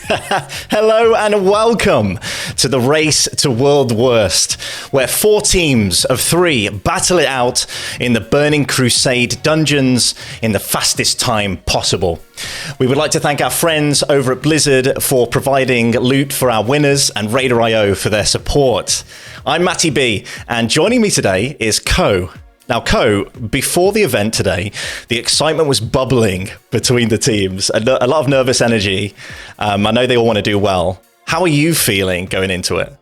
Hello and welcome to the race to World Worst, where 4 teams of 3 battle it out in the Burning Crusade dungeons in the fastest time possible. We would like to thank our friends over at Blizzard for providing loot for our winners and RaiderIO for their support. I'm Matty B, and joining me today is Co. Now, Co, before the event today, the excitement was bubbling between the teams, a lot of nervous energy. I know they all want to do well. How are you feeling going into it?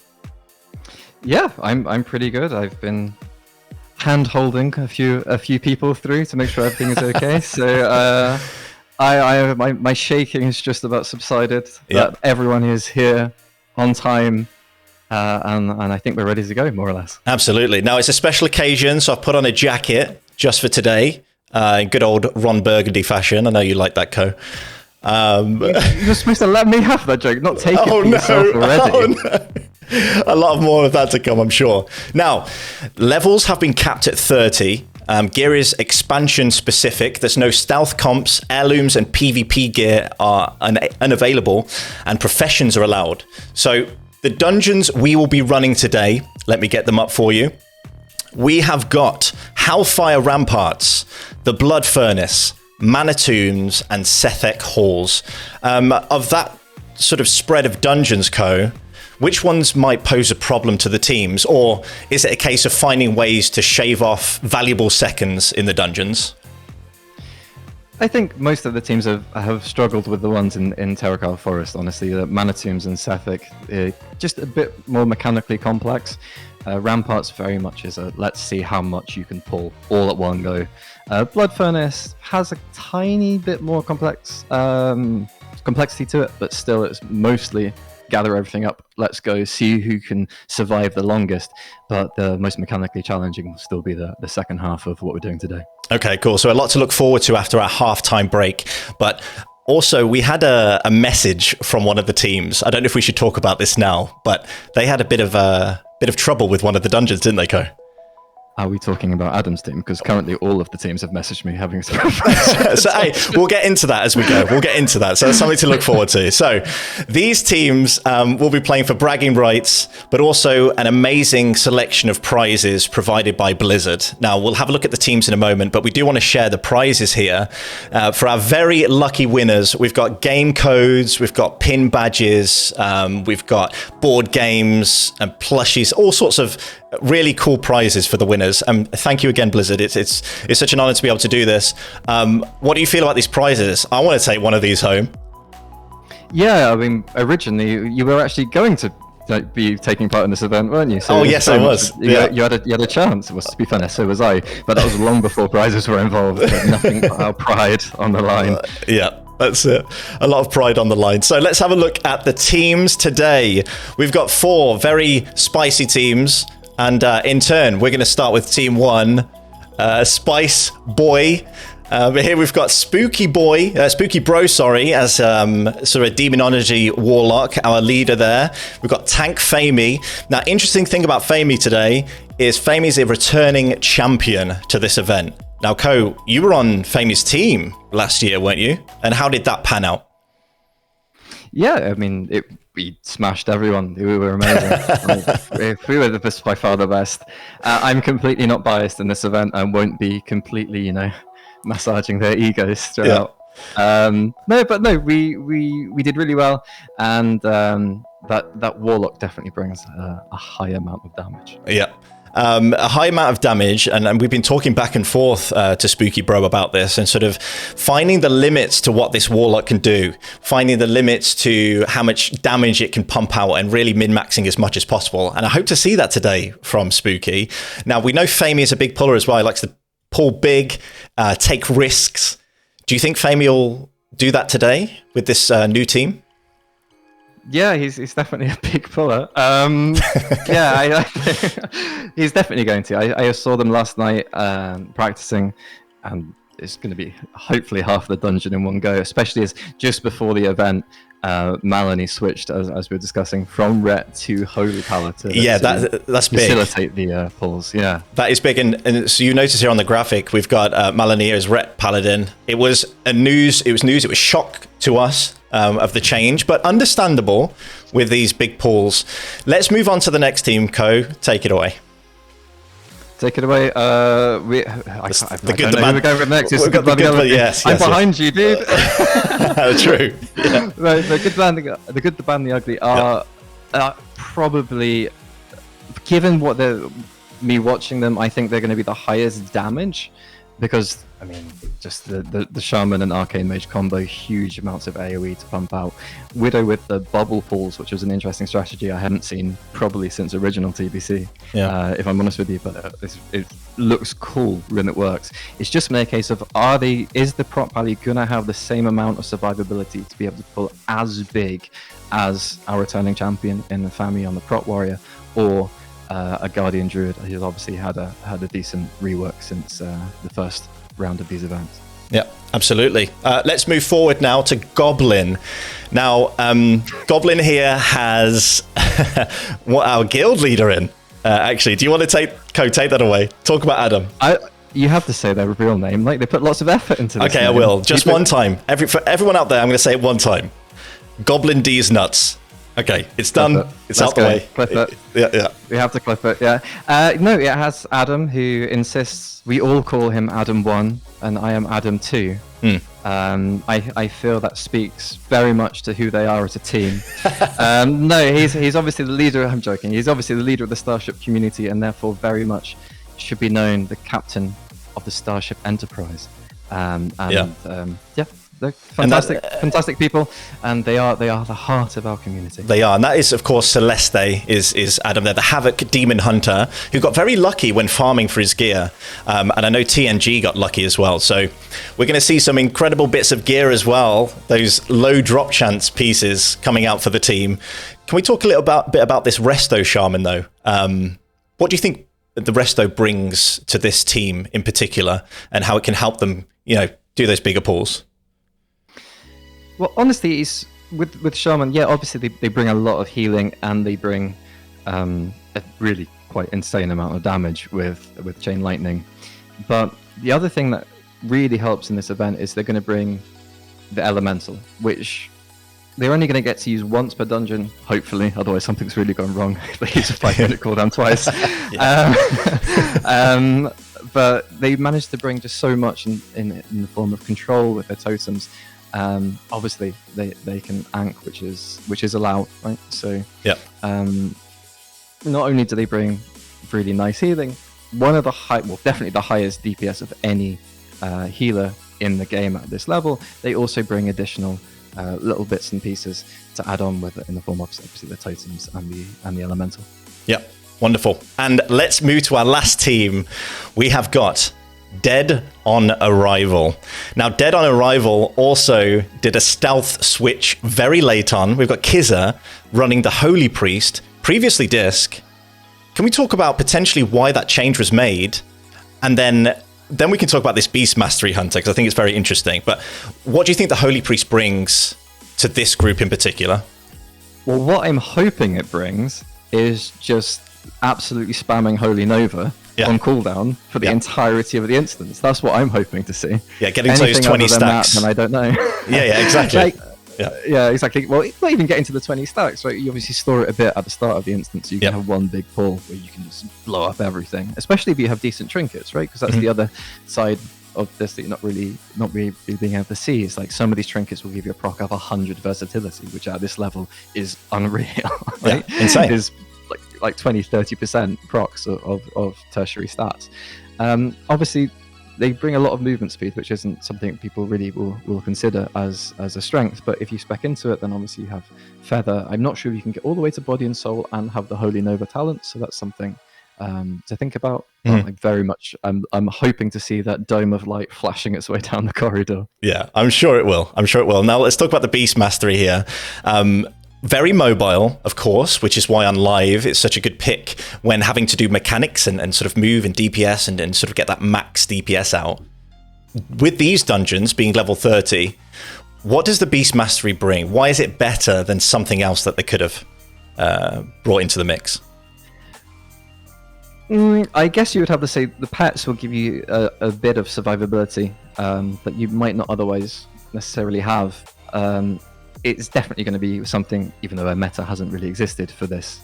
Yeah, I'm pretty good. I've been hand-holding a few people through to make sure everything is okay. So my shaking has just about subsided. Yep. Everyone is here on time. And I think we're ready to go, more or less. Absolutely. Now, it's a special occasion, so I've put on a jacket just for today, in good old Ron Burgundy fashion. I know you like that, Co. You're supposed to let me have that joke, not take it for yourself already. Oh, no. A lot more of that to come, I'm sure. Now, levels have been capped at 30. Gear is expansion specific. There's no stealth comps, heirlooms, and PvP gear are unavailable, and professions are allowed. So the dungeons we will be running today, let me get them up for you. We have got Hellfire Ramparts, the Blood Furnace, Mana Tombs, and Sethek Halls. Of that sort of spread of dungeons, Co, which ones might pose a problem to the teams? Or is it a case of finding ways to shave off valuable seconds in the dungeons? I think most of the teams have struggled with the ones in Terracal Forest, honestly. The Mana Tombs and Sethek, just a bit more mechanically complex. Ramparts very much is a let's see how much you can pull all at one go. Blood Furnace has a tiny bit more complexity to it, but still it's mostly gather everything up, let's go, see who can survive the longest. But the most mechanically challenging will still be the second half of what we're doing today. Okay, cool. So a lot to look forward to after our halftime break. But also, we had a message from one of the teams. I don't know if we should talk about this now, but they had a bit of trouble with one of the dungeons, didn't they, Co? Are we talking about Adam's team? Because currently all of the teams have messaged me having some So, hey, we'll get into that as we go. We'll get into that. So that's something to look forward to. So these teams will be playing for bragging rights, but also an amazing selection of prizes provided by Blizzard. Now, we'll have a look at the teams in a moment, but we do want to share the prizes here. For our very lucky winners, we've got game codes, we've got pin badges, we've got board games and plushies, all sorts of really cool prizes for the winners. Thank you again, Blizzard. It's such an honor to be able to do this. What do you feel about these prizes? I want to take one of these home. Yeah, I mean, originally you were actually going to be taking part in this event, weren't you? So yes, I was. You had a chance. Well, to be fair, so was I. But that was long before prizes were involved. Nothing but our pride on the line. Yeah. That's it. A lot of pride on the line. So let's have a look at the teams today. We've got 4 very spicy teams. And in turn, we're going to start with Team 1, Spice Boy. Here we've got Spooky Bro, as sort of a demonology warlock, our leader there. We've got Tank Famey. Now, interesting thing about Famey today is Famey's a returning champion to this event. Now, Co, you were on Famey's team last year, weren't you? And how did that pan out? Yeah, I mean, we smashed everyone. We were amazing. We were by far the best. I'm completely not biased in this event and won't be completely, massaging their egos throughout. Yeah. We did really well, and that warlock definitely brings a high amount of damage. Yeah. A high amount of damage, and we've been talking back and forth to Spooky Bro about this, and sort of finding the limits to what this warlock can do, finding the limits to how much damage it can pump out, and really min-maxing as much as possible. And I hope to see that today from Spooky. Now, we know Famey is a big puller as well. He likes to pull big, take risks. Do you think Famey will do that today with this new team? Yeah, he's definitely a big puller. He's definitely going to. I saw them last night practicing, and it's going to be hopefully half the dungeon in one go, especially as just before the event, Melanie switched, as we were discussing, from Ret to Holy Power to that's big. Facilitate the pulls. Yeah, that is big. And so you notice here on the graphic, we've got Melanie as Ret Paladin. It was news. It was shock to us of the change, but understandable with these big pools. Let's move on to the next team. Co, take it away. Take it away. I don't know who we're going with next. It's Yes, I'm behind you, dude. True. Yeah. The good, the bad, the ugly are probably, given what me watching them, I think they're going to be the highest damage, because I mean, just the Shaman and Arcane Mage combo, huge amounts of AoE to pump out. Widow with the bubble pools, which was an interesting strategy I hadn't seen probably since original TBC, if I'm honest with you, but it looks cool when it works. It's just a case of, is the prop value going to have the same amount of survivability to be able to pull as big as our returning champion in the Fami on the prop warrior, or a Guardian Druid who's obviously had a decent rework since the first round of these events. Yeah, absolutely. Let's move forward now to Goblin. Now, Goblin here has our guild leader in. Actually, do you want to take that away? Talk about Adam. You have to say their real name. Like, they put lots of effort into this. Okay, name. I will. Just one time. For everyone out there, I'm going to say it one time. Goblin D's nuts. Okay, it's done. It's out the way. Clip it. Yeah. We have to clip it, yeah. No, it has Adam, who insists we all call him Adam 1, and I am Adam 2. I feel that speaks very much to who they are as a team. No, he's obviously the leader. I'm joking. He's obviously the leader of the Starship community, and therefore very much should be known the captain of the Starship Enterprise. They're fantastic people, and they are the heart of our community. They are, and that is, of course, Celeste is Adam there, the Havoc Demon Hunter, who got very lucky when farming for his gear, and I know TNG got lucky as well. So we're going to see some incredible bits of gear as well, those low drop chance pieces coming out for the team. Can we talk a little bit about this Resto Shaman, though? What do you think the Resto brings to this team in particular, and how it can help them, do those bigger pulls? Well, honestly, with Shaman, yeah, obviously they bring a lot of healing, and they bring a really quite insane amount of damage with Chain Lightning. But the other thing that really helps in this event is they're going to bring the Elemental, which they're only going to get to use once per dungeon, hopefully, otherwise something's really gone wrong if they use a 5-minute cooldown twice. But they managed to bring just so much in the form of control with their totems. Obviously they can ank, which is allowed, right? So not only do they bring really nice healing, definitely the highest DPS of any healer in the game at this level, they also bring additional little bits and pieces to add on with it in the form of obviously the totems and the elemental. Yep, wonderful. And let's move to our last team. We have got Dead on Arrival. Now, Dead on Arrival also did a stealth switch very late on. We've got Kizza running the Holy Priest, previously Disc. Can we talk about potentially why that change was made? And then we can talk about this Beast Mastery Hunter, because I think it's very interesting. But what do you think the Holy Priest brings to this group in particular? Well, what I'm hoping it brings is just absolutely spamming Holy Nova on cooldown for the entirety of the instance. That's what I'm hoping to see. Yeah, getting to those 20 stacks. And I don't know. Yeah, exactly. Yeah, exactly. Well, it's not even getting to the 20 stacks, right? You obviously store it a bit at the start of the instance, so you can have one big pull where you can just blow up everything, especially if you have decent trinkets, right? Because that's the other side of this that you're not really being able to see. It's like some of these trinkets will give you a proc of 100 versatility, which at this level is unreal, right? Yeah, insane. It is like 20-30% procs of tertiary stats. Obviously they bring a lot of movement speed, which isn't something people really will consider as a strength, but if you spec into it, then obviously you have Feather. I'm not sure if you can get all the way to Body and Soul and have the Holy Nova talent, so that's something to think about. Like very much I'm hoping to see that dome of light flashing its way down the corridor. Yeah, I'm sure it will. Now let's talk about the Beast Mastery here. Very mobile, of course, which is why on live it's such a good pick when having to do mechanics and sort of move and DPS and sort of get that max DPS out. With these dungeons being level 30, what does the Beast Mastery bring? Why is it better than something else that they could have brought into the mix? I guess you would have to say the pets will give you a bit of survivability that you might not otherwise necessarily have. it's definitely going to be something, even though a meta hasn't really existed for this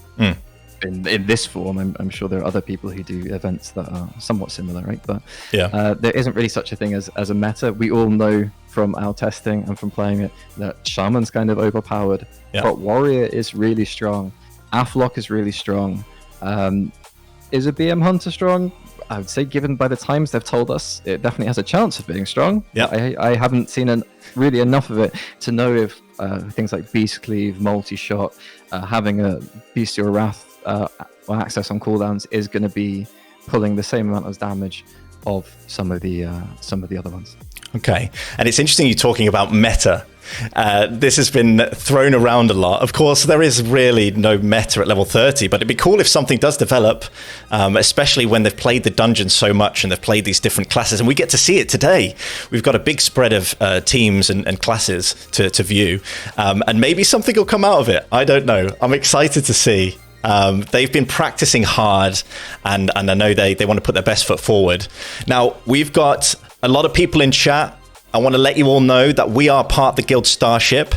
in this form. I'm sure there are other people who do events that are somewhat similar, right? But there isn't really such a thing as a meta. We all know from our testing and from playing it that Shaman's kind of overpowered, but Warrior is really strong. Athlock is really strong. Is a BM Hunter strong? I would say, given by the times they've told us, it definitely has a chance of being strong. I haven't seen really enough of it to know if things like Beast Cleave, multi-shot, having a Bestial Wrath access on cooldowns is going to be pulling the same amount of damage of some of the other ones. Okay, and it's interesting you talking about meta. This has been thrown around a lot. Of course, there is really no meta at level 30, but it'd be cool if something does develop, especially when they've played the dungeons so much and they've played these different classes, and we get to see it today. We've got a big spread of teams and classes to view, and maybe something will come out of it. I don't know. I'm excited to see. They've been practicing hard, and I know they want to put their best foot forward. Now, we've got a lot of people in chat. I want to let you all know that we are part of the Guild Starship.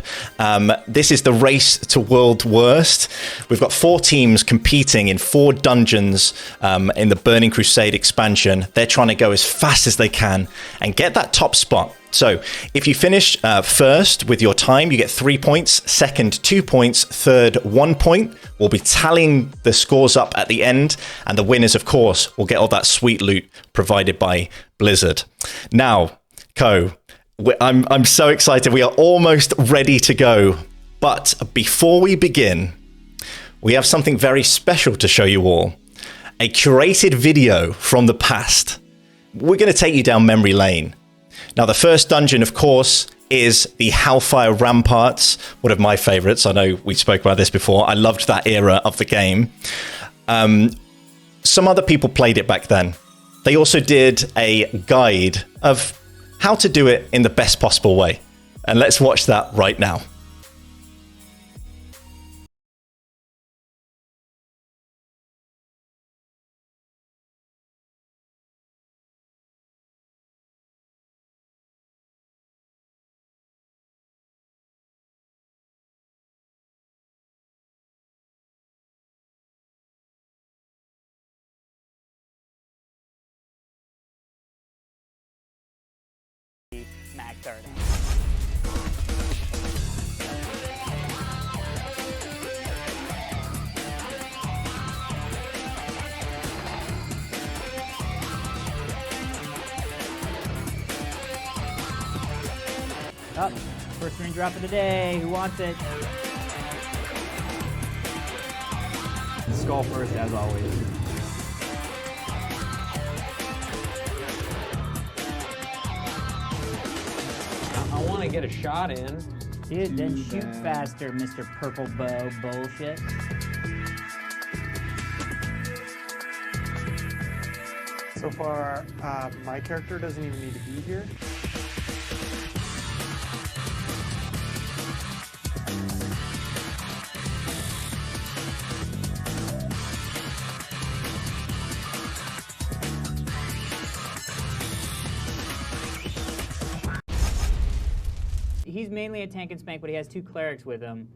This is the race to World Worst. We've got 4 teams competing in 4 dungeons in the Burning Crusade expansion. They're trying to go as fast as they can and get that top spot. So if you finish first with your time, you get 3 points, second 2 points, third 1 point. We'll be tallying the scores up at the end, and the winners, of course, will get all that sweet loot provided by Blizzard. Now, Co, I'm so excited. We are almost ready to go. But before we begin, we have something very special to show you all. A curated video from the past. We're going to take you down memory lane. Now, the first dungeon, of course, is the Hellfire Ramparts, one of my favorites. I know we spoke about this before. I loved that era of the game. Some other people played it back then. They also did a guide of how to do it in the best possible way. And let's watch that right now. Mag 30. Oh, first green drop of the day. Who wants it? Skull first, as always. I want to get a shot in. Dude, then shoot faster, Mr. Purple Bow bullshit. So far, my character doesn't even need to be here. He's mainly a tank and spank, but he has 2 clerics with him.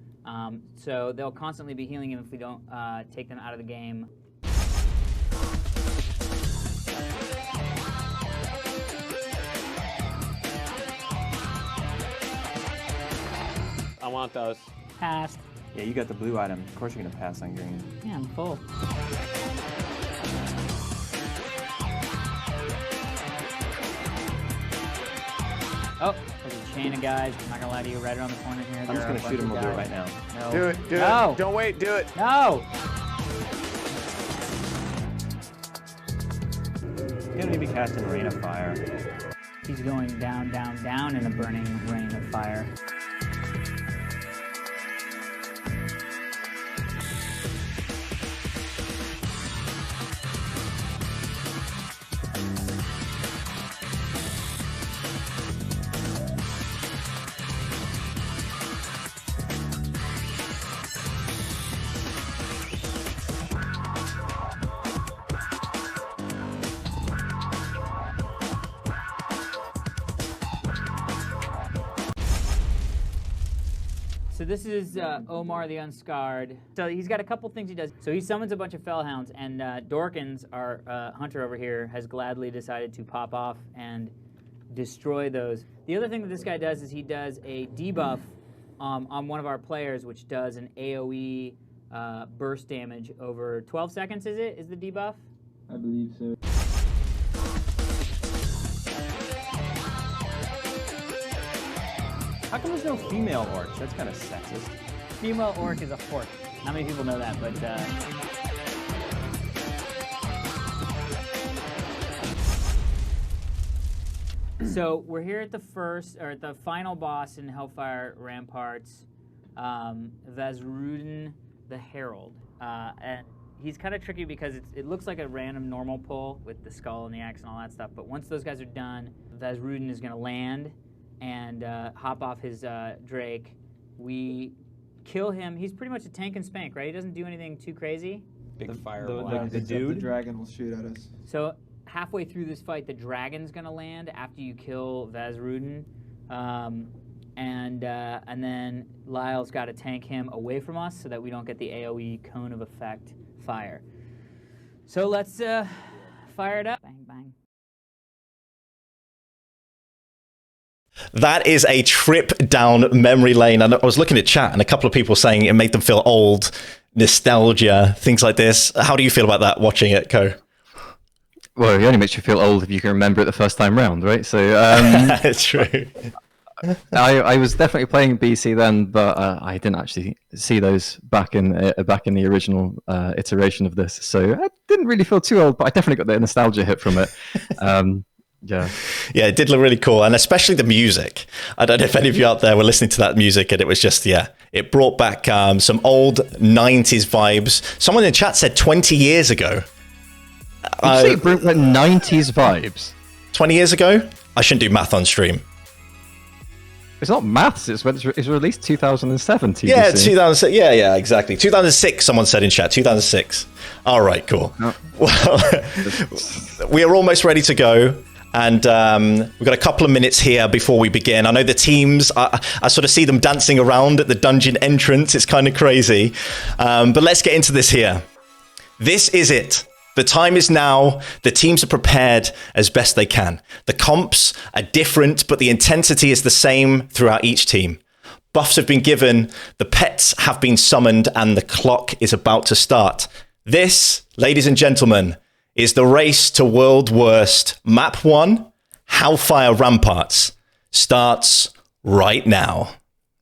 So they'll constantly be healing him if we don't take them out of the game. I want those. Passed. Yeah, you got the blue item. Of course you're gonna pass on green. Yeah, I'm full. Oh, there's a chain of guys. I'm not gonna lie to you, right around the corner here. I'm just gonna shoot him. We'll do it right now. No. Do it, do No. it. Don't wait, do it. No! He's gonna be casting Rain of Fire. He's going down, down, down in a burning rain of fire. So this is Omar the Unscarred. So he's got a couple things he does. So he summons a bunch of Fellhounds, and Dorkins, our hunter over here, has gladly decided to pop off and destroy those. The other thing that this guy does is he does a debuff on one of our players, which does an AoE burst damage over 12 seconds, is the debuff? I believe so. How come there's no female orcs? That's kind of sexist. Female orc is a fork. Not many people know that, but so we're here at the final boss in Hellfire Ramparts, Vazruden the Herald, and he's kind of tricky because it looks like a random normal pull with the skull and the axe and all that stuff. But once those guys are done, Vazruden is going to land and hop off his Drake. We kill him. He's pretty much a tank and spank, right? He doesn't do anything too crazy. Big fireball. The Except the dude. dragon will shoot at us. So halfway through this fight, the dragon's gonna land after you kill Vazruden, and then Lyle's got to tank him away from us so that we don't get the AOE cone of effect fire. So let's fire it up. Bang bang. That is a trip down memory lane. And I was looking at chat and a couple of people saying it made them feel old, nostalgia, things like this. How do you feel about that watching it, Ko? Well, it only makes you feel old if you can remember it the first time round, right? So It's true. I was definitely playing BC then, but I didn't actually see those back in the original iteration of this. So I didn't really feel too old, but I definitely got the nostalgia hit from it. Yeah, it did look really cool, and especially the music. I don't know if any of you out there were listening to that music, and it was just, it brought back some old 90s vibes. Someone in the chat said 20 years ago. Did you say it brought like 90s vibes? 20 years ago? I shouldn't do math on stream. It's not maths. It's released 2007. TBC. Yeah, 2006. Yeah, exactly. 2006. Someone said in chat. 2006. All right, cool. No. Well, we are almost ready to go. And we've got a couple of minutes here before we begin. I know the teams, I sort of see them dancing around at the dungeon entrance. It's kind of crazy. But let's get into this here. This is it. The time is now. The teams are prepared as best they can. The comps are different, but the intensity is the same throughout each team. Buffs have been given, the pets have been summoned, and the clock is about to start. This, ladies and gentlemen, is the race to World Worst. Map 1, Hellfire Ramparts, starts right now.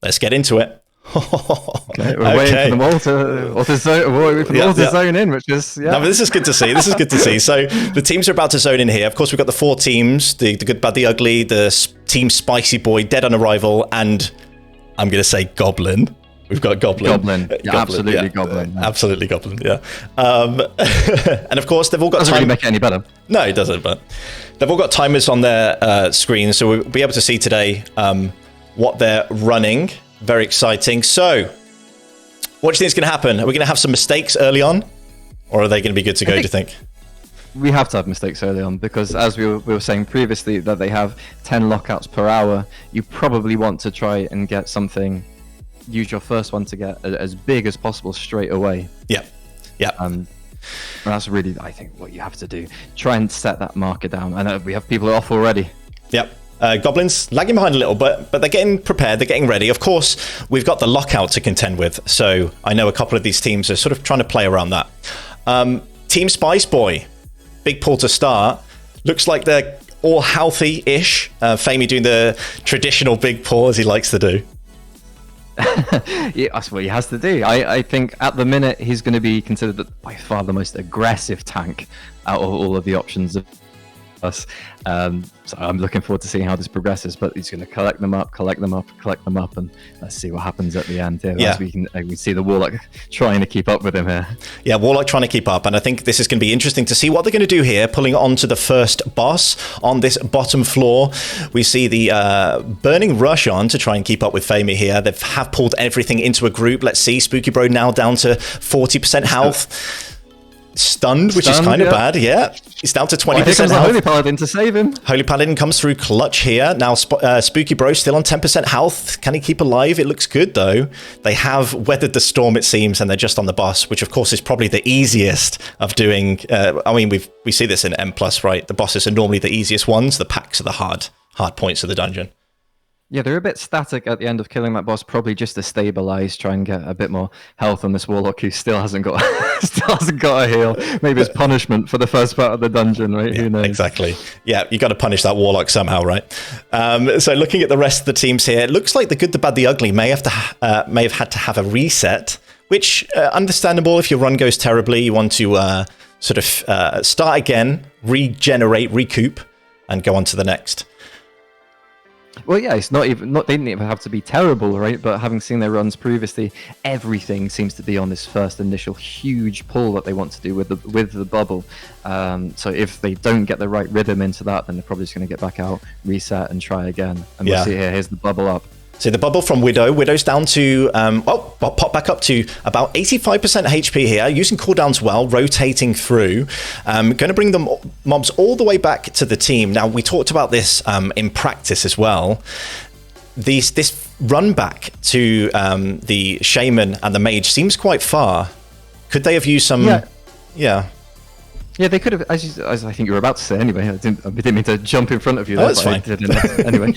Let's get into it. Okay, we're waiting for them all to zone in, which is No, but this is good to see. So the teams are about to zone in here. Of course, we've got the 4 teams: the good, bad, the ugly, the team Spicy Boy, Dead on Arrival, and I'm going to say Goblin. We've got Goblin. Absolutely Goblin. Absolutely Goblin. Yeah. And of course, they've all got. Doesn't really make it any better. No, it doesn't. But they've all got timers on their screens, so we'll be able to see today what they're running. Very exciting. So, what do you think is going to happen? Are we going to have some mistakes early on? Or are they going to be good to go, do you think? We have to have mistakes early on because, as we were saying previously, that they have 10 lockouts per hour. You probably want to try and get something, use your first one to get as big as possible straight away. Yeah. And that's really, I think, what you have to do. Try and set that marker down. I know we have people off already. Yep. Goblins lagging behind a little, but they're getting prepared, they're getting ready. Of course, we've got the lockout to contend with, so I know a couple of these teams are sort of trying to play around that. Team Spice Boy, big pull to start. Looks like they're all healthy-ish. Famey doing the traditional big pull as he likes to do. Yeah, that's what he has to do. I think at the minute he's going to be considered by far the most aggressive tank out of all of the options of us. So I'm looking forward to seeing how this progresses, but he's going to collect them up, and let's see what happens at the end here. Yeah. As we can see the Warlock trying to keep up with him here. Yeah, Warlock trying to keep up, and I think this is going to be interesting to see what they're going to do here, pulling on to the first boss on this bottom floor. We see the Burning Rush on to try and keep up with Famey here. They have pulled everything into a group. Let's see, Spooky Bro now down to 40% health. Stunned, which is kind of bad, yeah. He's down to Well, here 20% comes the health. Holy Paladin to save him. Holy Paladin comes through clutch here. Now, Spooky Bro still on 10% health. Can he keep alive? It looks good, though. They have weathered the storm, it seems, and they're just on the boss, which, of course, is probably the easiest of doing. I mean, we see this in M+, right? The bosses are normally the easiest ones. The packs are the hard points of the dungeon. Yeah, they're a bit static at the end of killing that boss, probably just to stabilize, try and get a bit more health on this warlock who still hasn't got a heal. Maybe it's punishment for the first part of the dungeon, right? Yeah, who knows? exactly. Yeah, you got to punish that warlock somehow, right? So looking at the rest of the teams here, it looks like the good, the bad, the ugly may have had to have a reset, which understandable. If your run goes terribly, you want to sort of start again, regenerate, recoup, and go on to the next. Well, yeah, it's they didn't even have to be terrible, right? But having seen their runs previously, everything seems to be on this first initial huge pull that they want to do with the bubble. So if they don't get the right rhythm into that, then they're probably just going to get back out, reset, and try again. And we'll see here. Here's the bubble up. So the bubble from Widow. Widow's down to, pop back up to about 85% HP here, using cooldowns well, rotating through. Going to bring the mobs all the way back to the team. Now, we talked about this in practice as well. This run back to the Shaman and the Mage seems quite far. Could they have used some... Yeah, they could have, as I think you were about to say anyway. I didn't mean to jump in front of you. Oh, that's fine. Anyway,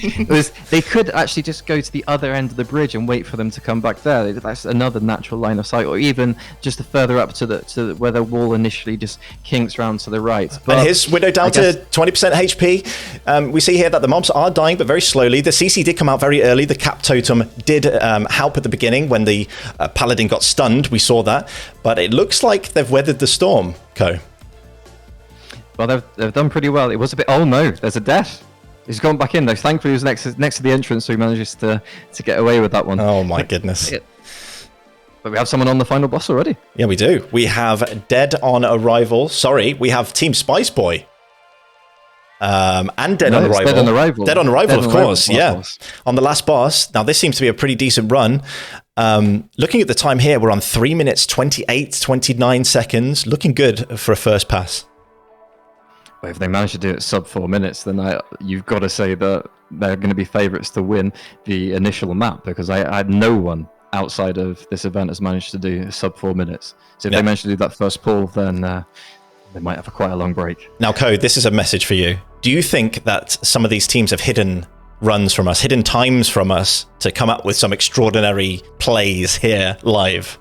they could actually just go to the other end of the bridge and wait for them to come back there. That's another natural line of sight, or even just further up to where the wall initially just kinks round to the right. But and here's Widow down to 20% HP. We see here that the mobs are dying, but very slowly. The CC did come out very early. The Cap Totem did help at the beginning when the Paladin got stunned. We saw that. But it looks like they've weathered the storm, Co. Well, they've done pretty well. It was a bit... Oh, no, there's a death. He's gone back in, though. Thankfully, he was next to the entrance, so he manages to get away with that one. Oh, my goodness. But we have someone on the final boss already. Yeah, we do. We have Dead on Arrival. Sorry, we have Team Spice Boy. And Dead on Arrival. Dead on Arrival. Dead on Arrival, of course, yeah. Boss. On the last boss. Now, this seems to be a pretty decent run. Looking at the time here, we're on 3 minutes, 29 seconds. Looking good for a first pass. Well, if they manage to do it sub 4 minutes, then you've got to say that they're going to be favourites to win the initial map, because I had no one outside of this event has managed to do sub 4 minutes. So if they manage to do that first pull, then they might have quite a long break. Now, Code, this is a message for you. Do you think that some of these teams have hidden runs from us, hidden times from us, to come up with some extraordinary plays here live?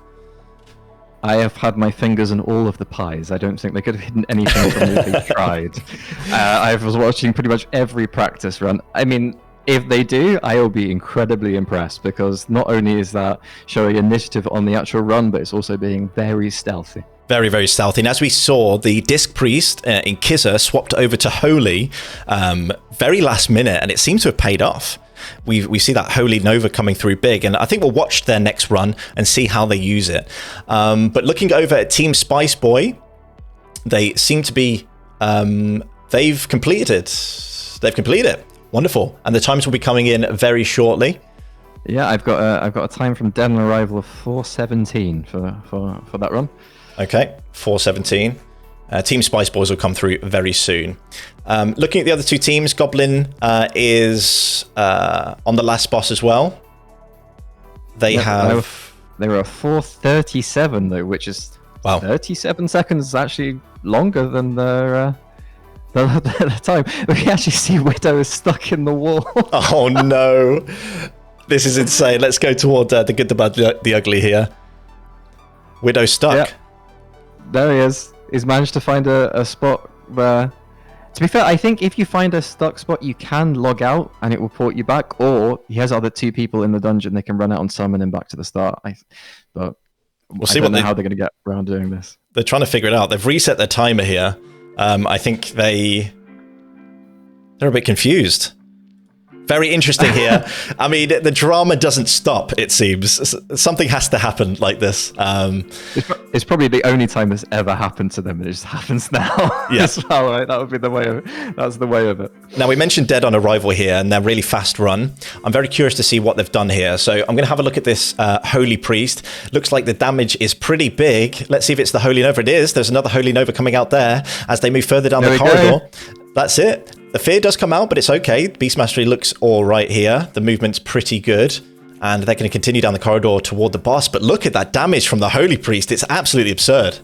I have had my fingers in all of the pies. I don't think they could have hidden anything from me if they tried. I was watching pretty much every practice run. I mean, if they do, I will be incredibly impressed, because not only is that showing initiative on the actual run, but it's also being very stealthy. Very, very stealthy. And as we saw, the Disc Priest in Kizza swapped over to Holy very last minute, and it seems to have paid off. We see that Holy Nova coming through big, and I think we'll watch their next run and see how they use it. But looking over at Team Spice Boy, they seem to be... they've completed it. They've completed it. Wonderful. And the times will be coming in very shortly. Yeah, I've got a time from Dead on Arrival of 4:17 for that run. Okay, 4:17. Team Spice Boys will come through very soon. Looking at the other two teams, Goblin is on the last boss as well. They were a 4:37 though, which is 37 seconds actually longer than their time. We actually see Widow is stuck in the wall. Oh no, this is insane. Let's go toward the good, the bad, the ugly here. Widow stuck. Yeah. There he is. He's managed to find a spot where... To be fair, I think if you find a stuck spot, you can log out and it will port you back, or he has other two people in the dungeon, they can run out and summon him back to the start. But we'll see how they're going to get around doing this. They're trying to figure it out. They've reset their timer here. I think they're a bit confused. Very interesting here. I mean, the drama doesn't stop, it seems. Something has to happen like this. It's probably the only time this ever happened to them, and it just happens now. Yeah. As well, right? That would be the way of it. That's the way of it. Now, we mentioned Dead on Arrival here, and their really fast run. I'm very curious to see what they've done here. So I'm going to have a look at this Holy Priest. Looks like the damage is pretty big. Let's see if it's the Holy Nova. It is. There's another Holy Nova coming out there as they move further down the corridor. That's it. The fear does come out, but it's okay. Beast Mastery looks all right here. The movement's pretty good. And they're going to continue down the corridor toward the boss. But look at that damage from the Holy Priest. It's absolutely absurd.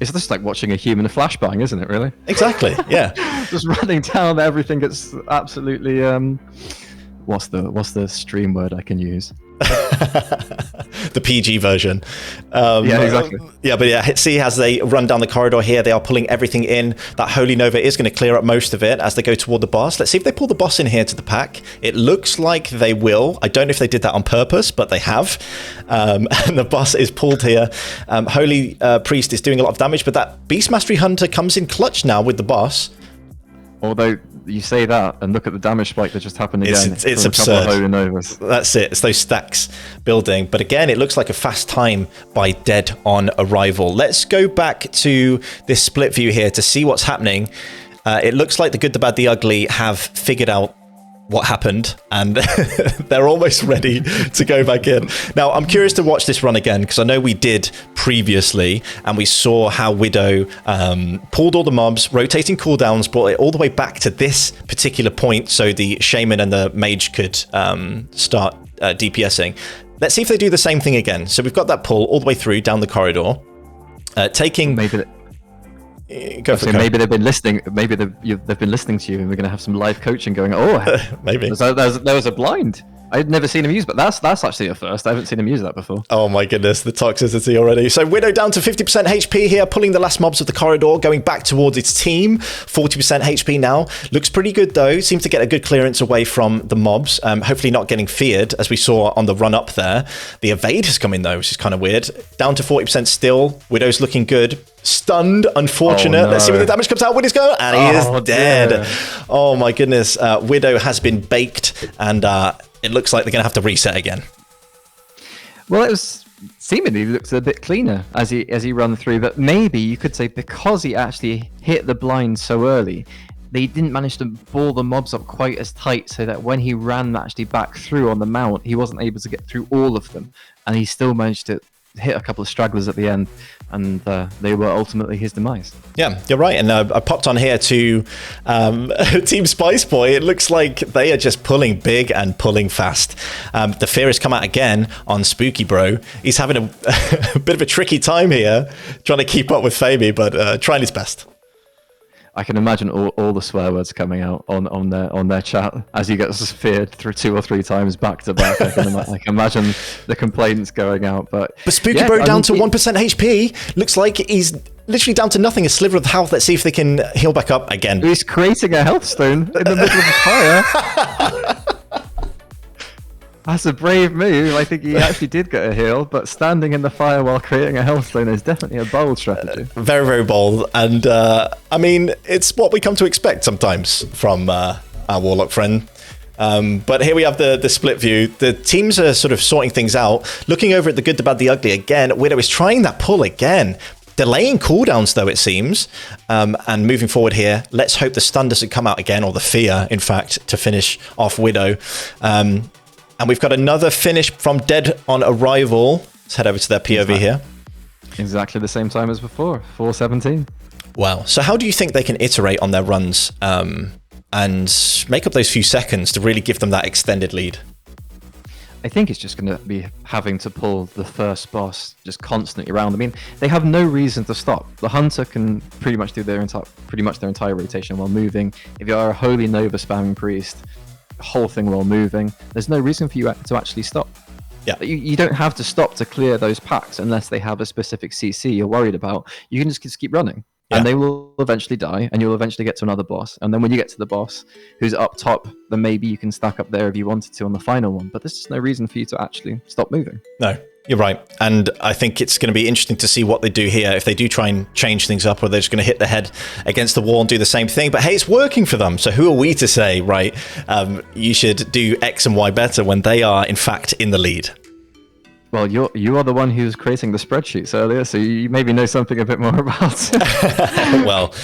It's just like watching a human flashbang, isn't it, really? Exactly, yeah. Just running down, everything gets absolutely... What's the stream word I can use? The PG version. Yeah, exactly. Yeah, but yeah, see, as they run down the corridor here, they are pulling everything in. That Holy Nova is going to clear up most of it as they go toward the boss. Let's see if they pull the boss in here to the pack. It looks like they will. I don't know if they did that on purpose, but they have. And the boss is pulled here. Holy Priest is doing a lot of damage, but that Beast Mastery Hunter comes in clutch now with the boss. Although you say that and look at the damage spike that just happened again. It's absurd. That's it. It's those stacks building. But again, it looks like a fast time by Dead on Arrival. Let's go back to this split view here to see what's happening. It looks like the good, the bad, the ugly have figured out what happened, and they're almost ready to go back in. Now, I'm curious to watch this run again, because I know we did previously, and we saw how Widow pulled all the mobs, rotating cooldowns, brought it all the way back to this particular point, so the Shaman and the Mage could start DPSing. Let's see if they do the same thing again. So we've got that pull all the way through, down the corridor, taking... Maybe they've been listening. Maybe they've been listening to you, and we're going to have some live coaching going. Oh, maybe there was a blind. I'd never seen him use, but that's actually a first. I haven't seen him use that before. Oh my goodness, the toxicity already. So Widow down to 50% HP here, pulling the last mobs of the corridor, going back towards its team. 40% HP now. Looks pretty good though. Seems to get a good clearance away from the mobs. Hopefully not getting feared, as we saw on the run up there. The evade has come in though, which is kind of weird. Down to 40% still. Widow's looking good. Stunned, unfortunate. Oh, no. Let's see when the damage comes out. Widow's going, and he is dead. Dear. Oh my goodness. Widow has been baked, and it looks like they're going to have to reset again. Well, it was seemingly looks a bit cleaner as he ran through, but maybe you could say because he actually hit the blind so early, they didn't manage to ball the mobs up quite as tight, so that when he ran actually back through on the mount, he wasn't able to get through all of them, and he still managed to hit a couple of stragglers at the end, and they were ultimately his demise. Yeah, you're right. And I popped on here to Team Spice Boy. It looks like they are just pulling big and pulling fast. The fear has come out again on Spooky Bro. He's having a bit of a tricky time here, trying to keep up with Fami, but trying his best. I can imagine all the swear words coming out on their chat as he gets feared through 2 or 3 times back to back. I can imagine the complaints going out. But Spooky Bro down to 1% HP. Looks like he's literally down to nothing, a sliver of health. Let's see if they can heal back up again. He's creating a health stone in the middle of the fire. That's a brave move. I think he actually did get a heal, but standing in the fire while creating a health stone is definitely a bold strategy. Very, very bold. And I mean, it's what we come to expect sometimes from our Warlock friend. But here we have the split view. The teams are sort of sorting things out. Looking over at the good, the bad, the ugly again. Widow is trying that pull again. Delaying cooldowns, though, it seems. And moving forward here, let's hope the stun doesn't come out again, or the fear, in fact, to finish off Widow. And we've got another finish from Dead on Arrival. Let's head over to their POV here. Exactly the same time as before, 4:17. Wow. So how do you think they can iterate on their runs and make up those few seconds to really give them that extended lead? I think it's just going to be having to pull the first boss just constantly around. I mean, they have no reason to stop. The Hunter can pretty much do their entire rotation while moving. If you are a Holy Nova spamming priest, whole thing while moving, there's no reason for you to actually stop. Yeah, you don't have to stop to clear those packs unless they have a specific CC you're worried about. You can just keep running. And they will eventually die, and you'll eventually get to another boss. And then when you get to the boss who's up top, then maybe you can stack up there if you wanted to on the final one. But there's just no reason for you to actually stop moving. No, you're right. And I think it's going to be interesting to see what they do here. If they do try and change things up, or they're just going to hit the head against the wall and do the same thing. But hey, it's working for them. So who are we to say, right, you should do X and Y better when they are, in fact, in the lead? Well, you are the one who's creating the spreadsheets earlier, so you maybe know something a bit more about it. Well,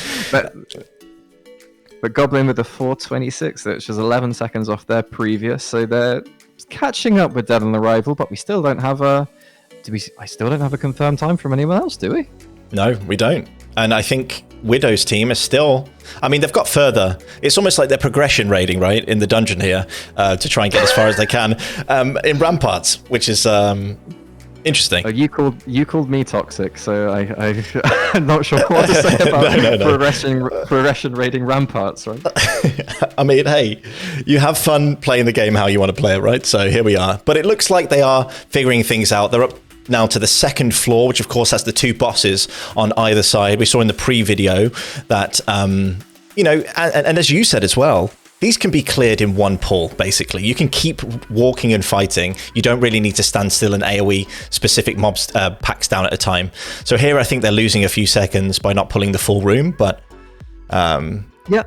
but Goblin with the 426, which is 11 seconds off their previous, so they're catching up with Dead on Arrival, but we still don't have a. I still don't have a confirmed time from anyone else, do we? no, we don't. And I think Widow's team is still... I mean, they've got further. It's almost like they're progression raiding, right, in the dungeon here to try and get as far as they can in Ramparts, which is interesting. Oh, you called me toxic, so I'm not sure what to say about progression raiding Ramparts, right? I mean, hey, you have fun playing the game how you want to play it, right? So here we are. But it looks like they are figuring things out. They're up now to the second floor, which of course has the two bosses on either side. We saw in the pre-video that, you know, and as you said as well, these can be cleared in one pull, basically. You can keep walking and fighting. You don't really need to stand still and AoE specific mobs packs down at a time. So here I think they're losing a few seconds by not pulling the full room, but... Yeah.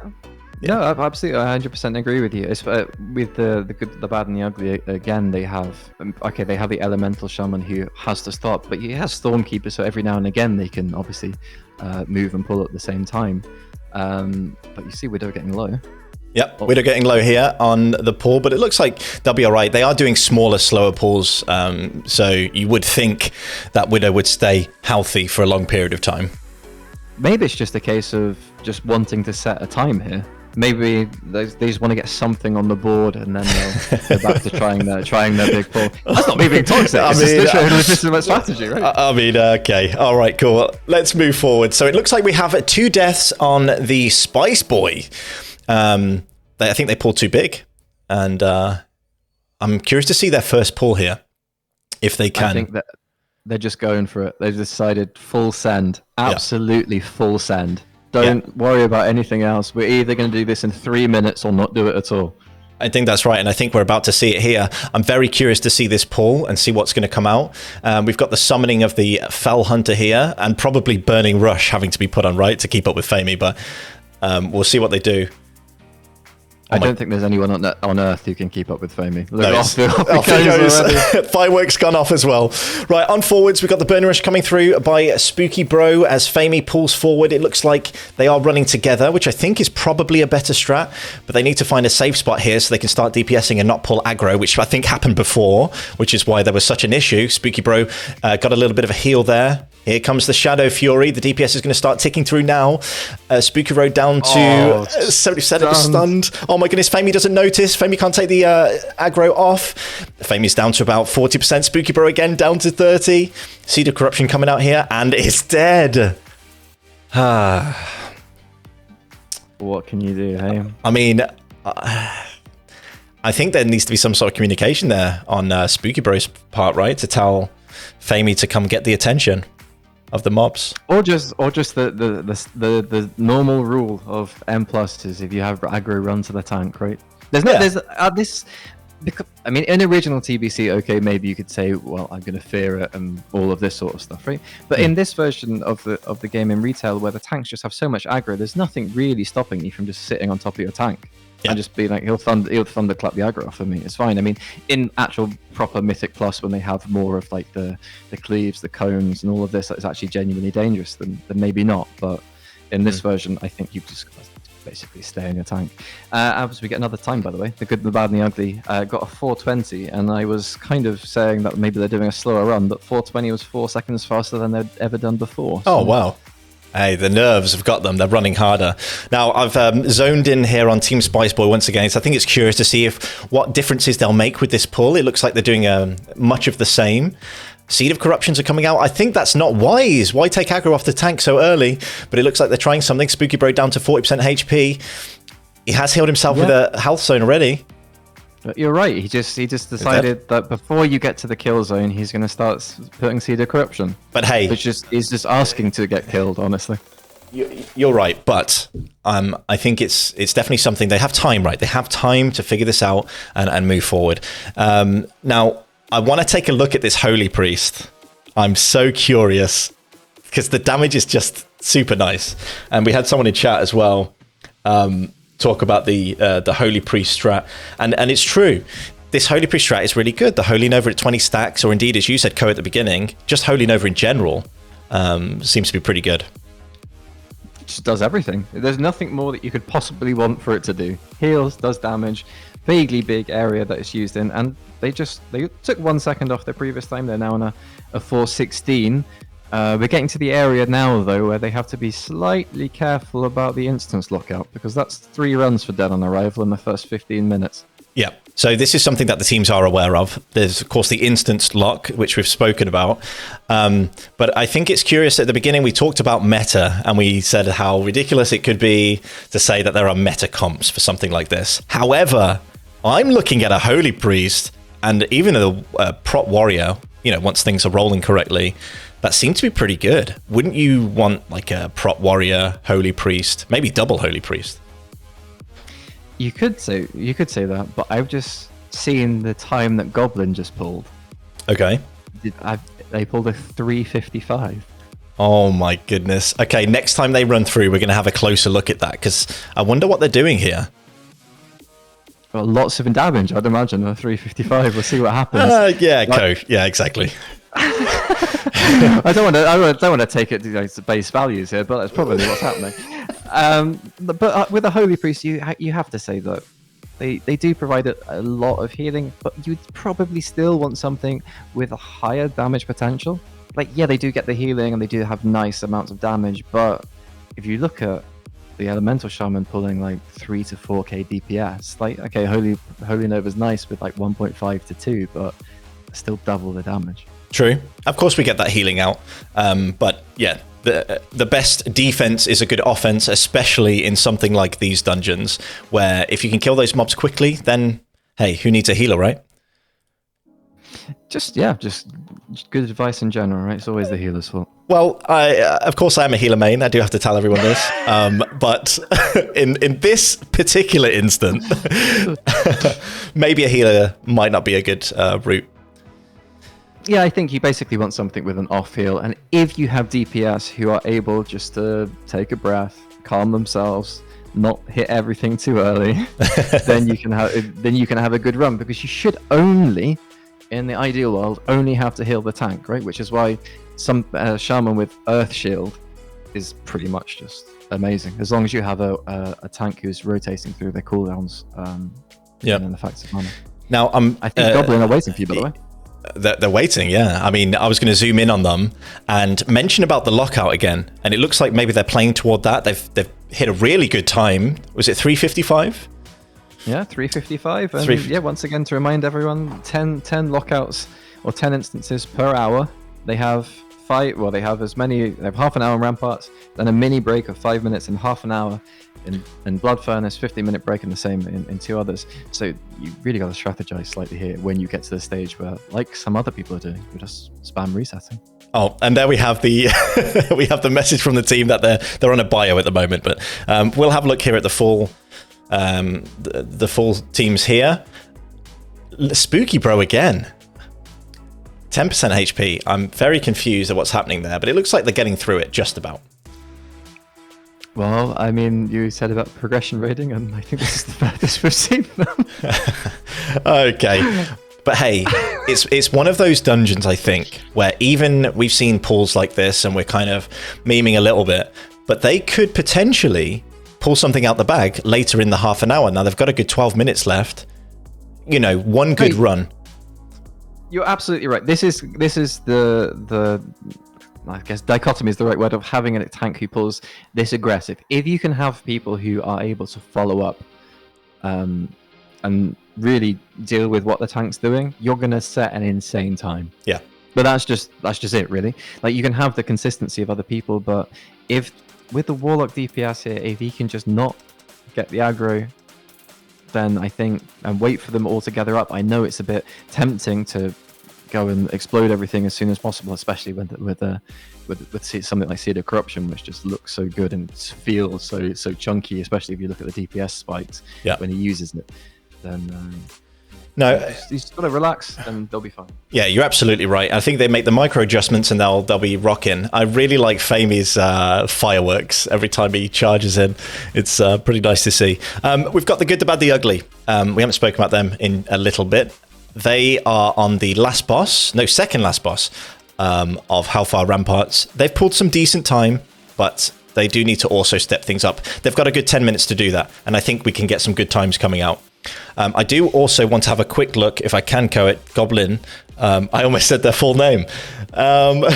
No, I absolutely 100% agree with you. It's, with the good, the bad, and the ugly, again, they have... Okay, they have the Elemental Shaman who has to stop, but he has Stormkeeper, so every now and again they can obviously move and pull at the same time. But you see Widow getting low. Yep, Widow getting low here on the pull, but it looks like they'll be all right. They are doing smaller, slower pulls, so you would think that Widow would stay healthy for a long period of time. Maybe it's just a case of just wanting to set a time here. Maybe they just want to get something on the board, and then they'll go back to trying their big pull. That's not me being toxic. It's literally a legitimate strategy, right? I mean, okay, all right, cool. Let's move forward. So it looks like we have 2 deaths on the Spice Boy. I think they pulled too big, and I'm curious to see their first pull here, if they can. I think that they're just going for it. They've decided full send, absolutely full send. Don't worry about anything else. We're either going to do this in 3 minutes or not do it at all. I think that's right, and I think we're about to see it here. I'm very curious to see this pull and see what's going to come out. We've got the summoning of the Fell Hunter here, and probably Burning Rush having to be put on right to keep up with Famey, but we'll see what they do. I don't think there's anyone on Earth who can keep up with Famey. Off it goes. Fireworks gone off as well. Right, on forwards, we've got the Burning Rush coming through by Spooky Bro as Famey pulls forward. It looks like they are running together, which I think is probably a better strat, but they need to find a safe spot here so they can start DPSing and not pull aggro, which I think happened before, which is why there was such an issue. Spooky Bro got a little bit of a heal there. Here comes the Shadow Fury. The DPS is going to start ticking through now. Spooky Road down to 70%. It was stunned. Oh my goodness, Famey doesn't notice. Famey can't take the aggro off. Famey's down to about 40%. Spooky Bro again down to 30. Seed of Corruption coming out here, and it's dead. What can you do, hey? I mean, I think there needs to be some sort of communication there on Spooky Bro's part, right? To tell Famey to come get the attention of the mobs, or just the normal rule of M+ is if you have aggro, run to the tank, right? There's this. Because, I mean, in original TBC, okay, maybe you could say, well, I'm going to fear it and all of this sort of stuff, right? But in this version of the game in retail, where the tanks just have so much aggro, there's nothing really stopping you from just sitting on top of your tank. And just be like, he'll thunderclap the aggro off of me. It's fine. I mean, in actual proper Mythic Plus, when they have more of like the cleaves, the cones, and all of this, that is actually genuinely dangerous. Then maybe not. But in this version, I think you just basically stay in your tank. As we get another time, by the way, the good, the bad, and the ugly got a 420, and I was kind of saying that maybe they're doing a slower run, but 420 was 4 seconds faster than they'd ever done before. So. Oh wow. Hey, the nerves have got them. They're running harder. Now, I've zoned in here on Team Spice Boy once again, so I think it's curious to see what differences they'll make with this pull. It looks like they're doing much of the same. Seed of Corruptions are coming out. I think that's not wise. Why take aggro off the tank so early? But it looks like they're trying something. Spooky Bro down to 40% HP. He has healed himself with a health zone already. You're right. He just decided that before you get to the kill zone, he's going to start putting Seed of Corruption. But hey, he's just asking to get killed. Honestly, You're right, but I think it's definitely something they have time, right? They have time to figure this out and move forward. Now, I want to take a look at this Holy Priest. I'm so curious because the damage is just super nice, and we had someone in chat as well talk about the Holy Priest strat, and it's true. This Holy Priest strat is really good. The Holy Nova at 20 stacks, or indeed, as you said, Ko, at the beginning, just Holy Nova in general seems to be pretty good. It just does everything. There's nothing more that you could possibly want for it to do. Heals, does damage, vaguely big area that it's used in, and they took 1 second off their previous time. They're now on a 416. We're getting to the area now, though, where they have to be slightly careful about the instance lockout, because that's 3 runs for dead on arrival in the first 15 minutes. Yeah. So this is something that the teams are aware of. There's, of course, the instance lock, which we've spoken about. But I think it's curious. At the beginning, we talked about meta, and we said how ridiculous it could be to say that there are meta comps for something like this. However, I'm looking at a Holy Priest and even a prot warrior, once things are rolling correctly, that seem to be pretty good. Wouldn't you want like a prot warrior, Holy Priest, maybe double Holy Priest? You could say that, but I've just seen the time that Goblin just pulled. Okay. They pulled a 355. Oh my goodness. Okay, next time they run through, we're going to have a closer look at that, because I wonder what they're doing here. Well, lots of damage, I'd imagine, a 355. We'll see what happens. Yeah, Ko. Yeah, exactly. I don't want to take it to base values here, but that's probably what's happening. But with the Holy Priest, you have to say that they do provide a lot of healing, but you'd probably still want something with a higher damage potential. Like, yeah, they do get the healing and they do have nice amounts of damage, but if you look at the Elemental Shaman pulling like 3 to 4k DPS, like, okay, Holy Nova's nice with like 1.5 to 2, but still double the damage. True. Of course, we get that healing out. But yeah, the best defense is a good offense, especially in something like these dungeons, where if you can kill those mobs quickly, then hey, who needs a healer, right? Just good advice in general, right? It's always the healer's fault. Well, of course I am a healer main. I do have to tell everyone this. But in this particular instant, maybe a healer might not be a good route. Yeah, I think you basically want something with an off heal, and if you have DPS who are able just to take a breath, calm themselves, not hit everything too early, then you can have a good run, because you should only, in the ideal world, only have to heal the tank, right? Which is why some shaman with Earth Shield is pretty much just amazing, as long as you have a tank who's rotating through their cooldowns. Yeah, and the facts of mana. Now I think Goblin are waiting for you, by the way. They're waiting, yeah. I mean, I was going to zoom in on them and mention about the lockout again, and it looks like maybe they're playing toward that. They've hit a really good time. Was it 355? Yeah, 355. And once again, to remind everyone, 10 lockouts or 10 instances per hour. They have they have half an hour in Ramparts, then a mini break of 5 minutes and half an hour in Blood Furnace, 15-minute break, and the same in 2 others. So you really got to strategize slightly here when you get to the stage where, like some other people are doing, you just spam resetting. Oh, and there we have the we have the message from the team that they're on a bio at the moment. But we'll have a look here at the full teams here. Spooky Bro again. 10% HP. I'm very confused at what's happening there, but it looks like they're getting through it just about. Well, I mean, you said about progression rating, and I think this is the furthest we've seen them. Okay. But hey, it's one of those dungeons, I think, where even we've seen pulls like this and we're kind of memeing a little bit, but they could potentially pull something out the bag later in the half an hour. Now, they've got a good 12 minutes left. One good run. You're absolutely right. This is the I guess dichotomy is the right word, of having a tank who pulls this aggressive. If you can have people who are able to follow up and really deal with what the tank's doing, you're going to set an insane time. Yeah. But that's just it, really. Like, you can have the consistency of other people, but if with the Warlock DPS here, if he can just not get the aggro, then I think, and wait for them all to gather up, I know it's a bit tempting to go and explode everything as soon as possible, especially with something like Seed of Corruption, which just looks so good and feels so chunky, especially if you look at the DPS spikes when he uses it. Then no, he's got to relax, and they'll be fine. Yeah, you're absolutely right. I think they make the micro adjustments, and they'll be rocking. I really like Famey's fireworks every time he charges in. It's pretty nice to see. We've got the good, the bad, the ugly. We haven't spoken about them in a little bit. They are on the second last boss of Hellfire Ramparts. They've pulled some decent time, but they do need to also step things up. They've got a good 10 minutes to do that, and I think we can get some good times coming out. I do also want to have a quick look, if I can, Goblin. I almost said their full name. I want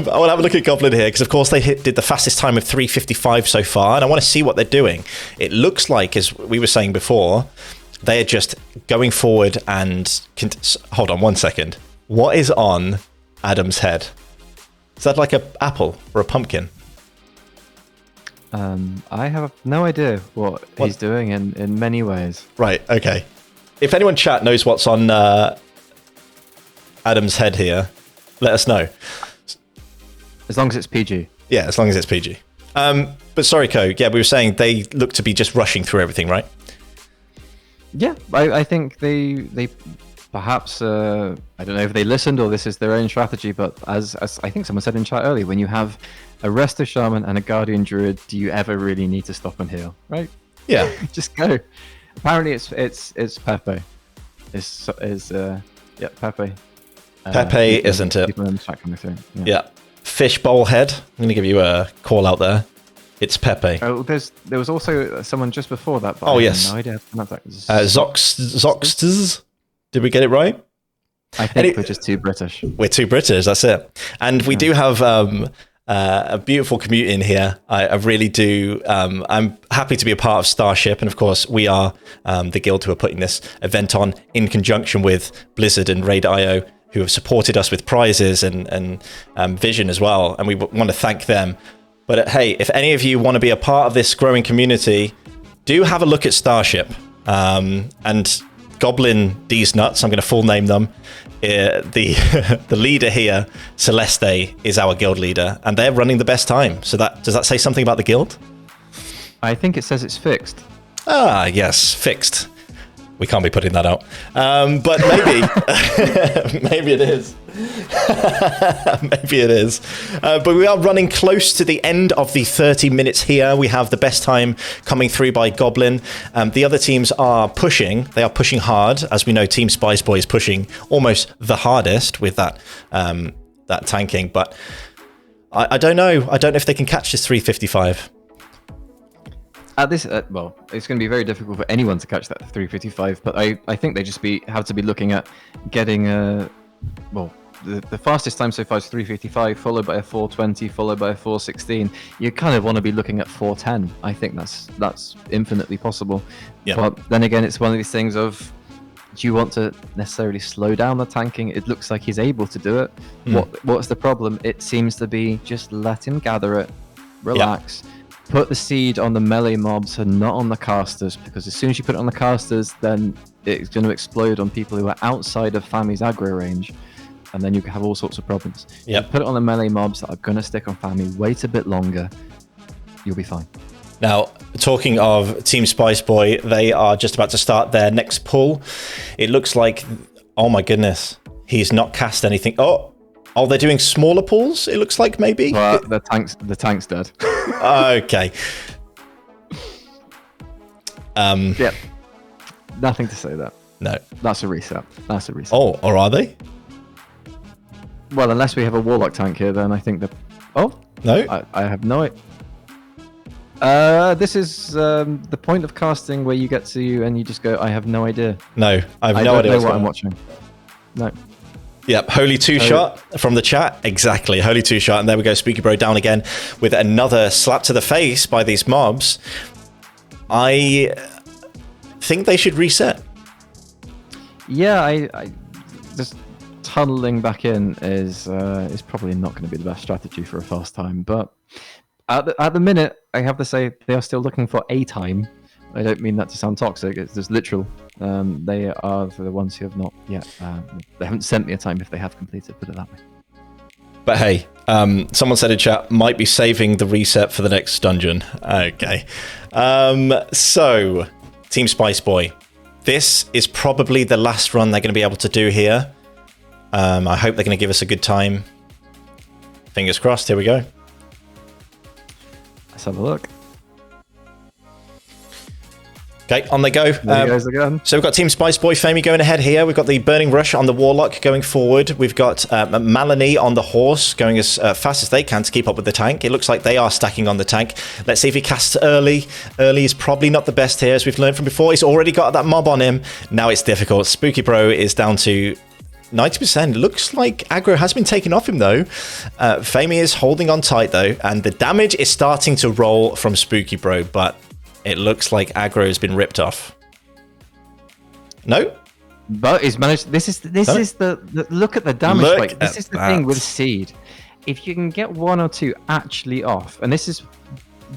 to have a look at Goblin here, because of course they did the fastest time of 3:55 so far, and I want to see what they're doing. It looks like, as we were saying before, they are just going forward and... Hold on 1 second. What is on Adam's head? Is that like an apple or a pumpkin? I have no idea what he's doing in many ways. Right, okay. If anyone chat knows what's on Adam's head here, let us know. As long as it's PG. Yeah, as long as it's PG. But sorry, Ko. Yeah, we were saying they look to be just rushing through everything, right? Yeah, I think they perhaps, I don't know if they listened or this is their own strategy, but as I think someone said in chat earlier, when you have a Resto Shaman and a Guardian Druid, do you ever really need to stop and heal, right? Yeah. Just go. Apparently it's Pepe. Pepe. Pepe, isn't it? People in the chat coming through. Yeah. Fishbowl head. I'm going to give you a call out there. It's Pepe. Oh, there was also someone just before that. But oh, I yes. have no idea. Zoxters. Did we get it right? I think we're just too British. We're too British, that's it. And we do have a beautiful community in here. I really do. I'm happy to be a part of Starship. And of course, we are the guild who are putting this event on in conjunction with Blizzard and RaiderIO, who have supported us with prizes and vision as well. And we want to thank them. But hey, if any of you want to be a part of this growing community, do have a look at Starship. And Goblin D's Nuts, I'm going to full name them. The leader here, Celeste, is our guild leader, and they're running the best time. So does that say something about the guild? I think it says it's fixed. Ah, yes, fixed. We can't be putting that out. But maybe, maybe it is. Maybe it is. But we are running close to the end of the 30 minutes here. We have the best time coming through by Goblin. The other teams are pushing. They are pushing hard. As we know, Team Spice Boy is pushing almost the hardest with that tanking. But I don't know. I don't know if they can catch this 355. At this, well, it's going to be very difficult for anyone to catch that 355, but I think they just have to be looking at getting the fastest time so far is 355, followed by a 420, followed by a 416. You kind of want to be looking at 410. I think that's infinitely possible. Yeah. But then again, it's one of these things of, do you want to necessarily slow down the tanking? It looks like he's able to do it. What's the problem? It seems to be just let him gather it, relax. Yeah. Put the seed on the melee mobs and not on the casters, because as soon as you put it on the casters, then it's going to explode on people who are outside of Fami's aggro range, and then you can have all sorts of problems. Yeah. Put it on the melee mobs that are going to stick on Fami, wait a bit longer, you'll be fine. Now, talking of Team Spice Boy, they are just about to start their next pull. It looks like, oh my goodness, he's not cast anything. Oh, they're doing smaller pulls, it looks like, maybe? Well, the tank's dead. Okay. Yep. Nothing to say that. No. That's a reset. Oh, or are they? Well, unless we have a Warlock tank here, then I think that... Oh? No? I have no idea. This is the point of casting where you get to and you just go, I have no idea. No, I have no idea what I'm watching. No. Yep, Holy Two-Shot from the chat. Exactly, Holy Two-Shot. And there we go, Spooky Bro down again with another slap to the face by these mobs. I think they should reset. Yeah, I just tunneling back in is probably not going to be the best strategy for a fast time. But at the minute, I have to say they are still looking for a time. I don't mean that to sound toxic. It's just literal. They are the ones who have not yet. They haven't sent me a time if they have completed. Put it that way. But hey, someone said in chat, might be saving the reset for the next dungeon. Okay. So, Team Spice Boy. This is probably the last run they're going to be able to do here. I hope they're going to give us a good time. Fingers crossed. Here we go. Let's have a look. Okay, on they go. There goes again. So we've got Team Spice Boy Famey going ahead here. We've got the Burning Rush on the Warlock going forward. We've got Maloney on the Horse going as fast as they can to keep up with the tank. It looks like they are stacking on the tank. Let's see if he casts early. Early is probably not the best here, as we've learned from before. He's already got that mob on him. Now it's difficult. Spooky Bro is down to 90%. Looks like aggro has been taken off him, though. Famey is holding on tight, though, and the damage is starting to roll from Spooky Bro, but it looks like aggro has been ripped off. No? But he's managed. This is the look at the damage. Look Like, this is the thing with Seed. If you can get one or two actually off, and this is,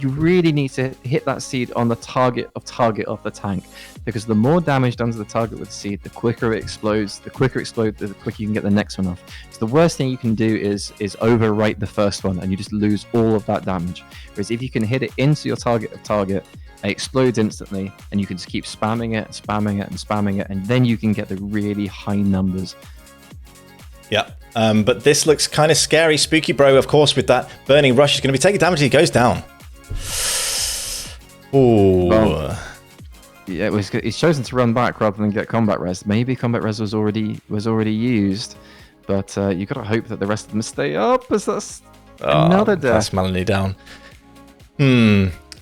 you really need to hit that Seed on the target of the tank, because the more damage done to the target with Seed, the quicker it explodes. The quicker it explodes, the quicker you can get the next one off. So the worst thing you can do is overwrite the first one, and you just lose all of that damage. Whereas if you can hit it into your target, it explodes instantly, and you can just keep spamming it, and then you can get the really high numbers. Yeah. But this looks kind of scary. Spooky Bro, of course, with that Burning Rush is going to be taking damage. He goes down. Ooh. Well, yeah, he's chosen to run back rather than get combat res. Maybe combat res was already used, but you got to hope that the rest of them stay up. As that's another death. That's Melanie down.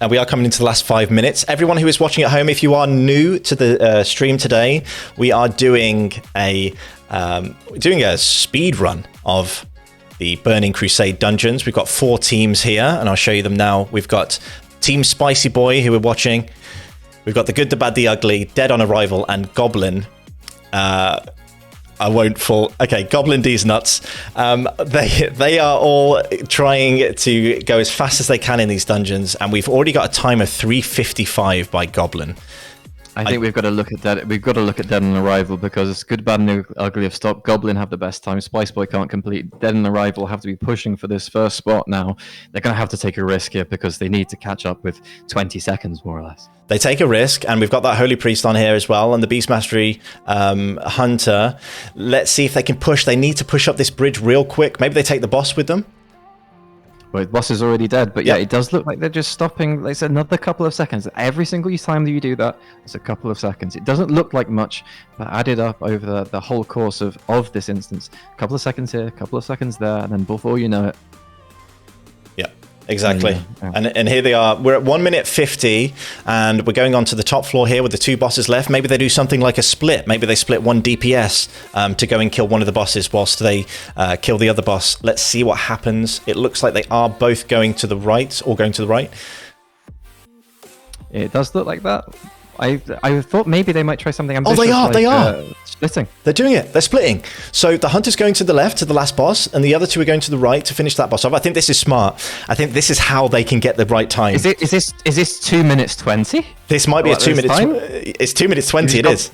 And we are coming into the last 5 minutes. Everyone who is watching at home, if you are new to the stream today, we are doing a speed run of the Burning Crusade dungeons. We've got 4 teams here, and I'll show you them now. We've got Team Spicy Boy, who are watching. We've got the Good, the Bad, the Ugly, Dead on Arrival, and Goblin. I won't fall. Okay, Goblin D's nuts. They are all trying to go as fast as they can in these dungeons, and we've already got a time of 3:55 by Goblin. I think we've got to look at that. We've got to look at Dead on Arrival, because Good, Bad, and Ugly have stopped. Goblin have the best time. Spice Boy can't complete. Dead on Arrival have to be pushing for this first spot now. They're going to have to take a risk here, because they need to catch up with 20 seconds, more or less. They take a risk, and we've got that Holy Priest on here as well, and the Beast Mastery Hunter. Let's see if they can push. They need to push up this bridge real quick. Maybe they take the boss with them. Well, the boss is already dead, but yeah, it does look like they're just stopping. It's another couple of seconds. Every single time that you do that, it's a couple of seconds. It doesn't look like much, but added up over the whole course of this instance, a couple of seconds here, a couple of seconds there, and then before you know it. Yeah, exactly. Yeah. And here they are. We're at 1 minute 50, and we're going on to the top floor here with the 2 bosses left. Maybe they do something like a split. Maybe they split 1 DPS to go and kill one of the bosses whilst they kill the other boss. Let's see what happens. It looks like they are both going to the right, or going to the right. It does look like that. I thought maybe they might try something ambitious. Oh, they are. Splitting. They're doing it. They're splitting. So the Hunter's going to the left, to the last boss, and the other 2 are going to the right to finish that boss off. I think this is smart. I think this is how they can get the right time. Is this 2 minutes 20? This might be a 2 minutes. It's 2 minutes 20. It is.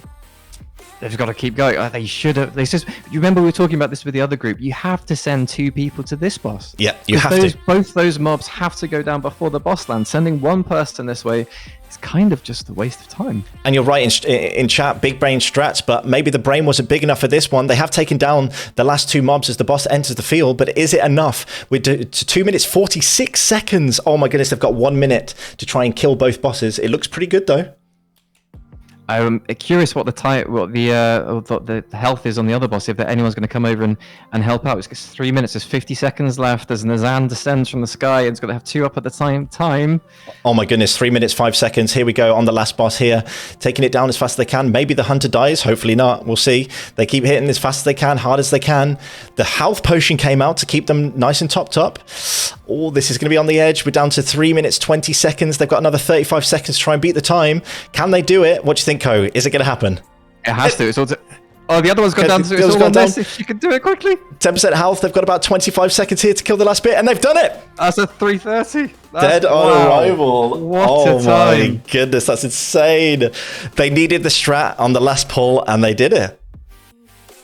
They've got to keep going. They should have. You remember we were talking about this with the other group. You have to send 2 people to this boss. Yeah, you have to. Both those mobs have to go down before the boss lands. Sending one person this way is kind of just a waste of time. And you're right in chat, big brain strats, but maybe the brain wasn't big enough for this one. They have taken down the last 2 mobs as the boss enters the field, but is it enough? We're to 2 minutes 46 seconds. Oh my goodness, they've got 1 minute to try and kill both bosses. It looks pretty good though. I'm curious what the health is on the other boss, if anyone's going to come over and help out. It's 3 minutes, there's 50 seconds left, as Nazan descends from the sky, and it's got to have 2 up at the time. Oh my goodness, 3 minutes, 5 seconds. Here we go on the last boss here, taking it down as fast as they can. Maybe the Hunter dies, hopefully not, we'll see. They keep hitting as fast as they can, hard as they can. The health potion came out to keep them nice and topped up. Oh, this is going to be on the edge. We're down to 3 minutes, 20 seconds. They've got another 35 seconds to try and beat the time. Can they do it? What do you think, Co? Is it going to happen? It has to. Oh, the other one's gone down. So The it's other's all gone on down. this. If you could do it quickly. 10% health. They've got about 25 seconds here to kill the last bit, and they've done it. That's a 330. Dead on arrival. What oh a time. my goodness, that's insane. They needed the strat on the last pull, and they did it.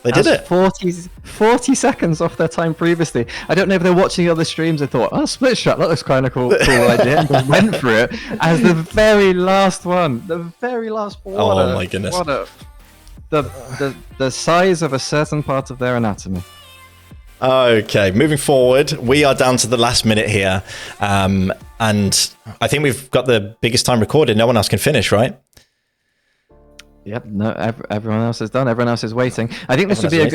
They did it. 40 seconds off their time previously. I don't know if they're watching the other streams and thought, oh, split shot, that looks kind of cool idea, and just went for it as the very last one. The very last one. Oh my goodness. The size of a certain part of their anatomy. Okay, moving forward, we are down to the last minute here. And I think we've got the biggest time recorded. No one else can finish, right? Yep. No. Everyone else is done. Everyone else is waiting. I think this would be a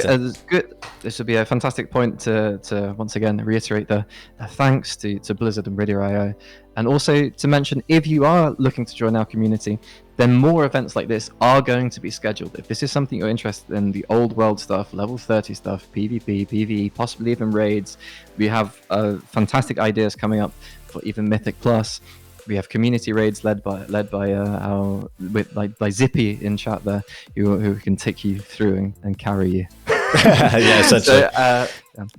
good. This would be a fantastic point to once again reiterate the thanks to Blizzard and RaiderIO, and also to mention if you are looking to join our community, then more events like this are going to be scheduled. If this is something you're interested in, the old world stuff, level 30 stuff, PvP, PvE, possibly even raids, we have fantastic ideas coming up for even Mythic Plus. We have community raids led by Zippy in chat there, who can take you through and carry you. Yeah, essentially.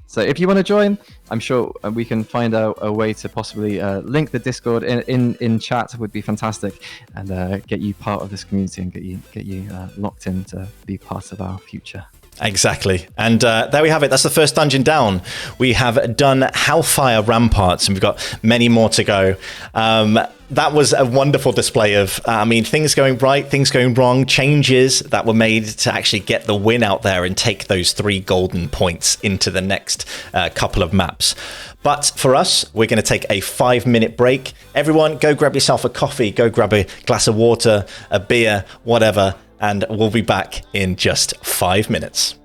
So if you want to join, I'm sure we can find out a way to possibly link the Discord in chat. Would be fantastic, and get you part of this community and get you locked in to be part of our future. Exactly. And there we have it. That's the first dungeon down. We have done Hellfire Ramparts, and we've got many more to go. That was a wonderful display of, things going right, things going wrong, changes that were made to actually get the win out there and take those 3 golden points into the next couple of maps. But for us, we're going to take a 5-minute break. Everyone, go grab yourself a coffee, go grab a glass of water, a beer, whatever, and we'll be back in just 5 minutes.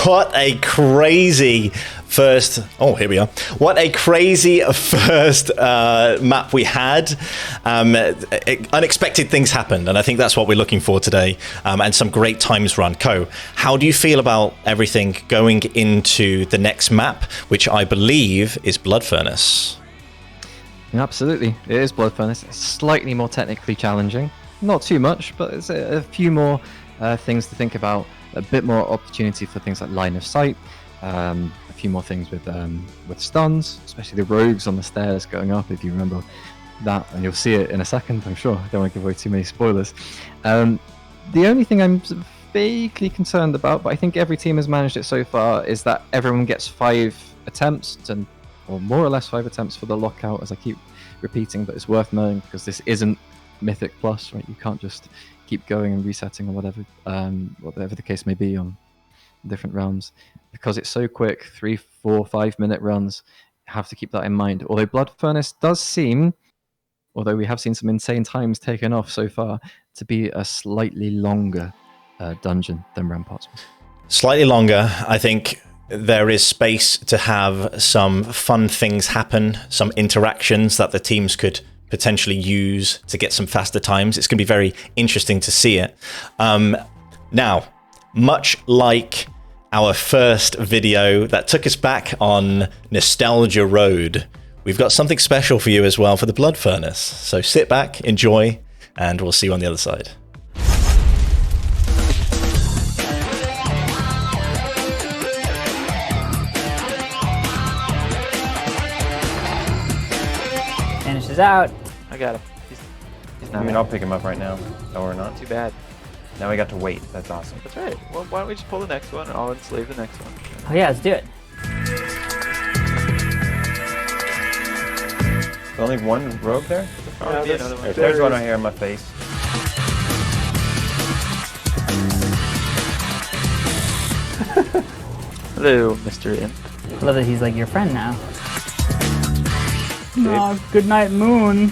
What a crazy first. Oh, here we are. What a crazy first map we had. Unexpected things happened, and I think that's what we're looking for today. And some great times run. Co, how do you feel about everything going into the next map, which I believe is Blood Furnace? Absolutely, it is Blood Furnace. It's slightly more technically challenging. Not too much, but it's a few more things to think about. A bit more opportunity for things like line of sight. A few more things with stuns, especially the rogues on the stairs going up, if you remember that, and you'll see it in a second, I'm sure. I don't want to give away too many spoilers. The only thing I'm sort of vaguely concerned about, but I think every team has managed it so far, is that everyone gets 5 attempts, or more or less 5 attempts for the lockout, as I keep repeating, but it's worth knowing because this isn't Mythic Plus, right? You can't just keep going and resetting or whatever the case may be on different realms. Because it's so quick, 3, 4, 5 minute runs, you have to keep that in mind. Although Blood Furnace does seem, although we have seen some insane times taken off so far, to be a slightly longer dungeon than Ramparts was. Slightly longer. I think there is space to have some fun things happen, some interactions that the teams could potentially use to get some faster times. It's going to be very interesting to see it. Now, much like our first video that took us back on Nostalgia Road, we've got something special for you as well for the Blood Furnace. So sit back, enjoy, and we'll see you on the other side. Finishes out. I got him. I mean, I'll pick him up right now. No, we're not. Too bad. Now we got to wait. That's awesome. That's right. Well, why don't we just pull the next one and I'll enslave the next one. Oh yeah, let's do it. There's only one rogue there? Probably be another one. There's one right here in my face. Hello, Mr. Imp. I love that he's like your friend now. Oh, good night, moon.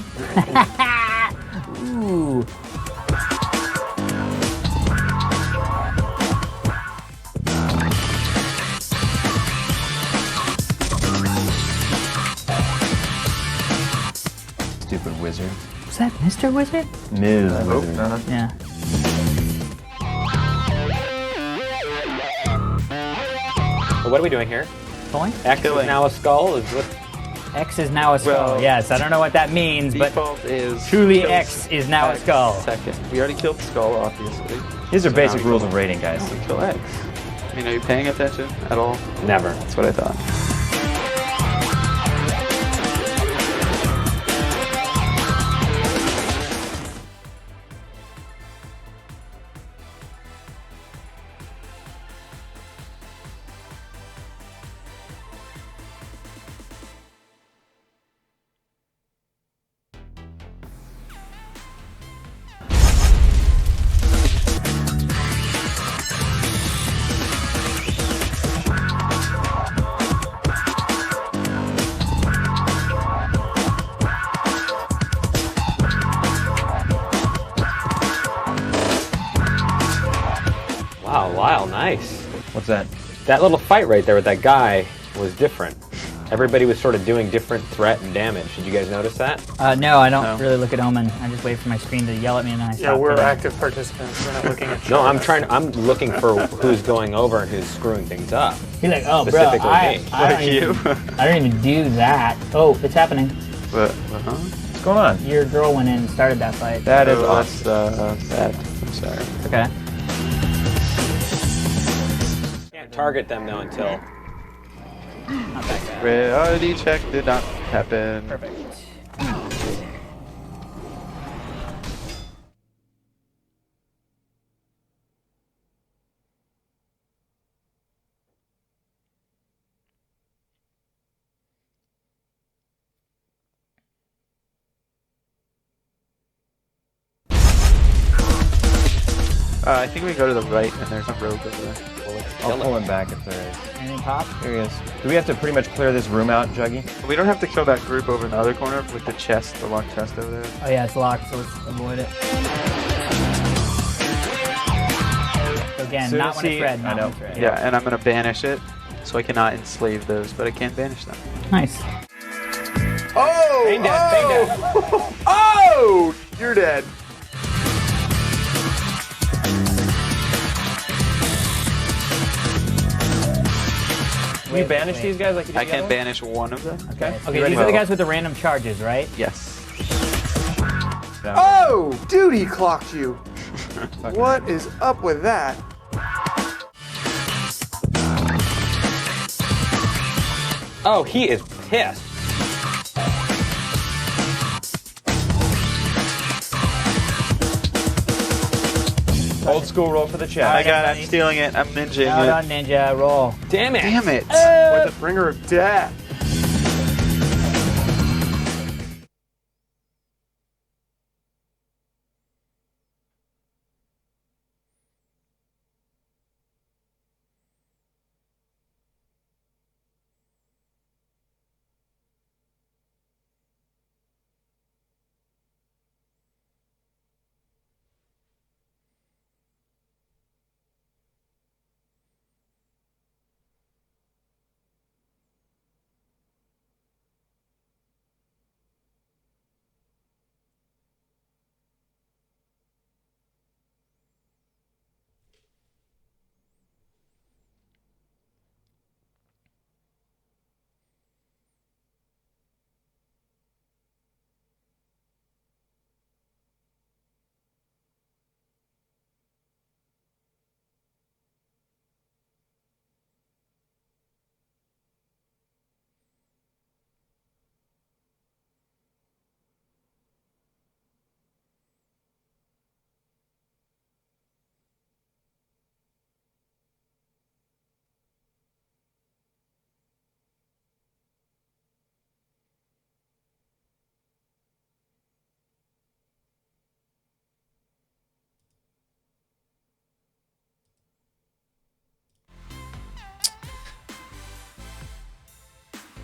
Ooh. Stupid wizard. Was that Mr. Wizard? Ms. Oh, Wizard. Yeah. What are we doing here? Going? X is now a skull? Is what? X is now a skull. Well, yes, I don't know what that means, but Default is truly kill X is now a X skull. Second. We already killed the skull, obviously. These are So basic now we rules kill- of raiding, guys. We kill X. I mean, are you paying attention at all? Never. That's what I thought. Wow, nice. What's that? That little fight right there with that guy was different. Everybody was sort of doing different threat and damage. Did you guys notice that? No, I don't No. really look at Omen. I just wait for my screen to yell at me and then I Yeah, stop we're for that. active participants. We're not looking at. No, I'm looking for who's going over and who's screwing things up. He's like, oh, bro, Specifically I me. don't Like even, you. I don't even do that. Oh, it's happening. But, What's going on? Your girl went in and started that fight. That is oh, awesome. that's sad. I'm sorry. Okay. Can't target them though until. Not that bad. Reality check did not happen. Perfect. I think we go to the right and there's a rogue over there. I'll pull him back if there is. Anything pop? Here he is. Do we have to pretty much clear this room out, Juggy? We don't have to kill that group over in the other corner with the chest, the locked chest over there. Oh yeah, it's locked, so let's avoid it. So again, Soon not as when it's he- red. I Not know. when it's red. Yeah, and I'm gonna banish it, so I cannot enslave those, but I can banish them. Nice. Oh! Pain death, pain death. Oh! You're dead. Can you banish these guys like you did I the can other banish one of them. Okay. Okay, these are the guys with the random charges, right? Yes. Oh! Dude, he clocked you. What is up with that? Oh, he is pissed. Old school roll for the chat. I got it. I'm stealing it. I'm ninjaing Well it. done, Ninja. Roll. Damn it. Damn it. With the bringer of death.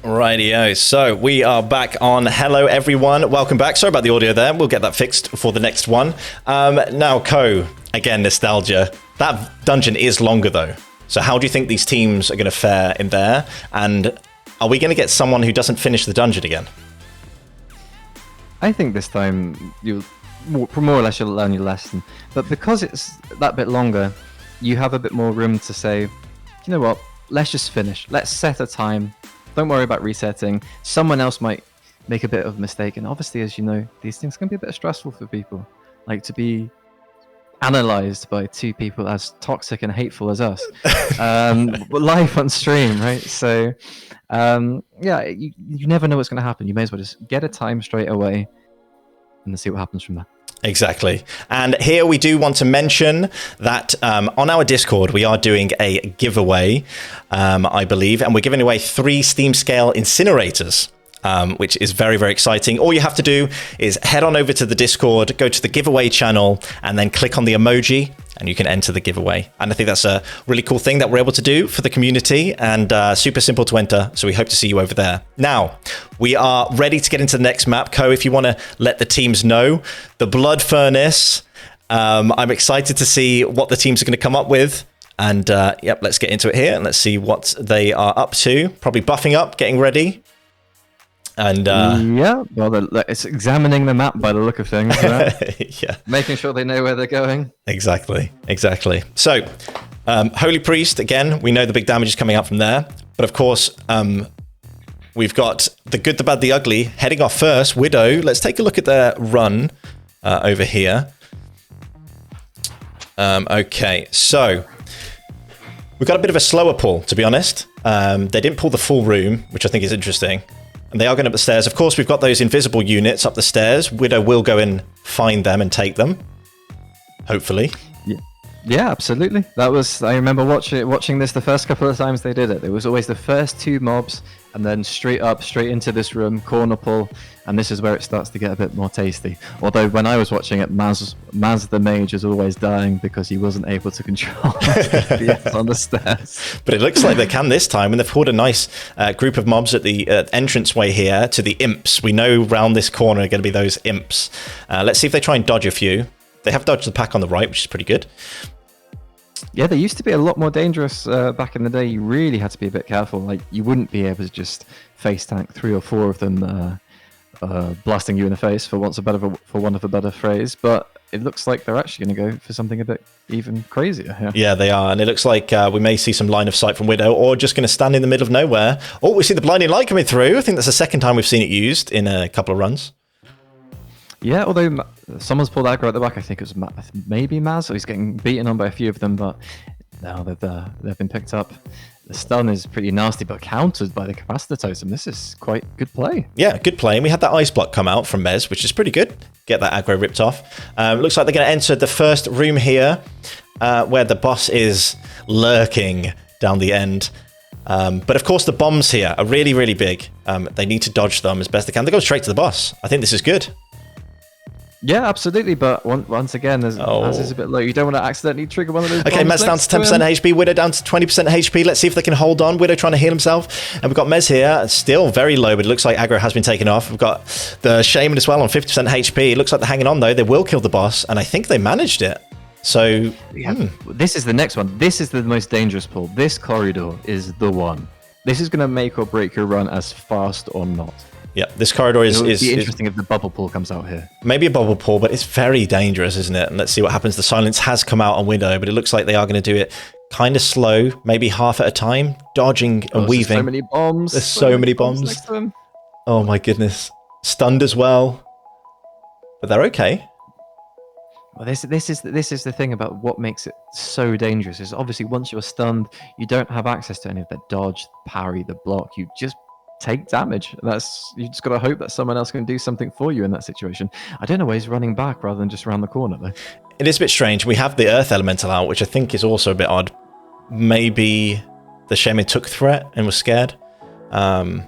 Rightio. So we are back on. Hello, everyone. Welcome back. Sorry about the audio there. We'll get that fixed for the next one. Now, Co, again, nostalgia. That dungeon is longer, though. So how do you think these teams are going to fare in there? And are we going to get someone who doesn't finish the dungeon again? I think this time you'll more or less you'll learn your lesson. But because it's that bit longer, you have a bit more room to say, you know what, let's just finish. Let's set a time. Don't worry about resetting. Someone else might make a bit of a mistake. And obviously, as you know, these things can be a bit stressful for people. Like to be analyzed by two people as toxic and hateful as us. Live on stream, right? So, yeah, you never know what's going to happen. You may as well just get a time straight away and then see what happens from there. Exactly. And here we do want to mention that on our Discord, we are doing a giveaway, I believe, and we're giving away 3 Steam Scale Incinerators, which is very, very exciting. All you have to do is head on over to the Discord, go to the giveaway channel, and then click on the emoji, and you can enter the giveaway. And I think that's a really cool thing that we're able to do for the community, and super simple to enter, so we hope to see you over there. Now, we are ready to get into the next map. Co, if you want to let the teams know, the Blood Furnace. I'm excited to see what the teams are going to come up with. And yep, let's get into it here, and let's see what they are up to. Probably buffing up, getting ready. And yeah, well, it's examining the map by the look of things. Right? yeah, making sure they know where they're going. Exactly. So, Holy Priest, again, we know the big damage is coming out from there. But of course, we've got the good, the bad, the ugly heading off first. Widow, let's take a look at their run over here. Okay, so we've got a bit of a slower pull, to be honest. They didn't pull the full room, which I think is interesting. And they are going up the stairs. Of course, we've got those invisible units up the stairs. Widow will go and find them and take them. Hopefully. Yeah, absolutely. That was, I remember watching this the first couple of times they did it. There was always the first 2 mobs and then straight into this room, corner pull, and this is where it starts to get a bit more tasty. Although when I was watching it, Maz the mage was always dying because he wasn't able to control the on the stairs. But it looks like they can this time, and they've pulled a nice group of mobs at the entranceway here to the imps. We know round this corner are going to be those imps. Let's see if they try and dodge a few. They have dodged the pack on the right, which is pretty good. Yeah, they used to be a lot more dangerous back in the day. You really had to be a bit careful. Like, you wouldn't be able to just face tank 3 or 4 of them blasting you in the face, for want of a better phrase. But it looks like they're actually going to go for something a bit even crazier. Yeah, they are. And it looks like we may see some line of sight from Widow, or just going to stand in the middle of nowhere. Oh, we see the blinding light coming through. I think that's the second time we've seen it used in a couple of runs. Yeah, although someone's pulled aggro at the back. I think it was maybe Maz, so he's getting beaten on by a few of them, but now they've been picked up. The stun is pretty nasty, but countered by the capacitor totem. This is quite good play. Yeah, good play. And we had that ice block come out from Mez, which is pretty good. Get that aggro ripped off. Looks like they're going to enter the first room here, where the boss is lurking down the end. But of course, the bombs here are really, really big. They need to dodge them as best they can. They go straight to the boss. I think this is good. Yeah, absolutely, but once again, as is a bit low. You don't want to accidentally trigger one of those. Okay, Mez down to 10% HP, Widow down to 20% HP. Let's see if they can hold on. Widow trying to heal himself. And we've got Mez here, still very low, but it looks like aggro has been taken off. We've got the Shaman as well on 50% HP. It looks like they're hanging on, though. They will kill the boss, and I think they managed it. So, This is the next one. This is the most dangerous pull. This corridor is the one. This is going to make or break your run as fast or not. Yeah, this corridor is interesting if the bubble pool comes out here. Maybe a bubble pool, but it's very dangerous, isn't it? And let's see what happens. The silence has come out on Widow, but it looks like they are going to do it kind of slow, maybe half at a time, dodging and weaving. So many bombs. There's so many bombs. Next to them. Oh my goodness. Stunned as well. But they're okay. Well, this is the thing about what makes it so dangerous. Is obviously once you're stunned, you don't have access to any of the dodge, parry, the block. You just take damage. You just got to hope that someone else can do something for you in that situation. I don't know why he's running back rather than just around the corner though. It is a bit strange. We have the Earth Elemental out, which I think is also a bit odd. Maybe the Shaman took threat and was scared. But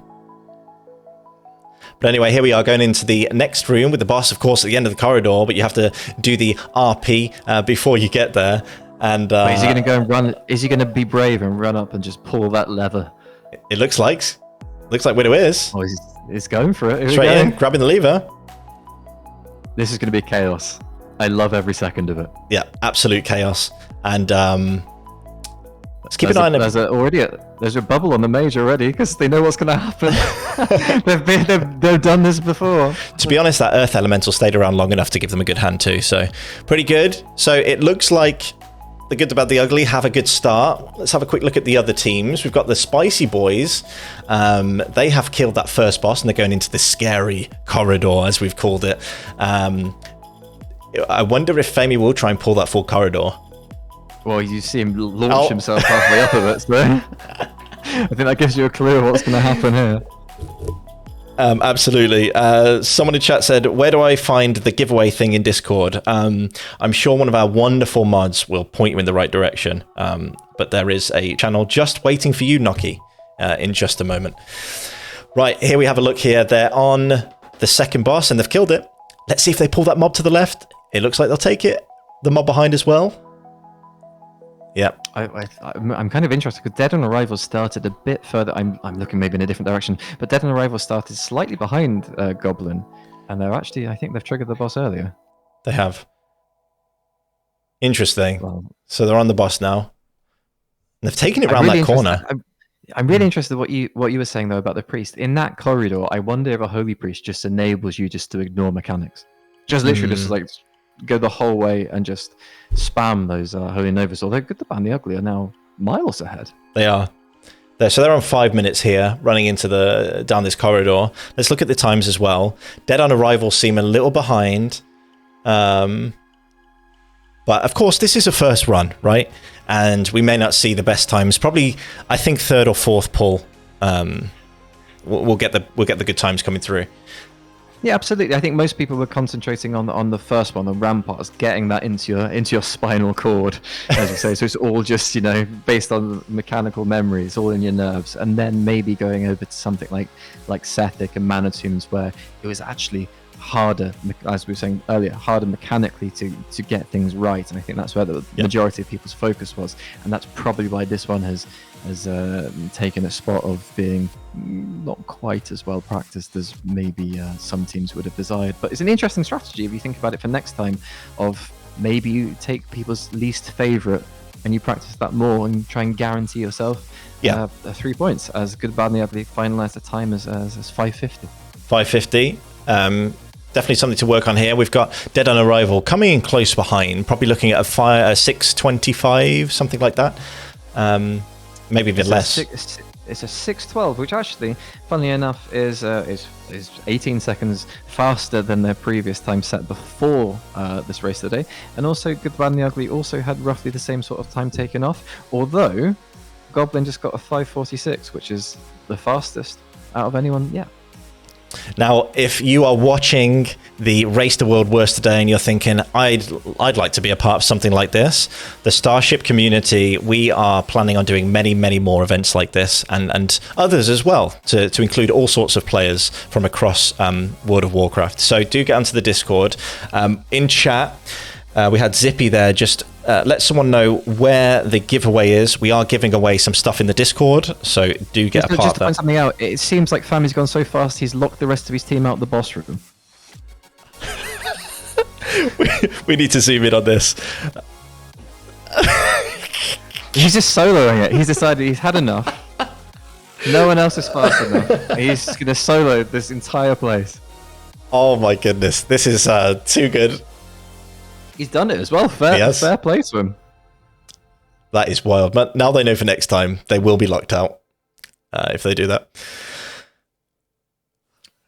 anyway, here we are going into the next room with the boss, of course, at the end of the corridor, but you have to do the RP before you get there. And wait, is he going to go and run? Is he going to be brave and run up and just pull that lever? It looks like Widow is. Oh, he's going for it. Here Straight in, grabbing the lever. This is going to be chaos. I love every second of it. Yeah, absolute chaos. And let's keep an eye on it. There's a bubble on the mage already because they know what's going to happen. they've done this before. To be honest, that Earth Elemental stayed around long enough to give them a good hand too. So pretty good. So it looks like the good, the bad, the ugly have a good start. Let's have a quick look at the other teams. We've got the Spicy Boys. They have killed that first boss and they're going into the scary corridor, as we've called it. I wonder if Femi will try and pull that full corridor. Well, you see him launch himself halfway up of it, so I think that gives you a clue of what's going to happen here. Absolutely. Someone in chat said, where do I find the giveaway thing in Discord? I'm sure one of our wonderful mods will point you in the right direction. But there is a channel just waiting for you, Noki, in just a moment. Right, here we have a look here. They're on the second boss and they've killed it. Let's see if they pull that mob to the left. It looks like they'll take it. The mob behind as well. Yeah, I'm kind of interested because Dead on Arrival started a bit further. I'm looking maybe in a different direction, but Dead on Arrival started slightly behind Goblin, and they're actually, I think they've triggered the boss earlier. They have. Interesting. Well, so they're on the boss now. And they've taken it around that corner. I'm really interested in what you were saying though about the priest in that corridor. I wonder if a holy priest just enables you just to ignore mechanics, just literally just like go the whole way and just spam those holy novas. Although good, the bad, and the ugly are now miles ahead. They are. So they're on 5 minutes here, running into down this corridor. Let's look at the times as well. Dead on Arrival seem a little behind. But of course, this is a first run, right? And we may not see the best times. Probably, I think third or fourth pull. We'll get the good times coming through. Yeah, absolutely. I think most people were concentrating on the first one, the ramparts, getting that into your spinal cord, as we say. So it's all just, based on mechanical memory. It's all in your nerves, and then maybe going over to something like Sethic and Manatombs, where it was actually harder, as we were saying earlier, harder mechanically to get things right. And I think that's where the majority of people's focus was, and that's probably why this one has taken a spot of being not quite as well practiced as maybe some teams would have desired. But it's an interesting strategy if you think about it for next time, of maybe you take people's least favorite and you practice that more and try and guarantee yourself 3 points. As Good, Bad, and the Ugly finalized the time as 550. 550. Definitely something to work on here. We've got Dead on Arrival coming in close behind, probably looking at a 625, something like that. Maybe a bit less. It's a 612, which actually, funnily enough, is 18 seconds faster than their previous time set before this race today. And also, Good, Bad, and the Ugly also had roughly the same sort of time taken off, although Goblin just got a 546, which is the fastest out of anyone yet. Now, if you are watching the Race the World Worst today and you're thinking, I'd like to be a part of something like this, the Starship community, we are planning on doing many, many more events like this and others as well, to include all sorts of players from across World of Warcraft. So do get onto the Discord. In chat, we had Zippy there. Just let someone know where the giveaway is. We are giving away some stuff in the Discord, so do get a part just of to that. find something out, it seems like Family's gone so fast, he's locked the rest of his team out the boss room. we need to zoom in on this. He's just soloing it. He's decided he's had enough. No one else is fast enough. He's going to solo this entire place. Oh my goodness, this is too good. He's done it as well. Fair play to him. That is wild. But now they know for next time they will be locked out if they do that.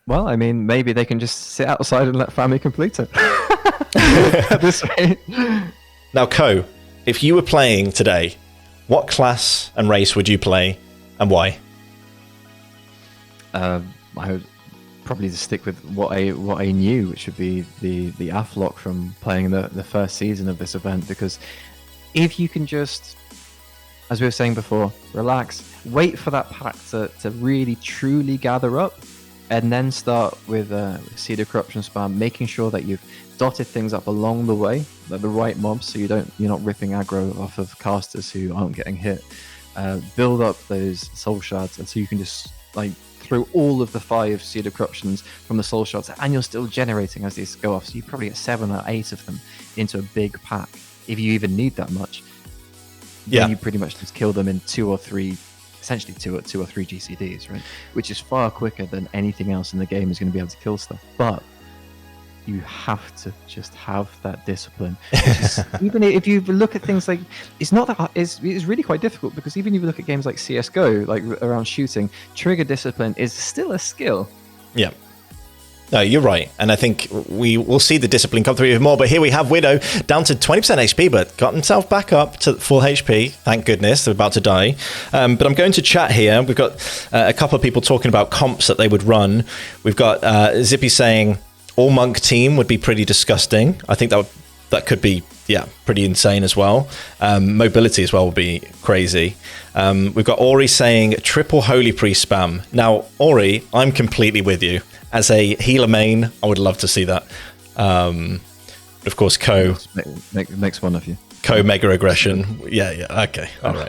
Well, I mean, maybe they can just sit outside and let Family complete it. This way. Now, Ko, if you were playing today, what class and race would you play and why? I would probably just stick with what I knew, which would be the Aflock from playing the first season of this event, because if you can just, as we were saying before, relax, wait for that pack to really truly gather up, and then start with Cedar Corruption spam, making sure that you've dotted things up along the way, like the right mobs, so you're not ripping aggro off of casters who aren't getting hit. Build up those soul shards, and so you can just through all of the 5 Cedar Corruptions from the soul shards, and you're still generating as these go off, so you probably get 7 or 8 of them into a big pack, if you even need that much. Then you pretty much just kill them in 2 or 3, essentially 2 or 3 GCDs, right? Which is far quicker than anything else in the game is going to be able to kill stuff. But you have to just have that discipline. Even if you look at things like, it's not that hard, it's really quite difficult, because even if you look at games like CSGO, like around shooting, trigger discipline is still a skill. Yeah. No, you're right. And I think we will see the discipline come through even more. But here we have Widow down to 20% HP, but got himself back up to full HP. Thank goodness. They're about to die. But I'm going to chat here. We've got a couple of people talking about comps that they would run. We've got Zippy saying all monk team would be pretty disgusting. I think that could be, pretty insane as well. Mobility as well would be crazy. We've got Ori saying triple Holy Priest spam. Now, Ori, I'm completely with you. As a healer main, I would love to see that. But of course, Ko makes one of you. Ko mega aggression. Yeah. Okay. All right.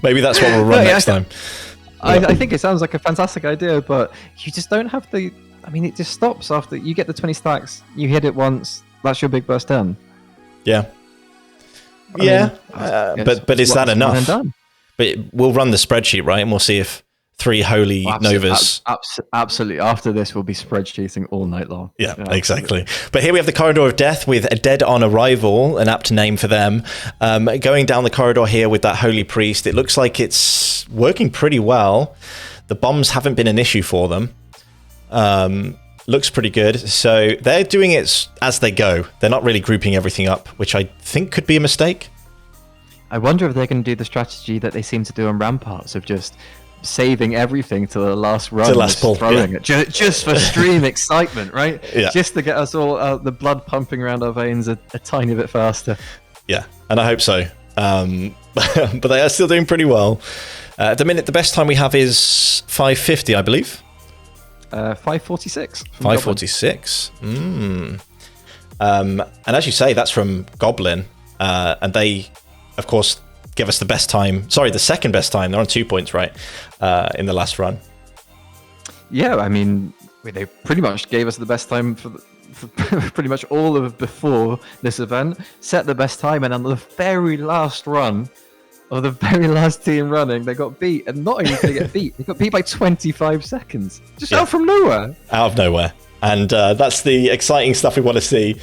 Maybe that's what we'll run next time. I think it sounds like a fantastic idea, but you just don't have the. I mean, it just stops after you get the 20 stacks. You hit it once. That's your big burst done. Yeah. But is that enough? But we'll run the spreadsheet, right? And we'll see if 3 holy Novas. Absolutely. After this, we'll be spreadsheeting all night long. Yeah, exactly. But here we have the Corridor of Death with a Dead on Arrival, an apt name for them. Going down the corridor here with that Holy Priest, it looks like it's working pretty well. The bombs haven't been an issue for them. Looks pretty good. So they're doing it as they go. They're not really grouping everything up, which I think could be a mistake. I wonder if they're going to do the strategy that they seem to do on Ramparts of just saving everything to the last run, to last pull, throwing it just for stream excitement, right? Yeah. Just to get us all the blood pumping around our veins a tiny bit faster. Yeah, and I hope so. But they are still doing pretty well. At the minute, the best time we have is 5:50, I believe. 5:46. 5:46. And as you say, that's from Goblin, and they, of course, give us the best time. Sorry, the second best time. They're on 2 points, right? In the last run. Yeah, I mean, they pretty much gave us the best time for pretty much all of before this event, set the best time, and on the very last run of the very last team running, they got beat. And not only did they get beat, they got beat by 25 seconds. Just out from nowhere. Out of nowhere. And that's the exciting stuff we want to see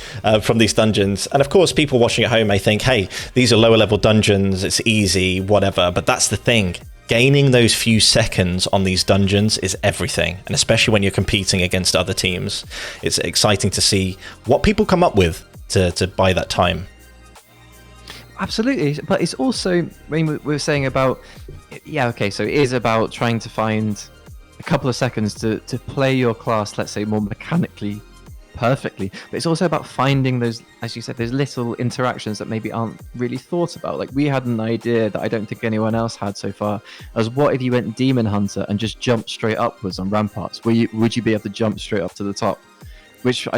from these dungeons. And of course, people watching at home may think, hey, these are lower level dungeons, it's easy, whatever. But that's the thing. Gaining those few seconds on these dungeons is everything. And especially when you're competing against other teams, it's exciting to see what people come up with to buy that time. Absolutely. But it's also, I mean, we were saying about, yeah, okay, so it is about trying to find a couple of seconds to play your class, let's say, more mechanically perfectly, but it's also about finding those, as you said, those little interactions that maybe aren't really thought about. Like, we had an idea that I don't think anyone else had so far, as what if you went Demon Hunter and just jumped straight upwards on ramparts? Would you be able to jump straight up to the top? Which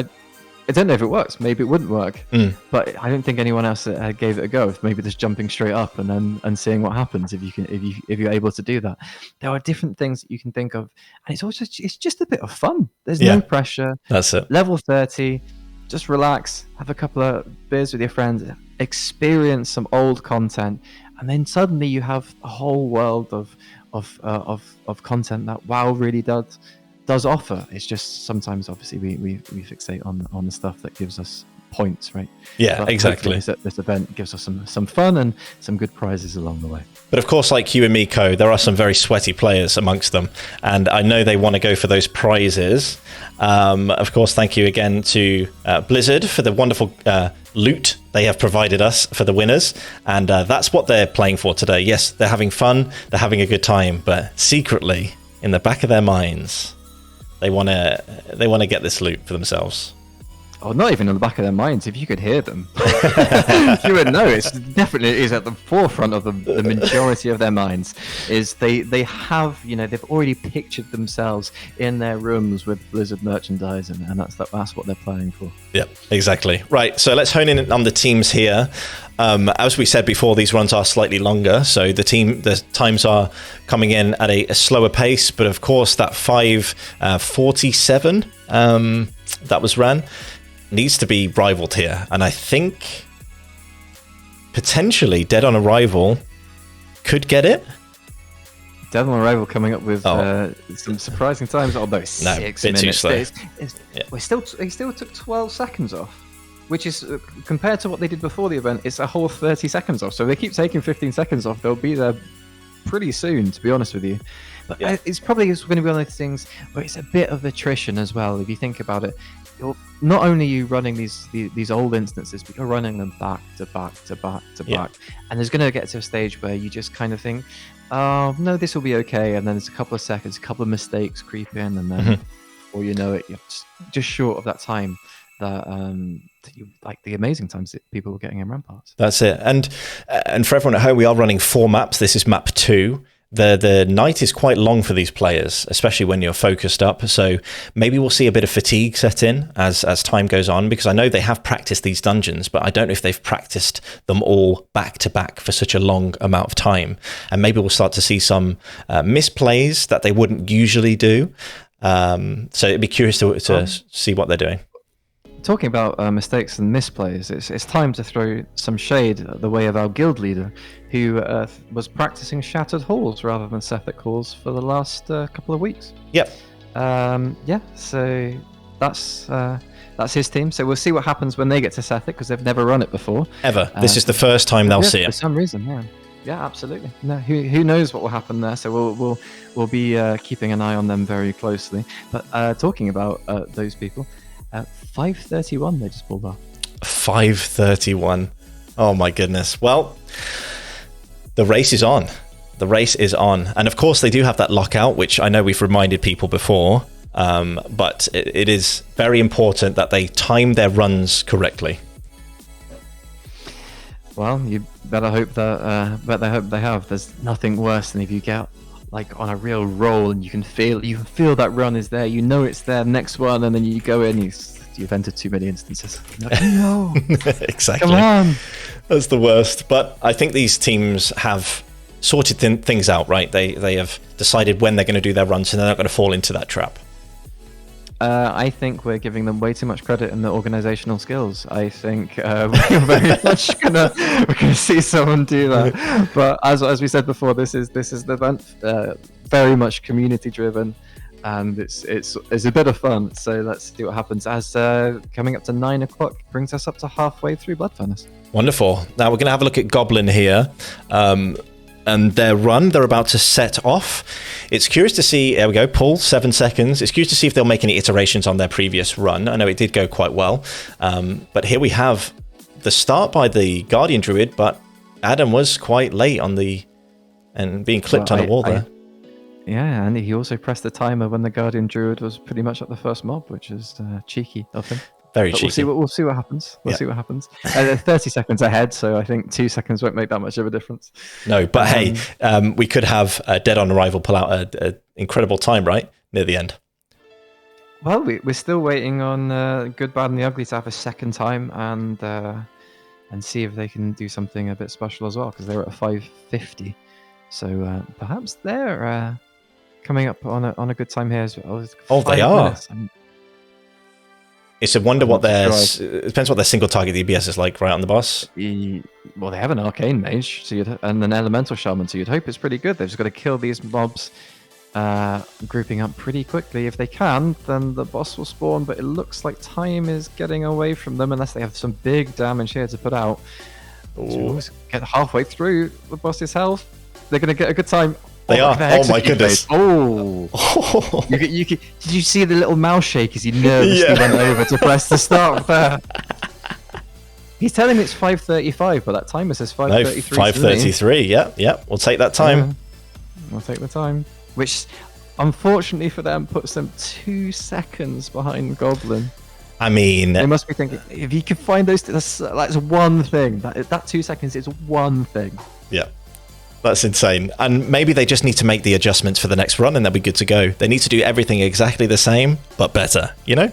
I don't know if it works. Maybe it wouldn't work, but I don't think anyone else gave it a go. If maybe just jumping straight up and seeing what happens if you're able to do that. There are different things that you can think of, and it's just a bit of fun. There's no pressure. That's it. Level 30, just relax, have a couple of beers with your friends, experience some old content, and then suddenly you have a whole world of content that WoW really does offer. It's just sometimes obviously we fixate on the stuff that gives us points, right? Yeah, but exactly. This event gives us some fun and some good prizes along the way. But of course, like you and me, Co, there are some very sweaty players amongst them, and I know they want to go for those prizes. Of course, thank you again to Blizzard for the wonderful loot they have provided us for the winners, and that's what they're playing for today. Yes, they're having fun, they're having a good time, but secretly, in the back of their minds, they want to get this loot for themselves. Oh, not even in the back of their minds. If you could hear them, you would know. It's definitely is at the forefront of the majority of their minds. Is they have, they've already pictured themselves in their rooms with Blizzard merchandise, and that's what they're playing for. Yep, exactly. Right. So let's hone in on the teams here. As we said before, these runs are slightly longer, so the times are coming in at a slower pace. But of course, that 5:47 that was ran needs to be rivaled here, and I think potentially Dead on Arrival could get it. Dead on Arrival coming up with some surprising times, although 6 minutes. Too slow. He still took 12 seconds off, which is compared to what they did before the event, it's a whole 30 seconds off. So they keep taking 15 seconds off. They'll be there pretty soon, to be honest with you. But it's probably going to be one of those things where it's a bit of attrition as well. If you think about it, not only are you running these old instances, but you're running them back to back to back to back. And there's going to get to a stage where you just kind of think, oh, no, this will be okay. And then there's a couple of seconds, a couple of mistakes creep in, and then before you know it, you're just short of that time that you like the amazing times that people were getting in ramparts. That's it. And for everyone at home, we are running 4 maps. This is map 2. The night is quite long for these players, especially when you're focused up. So maybe we'll see a bit of fatigue set in as time goes on, because I know they have practiced these dungeons, but I don't know if they've practiced them all back to back for such a long amount of time. And maybe we'll start to see some misplays that they wouldn't usually do. So it'd be curious to see what they're doing. Talking about mistakes and misplays, it's time to throw some shade at the way of our guild leader, who was practicing Shattered Halls rather than Sethic Halls for the last couple of weeks. Yep. So that's his team. So we'll see what happens when they get to Sethic, because they've never run it before. Ever. This is the first time they'll see it. For some reason, yeah, absolutely. No, who knows what will happen there? So we'll be keeping an eye on them very closely. But talking about those people. 5:31 they just pulled off. 5:31. Oh my goodness. Well, the race is on. The race is on. And of course they do have that lockout, which I know we've reminded people before. But it is very important that they time their runs correctly. Well, you better hope that they have. There's nothing worse than if you get like on a real roll and you can feel that run is there, it's there, next one, and then you go in, you've entered too many instances. Like, no. Exactly. Come on. That's the worst. But I think these teams have sorted things out, right? They have decided when they're going to do their runs, and they're not going to fall into that trap. I think we're giving them way too much credit in the organizational skills. I think we're very much we're gonna see someone do that. But as we said before, this is the event very much community driven, and it's a bit of fun. So let's see what happens. As coming up to 9 o'clock brings us up to halfway through Blood Furnace. Wonderful. Now we're going to have a look at Goblin here. And their run, they're about to set off. It's curious to see, there we go, Paul, 7 seconds. It's curious to see if they'll make any iterations on their previous run. I know it did go quite well. But here we have the start by the Guardian Druid, but Adam was quite late on and being clipped on a wall there. Yeah, and he also pressed the timer when the Guardian Druid was pretty much at the first mob, which is cheeky of him. Very but cheeky. We'll see what happens. We'll see what happens. 30 seconds ahead, so I think 2 seconds won't make that much of a difference. No, but hey, we could have Dead on Arrival pull out an incredible time, right? Near the end. Well, we're still waiting on Good, Bad and the Ugly to have a second time and see if they can do something a bit special as well, because they're at 550. So perhaps they're coming up on a good time here as well. Oh, they are. Minutes. It's a wonder what it depends what their single target DPS is like right on the boss. Well, they have an Arcane Mage and an Elemental Shaman, so you'd hope it's pretty good. They've just got to kill these mobs, grouping up pretty quickly. If they can, then the boss will spawn, but it looks like time is getting away from them unless they have some big damage here to put out. So get halfway through the boss's health. They're going to get a good time. They are. Oh my goodness. Oh. Did you see the little mouse shake as he nervously went over to press the start there? He's telling me it's 5:35, but that timer says 5:33. No, 5:33. Yeah. We'll take that time. We'll take the time. Which, unfortunately for them, puts them 2 seconds behind Goblin. I mean, they must be thinking, if you can find those, that's one thing. That 2 seconds is one thing. Yeah. That's insane. And maybe they just need to make the adjustments for the next run and they'll be good to go. They need to do everything exactly the same, but better, you know?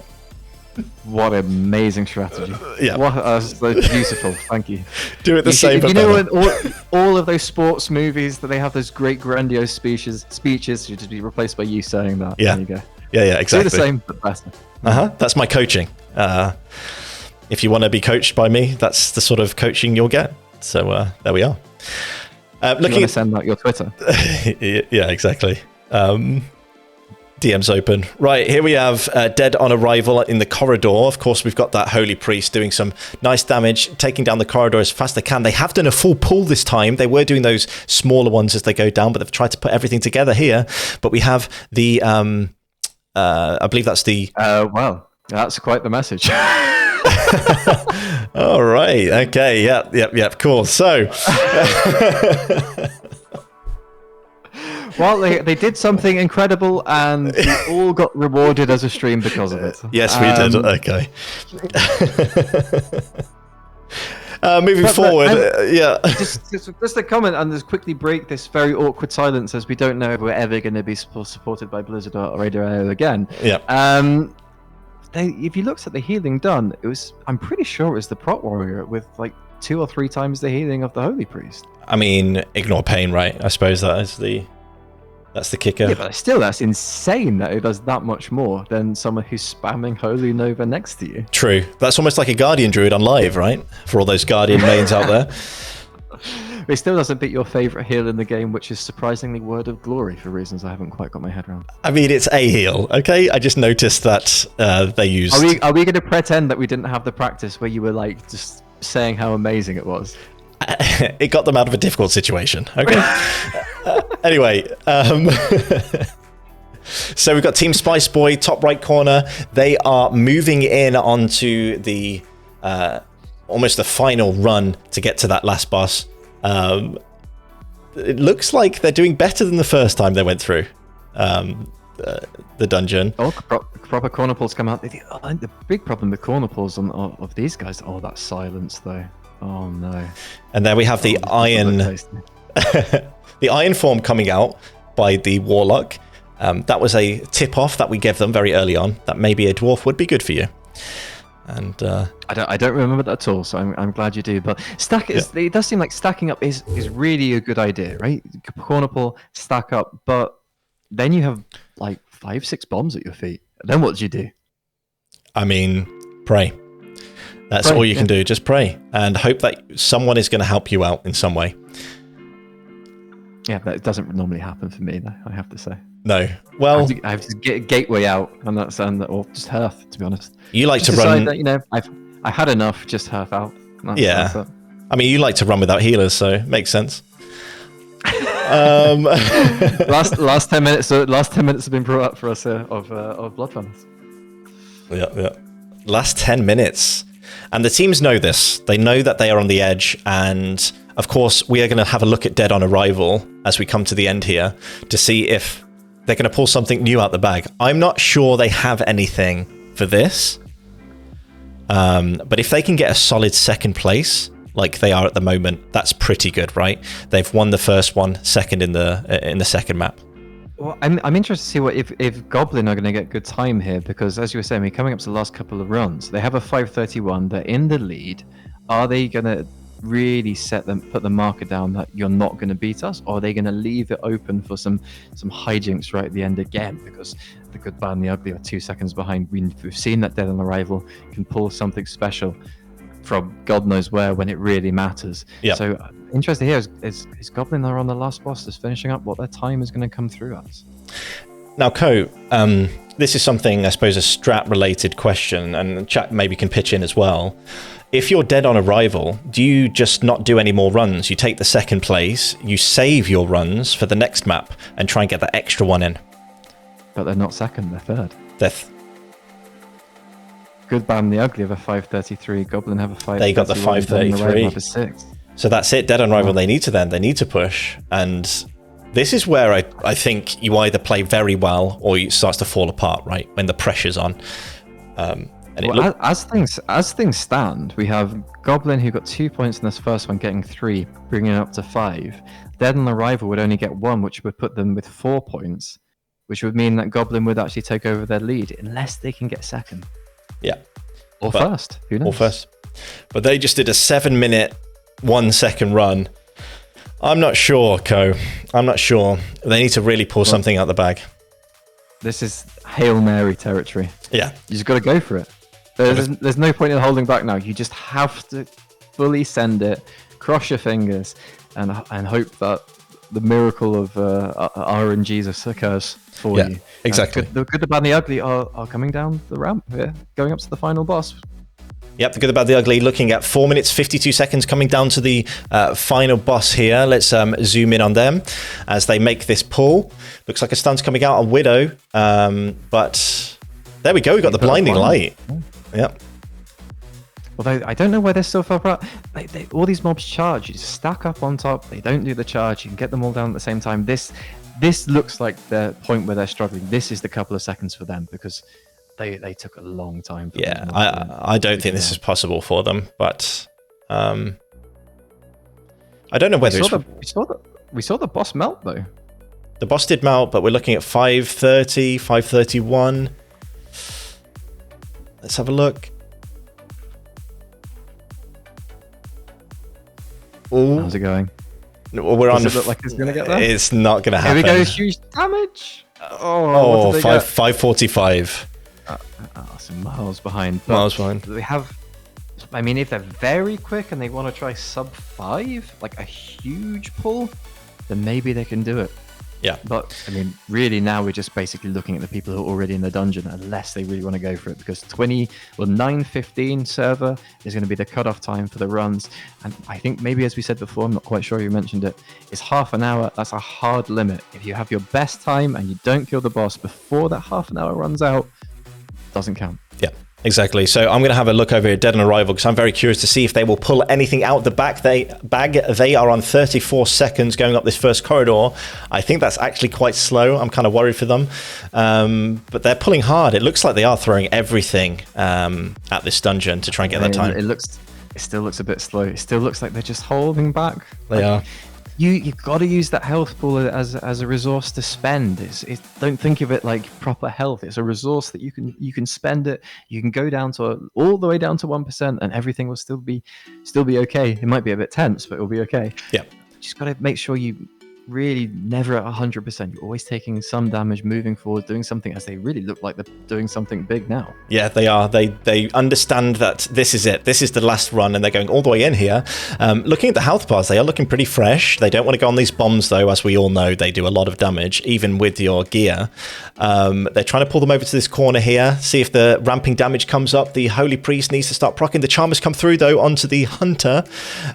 What an amazing strategy. Yeah. That's beautiful. Thank you. Do it the same, but you know, better. all of those sports movies that they have those great grandiose speeches should just be replaced by you saying that. Yeah. There you go. Yeah, exactly. Do the same, but better. That's my coaching. If you want to be coached by me, that's the sort of coaching you'll get. So there we are. Looking, you want to send out your Twitter? Yeah, exactly. DM's open. Right, here we have Dead on Arrival in the corridor. Of course, we've got that Holy Priest doing some nice damage, taking down the corridor as fast as they can. They have done a full pull this time. They were doing those smaller ones as they go down, but they've tried to put everything together here. But we have the, I believe that's the... Well, that's quite the message. All right. Okay. Yep. Cool. So, well, they did something incredible, and we all got rewarded as a stream because of it. Yes, we did. Okay. Moving forward, Just a comment and just quickly break this very awkward silence, as we don't know if we're ever going to be supported by Blizzard or RaiderIO again. Yeah. If you looked at the healing done, I'm pretty sure it was the Prot Warrior with like 2 or 3 times the healing of the Holy Priest. I mean, ignore pain, right? I suppose that's the kicker. Yeah, but still, that's insane that it does that much more than someone who's spamming Holy Nova next to you. True. That's almost like a Guardian Druid on live, right? For all those Guardian mains out there. It still doesn't beat your favorite heal in the game, which is surprisingly Word of Glory for reasons I haven't quite got my head around. I mean, it's a heal, okay? I just noticed that they used... Are we going to pretend that we didn't have the practice where you were like just saying how amazing it was? It got them out of a difficult situation, okay? Anyway, so we've got Team Spice Boy, top right corner. They are moving in onto the almost the final run to get to that last boss. It looks like they're doing better than the first time they went through the dungeon. Oh, proper corner pulls come out. The big problem with corner pulls of these guys, that silence though. Oh no. And there we have the iron the iron form coming out by the Warlock. That was a tip off that we gave them very early on, that maybe a dwarf would be good for you. And I don't remember that at all, so I'm glad you do. But it does seem like stacking up is really a good idea, right? Corner pull, stack up, but then you have like 5-6 bombs at your feet, Then what do you do? I mean, pray. That's Pray, all you can yeah. do. Just pray and hope that someone is going to help you out in some way. Yeah, that doesn't normally happen for me, though, I have to say. No. Well, I have to get a gateway out, and that's or just Hearth, to be honest. you like Just to run. decide that, I've had enough. Just Hearth out. Yeah. That's it. I mean, you like to run without healers, so it makes sense. last 10 minutes. Last 10 minutes have been brought up for us of Bloodfurnace. Yeah. Last 10 minutes. And the teams know this. They know that they are on the edge. And of course, we are going to have a look at Dead on Arrival as we come to the end here to see if they're going to pull something new out the bag. I'm not sure they have anything for this. But if they can get a solid second place, like they are at the moment, that's pretty good, right? They've won the first one, second in the second map. Well, I'm interested to see what if Goblin are going to get good time here, because as you were saying, we're coming up to the last couple of runs. They have a 5:31. They're in the lead. Are they going to really put the marker down that you're not going to beat us, or are they going to leave it open for some hijinks right at the end again? Because the good, bad, and the ugly are 2 seconds behind. We've seen that Dead on Arrival can pull something special from God knows where when it really matters. Yeah. So interested here is Goblin are on the last boss that's finishing up what their time is going to come through as. Now, Ko, this is something, I suppose, a strat-related question, and chat maybe can pitch in as well. If you're Dead on Arrival, do you just not do any more runs? You take the second place, you save your runs for the next map, and try and get that extra one in? But they're not second, they're third. Good, Bad, and the Ugly have a 5:33. Goblin have a 5:31. They got the 5:33. Have a 6. So that's it. Dead on Arrival, they need to push. And this is where I think you either play very well or it starts to fall apart, right? When the pressure's on. As things stand, we have Goblin, who got 2 points in this first one, getting 3, bringing it up to 5. Dead on Arrival would only get 1, which would put them with 4 points, which would mean that Goblin would actually take over their lead, unless they can get second. Yeah. Or first. Who knows? Or first. But they just did a 7-minute, 1 second run. I'm not sure, Ko. I'm not sure. They need to really pull something out the bag. This is Hail Mary territory. Yeah. You just got to go for it. There's no point in holding back now. You just have to fully send it, cross your fingers, and hope that the miracle of RNGs occurs for you. Exactly. The good, the bad, and the ugly are coming down the ramp here, going up to the final boss. Yep, the good, the bad, the ugly, looking at 4 minutes, 52 seconds, coming down to the final boss here. Let's zoom in on them as they make this pull. Looks like a stun's coming out on Widow, but there we go. We got the blinding light. Yep. Although I don't know where they're still far apart. All these mobs charge. You just stack up on top. They don't do the charge. You can get them all down at the same time. This looks like the point where they're struggling. This is the couple of seconds for them because they took a long time. Yeah, I don't think this is possible for them, but I don't know whether we saw the boss melt though. The boss did melt, but we're looking at 5:30, 5:31. Let's have a look. Ooh. How's it going? We're Does on. it look like it's gonna get there? It's not gonna happen. Here we go. Huge damage. Oh, 5:45. Some miles behind. Miles behind. They have. I mean, if they're very quick and they want to try sub 5, like a huge pull, then maybe they can do it. Yeah. But I mean, really, now we're just basically looking at the people who are already in the dungeon, unless they really want to go for it, because 9:15 server is going to be the cutoff time for the runs. And I think maybe, as we said before, I'm not quite sure you mentioned it, it's half an hour. That's a hard limit. If you have your best time and you don't kill the boss before that half an hour runs out, doesn't count. Yeah. Exactly. So I'm going to have a look over at Dead on Arrival because I'm very curious to see if they will pull anything out the bag. They are on 34 seconds going up this first corridor. I think that's actually quite slow. I'm kind of worried for them. But they're pulling hard. It looks like they are throwing everything at this dungeon to try and get that time. It still looks a bit slow. It still looks like they're just holding back. They are. You got to use that health pool as a resource to spend. Don't think of it like proper health. It's a resource that you can spend it. You can go down to all the way down to 1%, and everything will still be okay. It might be a bit tense, but it'll be okay. Yeah. Just got to make sure you really never at 100%. You're always taking some damage, moving forward, doing something, as they really look like they're doing something big now. Yeah, they are. They understand that this is it. This is the last run, and they're going all the way in here. Looking at the health bars, they are looking pretty fresh. They don't want to go on these bombs, though, as we all know. They do a lot of damage, even with your gear. They're trying to pull them over to this corner here, see if the ramping damage comes up. The Holy Priest needs to start proccing. The Charm has come through, though, onto the Hunter.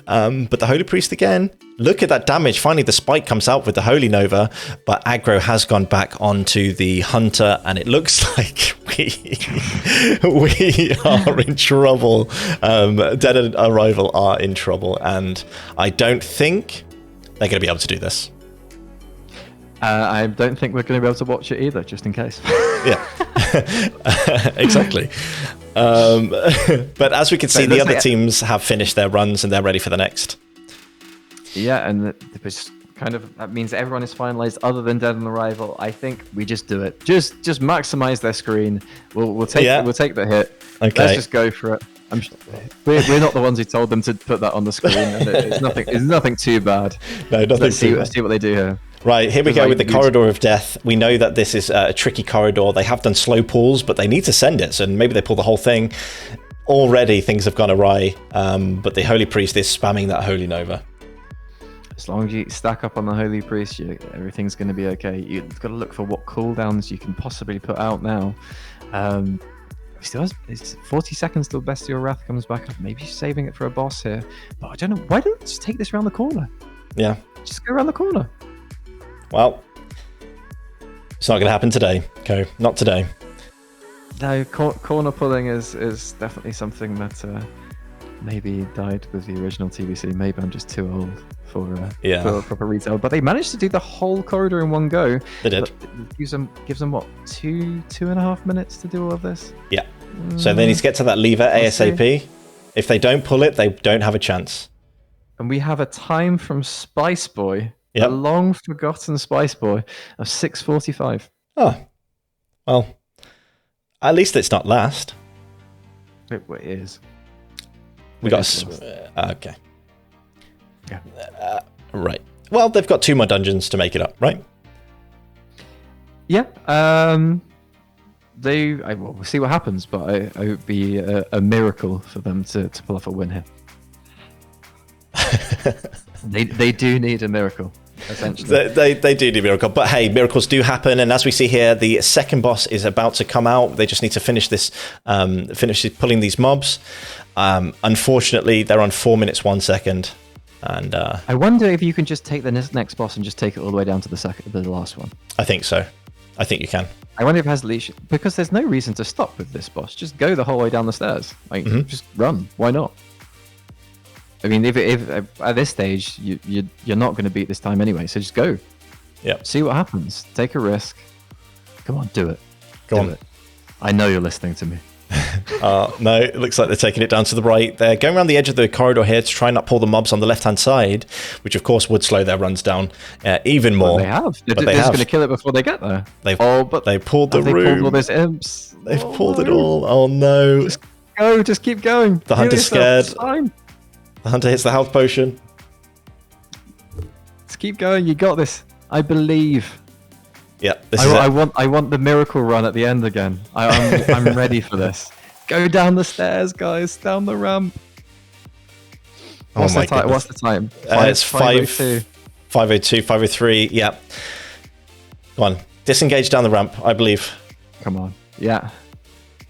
But the Holy Priest again, look at that damage. Finally, the spike comes out with the Holy Nova, but aggro has gone back onto the Hunter, and it looks like we are in trouble. Dead and Arrival are in trouble, and I don't think they're going to be able to do this. I don't think we're going to be able to watch it either, just in case. Yeah, exactly. But as we can see, the other teams have finished their runs and they're ready for the next. Yeah, and it was kind of, that means everyone is finalized other than Dead on Arrival. I think we just do it. Just maximize their screen. We'll take the hit. Okay. Let's just go for it. We're not the ones who told them to put that on the screen. And it's nothing too bad. No, nothing. Let's see what they do here. Right, here we go with the Corridor of Death. We know that this is a tricky corridor. They have done slow pulls, but they need to send it, so maybe they pull the whole thing. Already things have gone awry, but the Holy Priest is spamming that Holy Nova. As long as you stack up on the Holy Priest, everything's going to be okay. You've got to look for what cooldowns you can possibly put out now. Still has, it's 40 seconds till Bestial Wrath comes back up. Maybe saving it for a boss here. But I don't know. Why don't you just take this around the corner? Yeah. Just go around the corner. Well, it's not going to happen today, Co. Not today. No, corner pulling is definitely something that maybe died with the original TBC. Maybe I'm just too old for a proper retail. But they managed to do the whole corridor in one go. They did. Gives them what, 2.5 minutes to do all of this? Yeah. So they need to get to that lever ASAP. If they don't pull it, they don't have a chance. And we have a time from Spice Boy, a long forgotten Spice Boy, of 6:45. Oh, well, at least it's not last. It is. We got okay. Yeah. Right. Well, they've got 2 more dungeons to make it up, right? Yeah. We'll see what happens, but it would be a miracle for them to pull off a win here. They do need a miracle, essentially. They do need a miracle, but hey, miracles do happen, and as we see here, the second boss is about to come out. They just need to finish this, pulling these mobs. Unfortunately, they're on 4 minutes 1 second, and I wonder if you can just take the next boss and just take it all the way down to the last one. I think so. I think you can. I wonder if it has leash, because there's no reason to stop with this boss. Just go the whole way down the stairs. Just run. Why not? I mean, if at this stage you're not going to beat this time anyway, so just go. Yeah. See what happens. Take a risk. Come on, do it. Go on. I know you're listening to me. No, it looks like they're taking it down to the right. They're going around the edge of the corridor here to try and not pull the mobs on the left-hand side, which of course would slow their runs down even more. Well, they have. They're just going to kill it before they get there. They've pulled the room. They pulled all those imps. They've pulled it all. Oh no. Just go. Just keep going. The Hunter's scared. The Hunter hits the health potion. Just keep going. You got this. I believe. Yeah, I want the miracle run at the end again. I'm ready for this. Go down the stairs, guys. Down the ramp. What's the time? It's 5:02, 5:03. Yeah. Come on, disengage down the ramp. I believe. Come on. Yeah.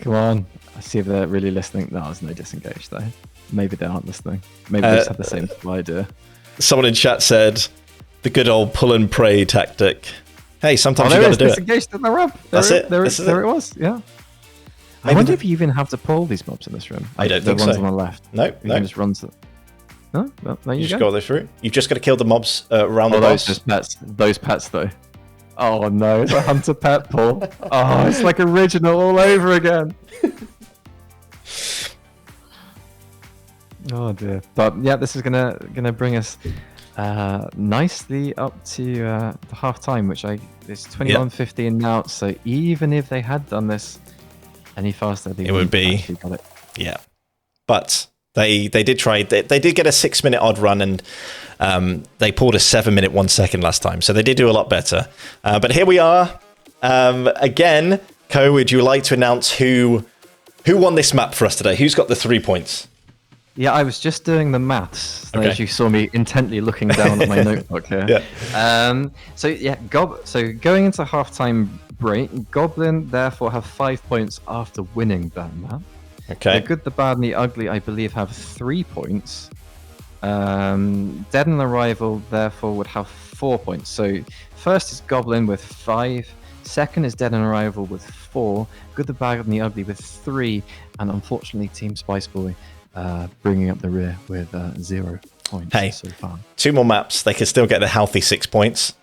Come on. I see if they're really listening. No, there's no disengage though. Maybe they aren't listening. Maybe they just have the same idea. Someone in chat said the good old pull and pray tactic. Hey, sometimes you got to do it. Disengaged in the ramp. That's it. There it was. Yeah. I wonder if you even have to pull these mobs in this room. I don't think so. The ones on the left. No. You can just run to. No, well, there you just go through. You've just got to kill the mobs around the boss. Those pets though. Oh no, it's a Hunter pet, Paul. Oh, it's like original all over again. Oh dear. But yeah, this is gonna bring us nicely up to the half time, which it's 21:15 now. So even if they had done this any faster, it would be got it. Yeah, but They did try. They did get a 6-minute odd run, and they pulled a 7-minute 1 second last time. So they did do a lot better. But here we are again. Co, would you like to announce who won this map for us today? Who's got the 3 points? Yeah, I was just doing the maths, Okay. as you saw me intently looking down at my notebook here. Yeah. So going into halftime break, Goblin therefore have 5 points after winning that map. Okay. The Good, the Bad, and the Ugly, I believe, have 3 points. Dead and Arrival therefore would have 4 points. So first is Goblin with 5. Second is Dead and Arrival with 4. Good, the Bad, and the Ugly with 3. And unfortunately, Team Spice Boy bringing up the rear with 0 points Hey. so far. 2 more maps. They could still get the healthy 6 points.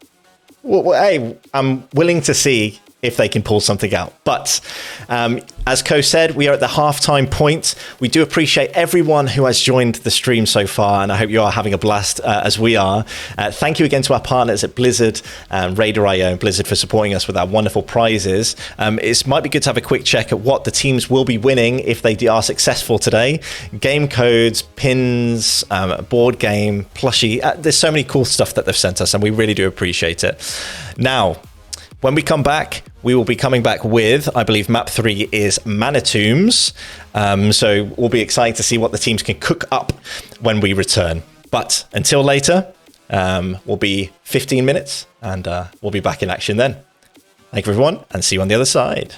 Well, hey, I'm willing to see if they can pull something out. But as Co said, we are at the halftime point. We do appreciate everyone who has joined the stream so far, and I hope you are having a blast as we are. Thank you again to our partners at Blizzard, RaiderIO, and Blizzard for supporting us with our wonderful prizes. It might be good to have a quick check at what the teams will be winning if they are successful today. Game codes, pins, board game, plushie. There's so many cool stuff that they've sent us, and we really do appreciate it. Now, when we come back, we will be coming back with, I believe, map 3 is Manitombs. So we'll be excited to see what the teams can cook up when we return. But until later, we'll be 15 minutes and we'll be back in action then. Thank you, everyone, and see you on the other side.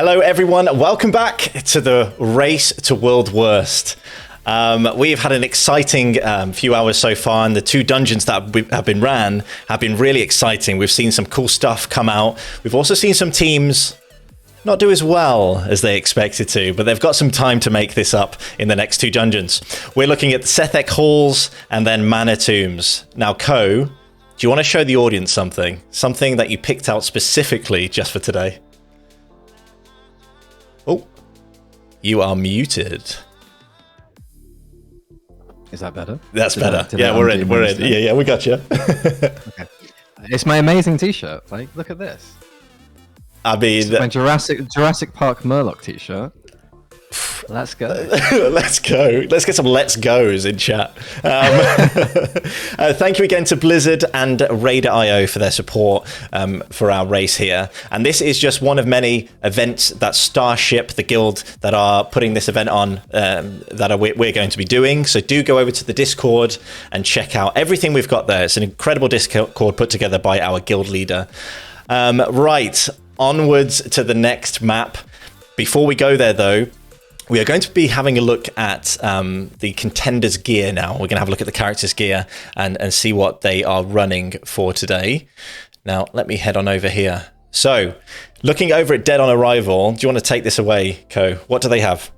Hello, everyone. Welcome back to the Race to World Worst. We've had an exciting few hours so far, and the 2 dungeons that have been ran have been really exciting. We've seen some cool stuff come out. We've also seen some teams not do as well as they expected to, but they've got some time to make this up in the next 2 dungeons. We're looking at the Sethek Halls and then Mana Tombs. Now, Ko, do you want to show the audience something? Something that you picked out specifically just for today? Oh, you are muted. Is that better? That's better. Yeah, we're in. Yeah, we got you. Okay. It's my amazing T-shirt. Like, look at this. I mean, it's my Jurassic Park Murloc T-shirt. Let's go. Let's go. Let's get some let's goes in chat. Thank you again to Blizzard and RaiderIO for their support for our race here. And this is just one of many events that Starship, the guild, that are putting this event on, we're going to be doing. So do go over to the Discord and check out everything we've got there. It's an incredible Discord put together by our guild leader. Right, onwards to the next map. Before we go there, though, we are going to be having a look at the contenders' gear now. We're going to have a look at the characters' gear and see what they are running for today. Now, let me head on over here. So, looking over at Dead on Arrival, do you want to take this away, Ko? What do they have?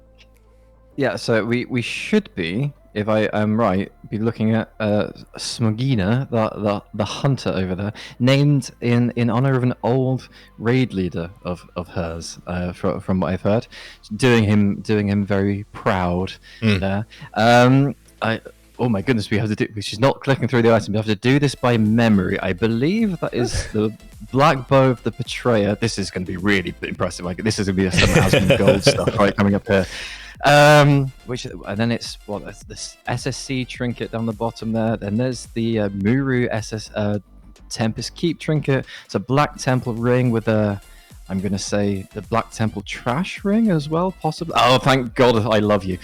Yeah, so we should be, if I am right, be looking at Smogina, the hunter over there, named in honor of an old raid leader of hers, from what I've heard, doing him very proud there. Oh my goodness, we have to do. She's not clicking through the item. We have to do this by memory. I believe that is the Black Bow of the Betrayer. This is going to be really impressive. Like, this is going to be some Asmund Gold stuff right coming up here. And then it's this SSC trinket down the bottom there. Then there's the Muru Tempest Keep trinket. It's a Black Temple ring with a, I'm gonna say, the Black Temple trash ring as well, possibly. Oh, thank God, I love you.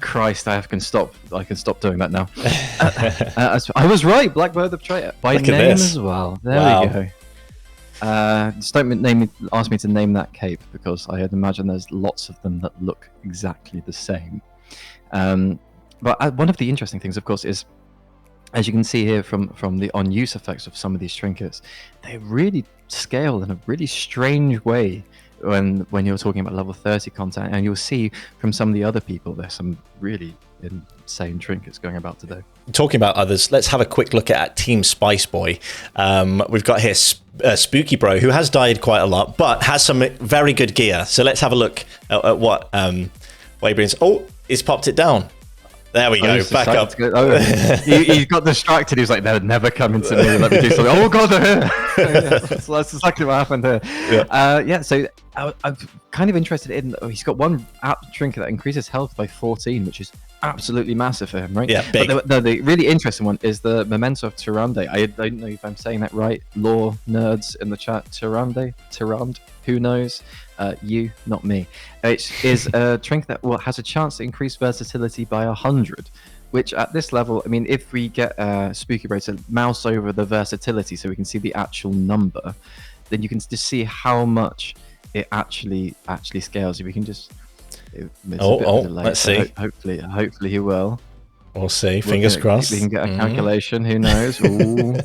Christ, I can stop doing that now. I was right, Black Bow of the Betrayer by Look name as well. There we go. Just don't ask me to name that cape, because I imagine there's lots of them that look exactly the same. But one of the interesting things, of course, is, as you can see here from the on-use effects of some of these trinkets, they really scale in a really strange way when you're talking about level 30 content, and you'll see from some of the other people there's some really insane trinkets going about today. Talking about others, let's have a quick look at Team Spice Boy. We've got here Spooky Bro, who has died quite a lot, but has some very good gear. So let's have a look at what he brings. Oh, he's popped it down. There we go, back up. He got distracted. He was like, they're never coming to me. Let me do something. Oh God, they're here. So that's exactly what happened here. So I'm kind of interested in, he's got one app trinket that increases health by 14, which is absolutely massive for him, right? Yeah, big. But the really interesting one is the Memento of Tyrande. I don't know if I'm saying that right. Lore nerds in the chat, Tyrande, who knows? You, not me. It is a trinket that has a chance to increase versatility by 100, which at this level, I mean, if we get Spooky Bro to mouse over the versatility so we can see the actual number, then you can just see how much it actually scales. If we can just... let's see. Hopefully he will. We'll see. Fingers crossed. We can get a calculation. Who knows? Ooh.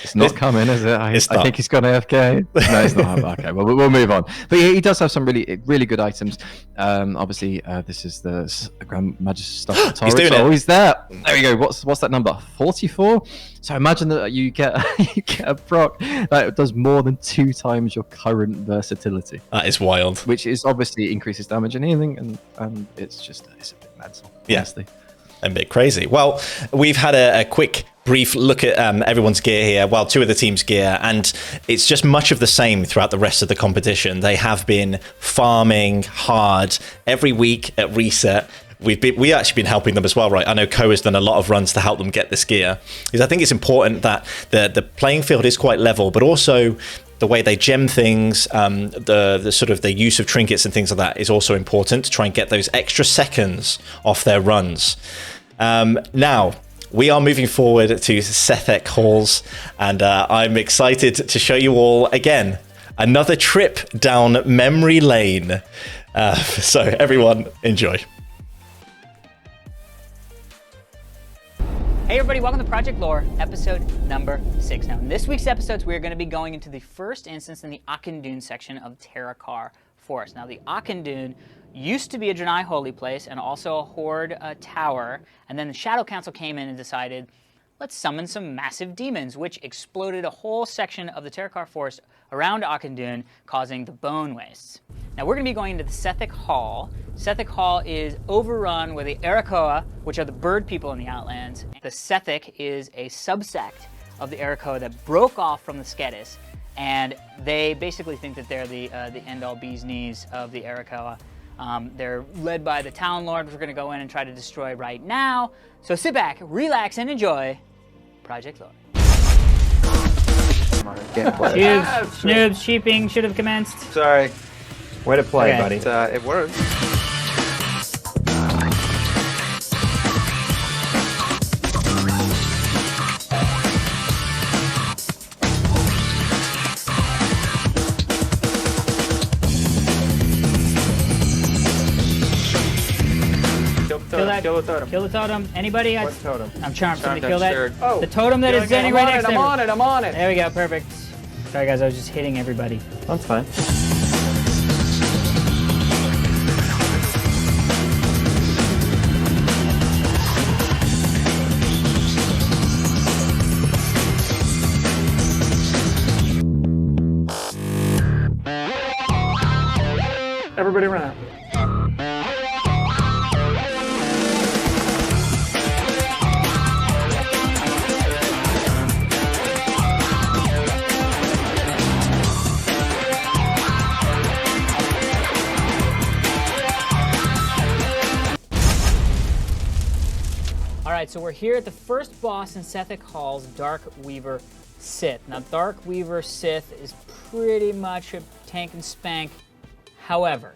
It's not coming, is it? I think he's gone AFK. No, it's not. Okay, well, we'll move on. But yeah, he does have some really good items. Obviously, this is the Grand Magus stuff. He's doing it. He's there. There we go. What's that number? 44. So imagine that you get a proc that does more than 2 times your current versatility. That is wild. Which is obviously increases damage and healing, and it's a bit mental. Honestly. A bit crazy. Well, we've had a quick brief look at everyone's gear here, well, 2 of the team's gear, and it's just much of the same throughout the rest of the competition. They have been farming hard every week at reset. We've actually been helping them as well, right? I know Ko has done a lot of runs to help them get this gear, because I think it's important that the playing field is quite level, but also the way they gem things, the sort of the use of trinkets and things like that is also important to try and get those extra seconds off their runs. Now, we are moving forward to Sethek Halls, and I'm excited to show you all, again, another trip down memory lane. So everyone, enjoy. Hey everybody, welcome to Project Lore, episode number 6. Now in this week's episodes, we are going to be going into the first instance in the Auchindoun section of Terracar Forest. Now the Auchindoun used to be a Draenei holy place and also a Horde tower, and then the Shadow Council came in and decided, let's summon some massive demons, which exploded a whole section of the Terracar Forest around Auchindoun, causing the Bone Wastes. Now we're going to be going into the Sethic Hall. Sethic Hall is overrun with the Arakoa, which are the bird people in the Outlands. The Sethic is a subsect of the Arakoa that broke off from the Skedis, and they basically think that they're the end-all bee's knees of the Arakoa. They're led by the Town Lord, which we're going to go in and try to destroy right now. So sit back, relax, and enjoy Project Lore. Shoobs, snoobs, sheeping should have commenced. Sorry. Way to play, buddy. It worked. Kill the totem. Kill the totem. Anybody? What totem? I'm charmed. Somebody I'm kill that. scared. Oh, The totem that is standing right next to him. I'm on it. There we go. Perfect. Sorry guys, I was just hitting everybody. That's fine. Everybody run out. Alright, so we're here at the first boss in Sethic Hall's Dark Weaver Sith. Now, Dark Weaver Sith is pretty much a tank and spank. However,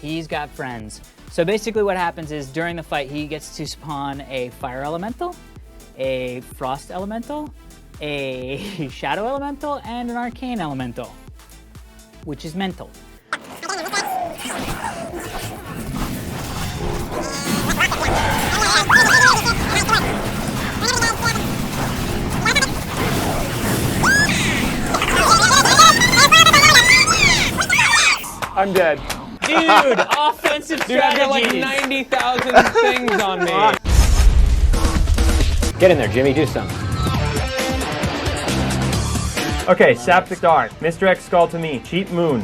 he's got friends. So basically what happens is during the fight, he gets to spawn a fire elemental, a frost elemental, a shadow elemental, and an arcane elemental, which is mental. I'm dead. Dude, offensive Dude, I've got like strategies. 90,000 things on me. Get in there, Jimmy. Do something. Okay, Sap the Dark. Mr. X Skull to me. Cheap Moon.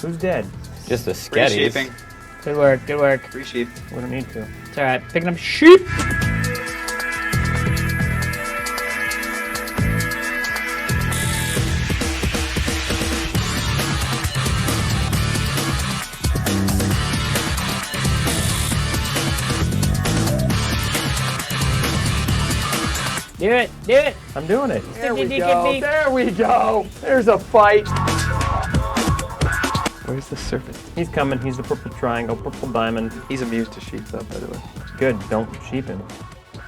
Who's dead? Just a Free sketty. sheeping. Good work, good work. Free sheep. We don't need to. It's alright, picking up sheep. Do it, do it. I'm doing it. There we go. There we go. There's a fight. Where's the serpent? He's coming. He's the purple triangle, purple diamond. He's immune to sheep, though, by the way. Good. Don't sheep him.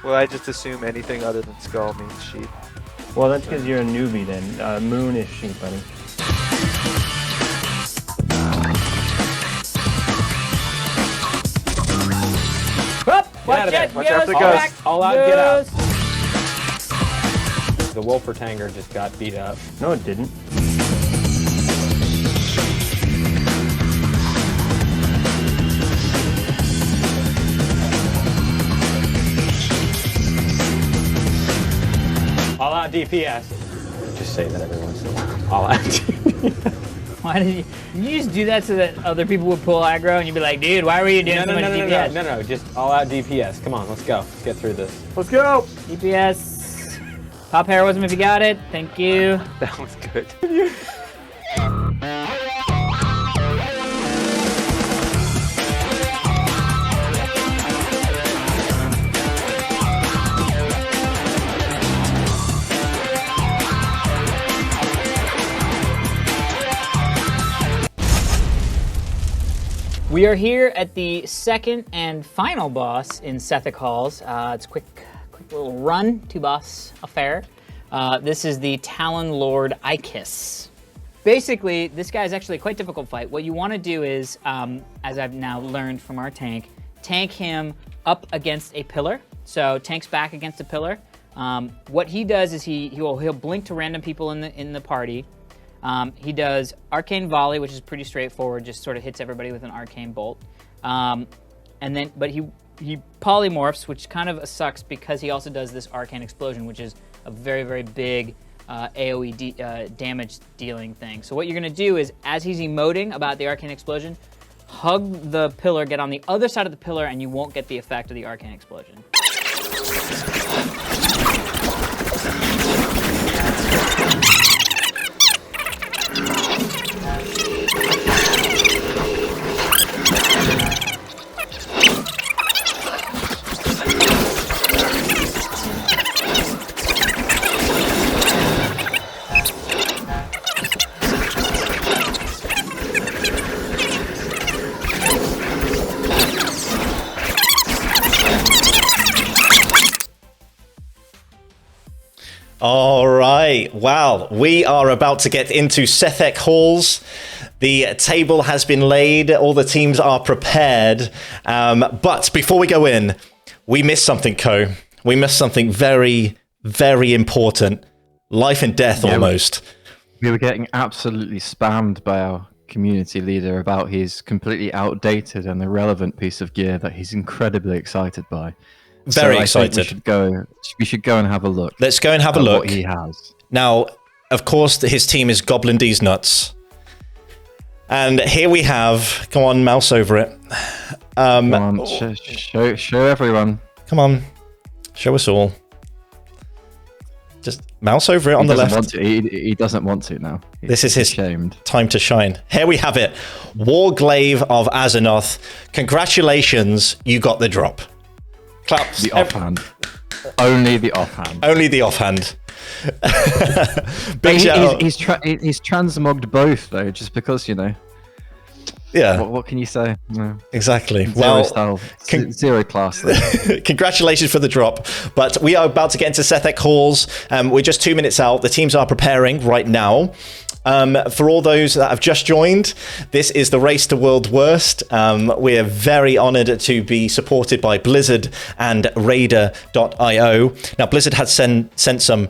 Well, I just assume anything other than skull means sheep. Well, that's because you're a newbie then. Moon is sheep, buddy. Watch out of it, there. Watch yes, out for the back. ghost. All out, get out. Yes. The Wolfertanger just got beat up. No, it didn't. All out DPS. Just say that every once in a while. All out DPS. Why did you just do that so that other people would pull aggro and you'd be like, dude, why were you doing so much DPS? No, just all out DPS. Come on, let's go. Let's get through this. Let's go. DPS. Pop heroism if you got it. Thank you. That was good. We are here at the second and final boss in Sethek Halls. It's a quick little run to boss affair. This is the Talon Lord Ikis. Basically, this guy is actually a quite difficult fight. What you want to do is, as I've now learned from our tank him up against a pillar. So tank's back against a pillar. What he does is he'll blink to random people in the party. He does Arcane Volley, which is pretty straightforward, just sort of hits everybody with an Arcane Bolt. But he polymorphs, which kind of sucks because he also does this Arcane Explosion, which is a very, very big AoE damage dealing thing. So what you're going to do is, as he's emoting about the Arcane Explosion, hug the pillar, get on the other side of the pillar, and you won't get the effect of the Arcane Explosion. All right. Wow. We are about to get into Sethek Halls. The table has been laid. All the teams are prepared. But before we go in, we missed something, Co. We missed something very, very important. Life and death, almost. We were getting absolutely spammed by our community leader about his completely outdated and irrelevant piece of gear that he's incredibly excited by. Very I think excited. We should go and have a look. Let's go and have a look. What he has. Now, of course, his team is Goblin D's Nuts. And here we have... Come on, mouse over it. Come on, show everyone. Come on. Show us all. Just mouse over it on the left. He doesn't want to now. This is his shamed. Time to shine. Here we have it. Warglaive of Azeroth. Congratulations, you got the drop. Claps. The offhand. Only the offhand. Only the offhand. Big shout. He's transmogged both though, just because, you know. Yeah. What can you say? No. Exactly. Zero style. Zero class. Congratulations for the drop. But we are about to get into Sethek Halls. We're just 2 minutes out. The teams are preparing right now. For all those that have just joined, this is the Race to World Worst. We're very honored to be supported by Blizzard and RaiderIO. Now, Blizzard has sent some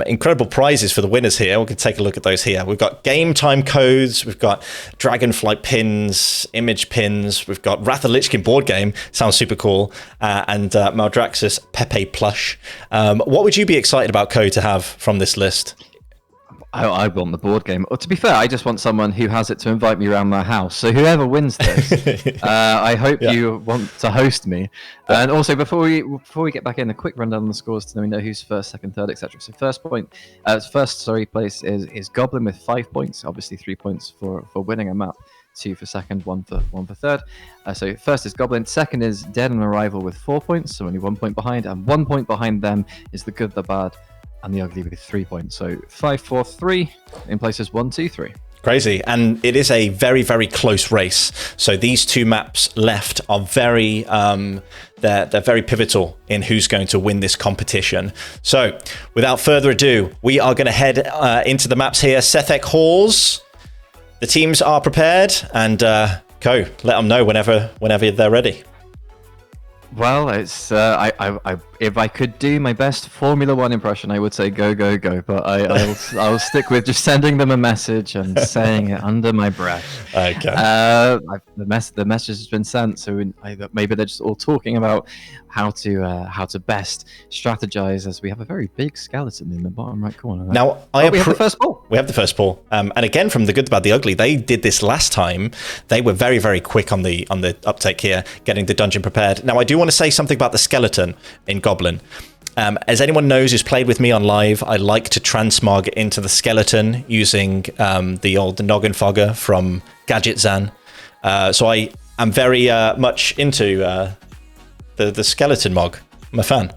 incredible prizes for the winners here. We can take a look at those here. We've got game time codes. We've got Dragonflight pins, image pins. We've got Wrath of Lich King board game. Sounds super cool. And Maldraxxus Pepe plush. What would you be excited about, Co, to have from this list? I want the board game. Or to be fair, I just want someone who has it to invite me around their house. So whoever wins this, I hope you want to host me. And also, before we get back in, a quick rundown on the scores to let me know who's first, second, third, etc. So first place is Goblin with 5 points. Obviously 3 points for winning a map. 2 for second, 1 for third. So first is Goblin. Second is Dead on Arrival with 4 points, so only 1 point behind. And 1 point behind them is the Good, the Bad, and the Ugly with 3 points. So 5, 4, 3 in places 1, 2, 3. Crazy. And it is a very, very close race. So these two maps left are very, they're very pivotal in who's going to win this competition. So without further ado, we are going to head into the maps here. Sethek Halls. The teams are prepared, and Co, let them know whenever they're ready. Well, it's if I could do my best Formula One impression, I would say go, go, go. But I'll stick with just sending them a message and saying it under my breath. Okay. The message has been sent, so maybe they're just all talking about how to best strategize, as we have a very big skeleton in the bottom right corner. Now, we have the first ball. We have the first ball, and again from the Good, the Bad, the Ugly. They did this last time. They were very, very quick on the uptake here, getting the dungeon prepared. Now, I do want to say something about the skeleton in Goblin. As anyone knows who's played with me on live, I like to transmog into the skeleton using the old noggin fogger from Gadget Zan. So I am very much into the skeleton mog. I'm a fan.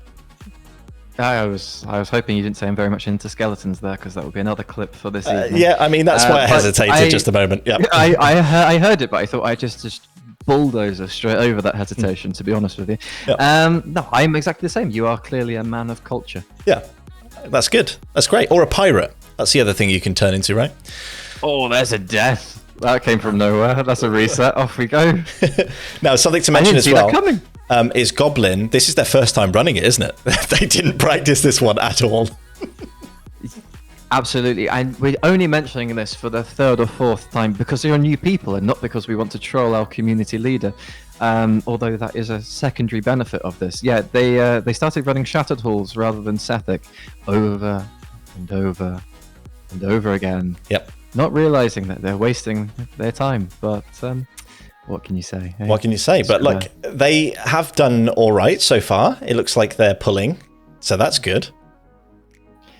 I was hoping you didn't say I'm very much into skeletons there, because that would be another clip for this evening. Yeah, I mean, that's why I hesitated just a moment. Yeah, I heard it, but I thought I'd just bulldozer straight over that hesitation, to be honest with you. Yep. No, I'm exactly the same. You are clearly a man of culture. Yeah, that's good. That's great. Or a pirate. That's the other thing you can turn into, right? Oh, there's a death. That came from nowhere. That's a reset. Off we go. Now, something to mention as well coming. Is Goblin. This is their first time running it, isn't it? They didn't practice this one at all. Absolutely, and we're only mentioning this for the third or fourth time because they are new people and not because we want to troll our community leader. Although that is a secondary benefit of this. Yeah, they started running Shattered Halls rather than Sethic over and over and over again. Yep. Not realizing that they're wasting their time, but what can you say? Hey? What can you say? But look, they have done all right so far. It looks like they're pulling, so that's good.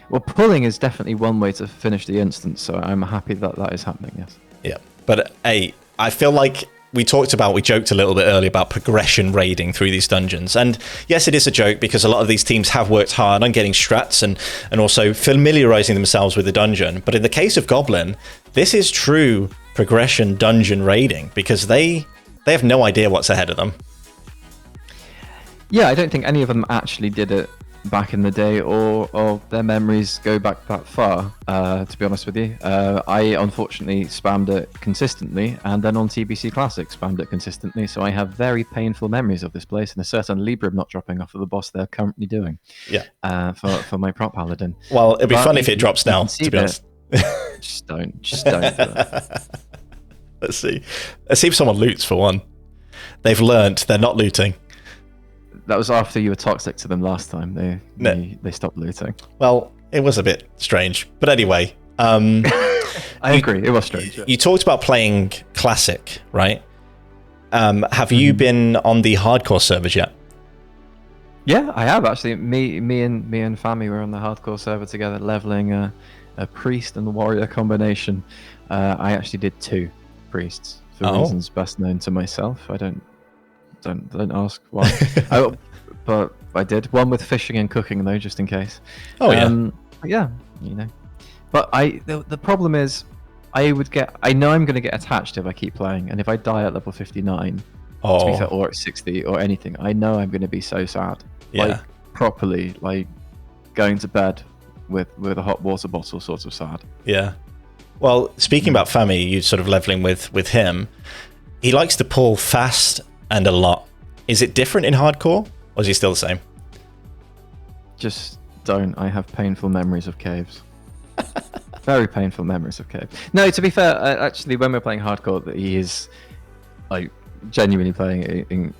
Well, pulling is definitely one way to finish the instance, so I'm happy that that is happening, yes. Yeah, but hey, I feel like we joked a little bit earlier about progression raiding through these dungeons. And yes, it is a joke because a lot of these teams have worked hard on getting strats and also familiarizing themselves with the dungeon. But in the case of Goblin, this is true progression dungeon raiding because they have no idea what's ahead of them. Yeah, I don't think any of them actually did it back in the day, or their memories go back that far, to be honest with you. I unfortunately spammed it consistently, and then on TBC Classic spammed it consistently, so I have very painful memories of this place and a certain Libra not dropping off of the boss they're currently doing. Yeah. For my prop paladin. Well, it'd be fun if it drops now, to be honest. Just don't do it. Let's see if someone loots for one. They've learnt they're not looting. That was after you were toxic to them last time. They stopped looting. Well, it was a bit strange. But anyway. I agree. It was strange. You talked about playing Classic, right? Have you been on the hardcore servers yet? Yeah, I have actually. Me and Fami were on the hardcore server together, leveling a priest and warrior combination. I actually did 2 priests for reasons best known to myself. I don't ask why. But I did one with fishing and cooking though, just in case. Yeah, you know. But the problem is, I know I'm going to get attached if I keep playing, and if I die at level 59, to be fair, or at 60 or anything, I know I'm going to be so sad. Yeah. Like properly, like going to bed with a hot water bottle, sort of sad. Yeah. Well, speaking about Fami, you sort of leveling with him. He likes to pull fast and a lot. Is it different in hardcore, or is he still the same? Just don't. I have painful memories of caves. Very painful memories of caves. No, to be fair, actually, when we're playing hardcore, he is like genuinely playing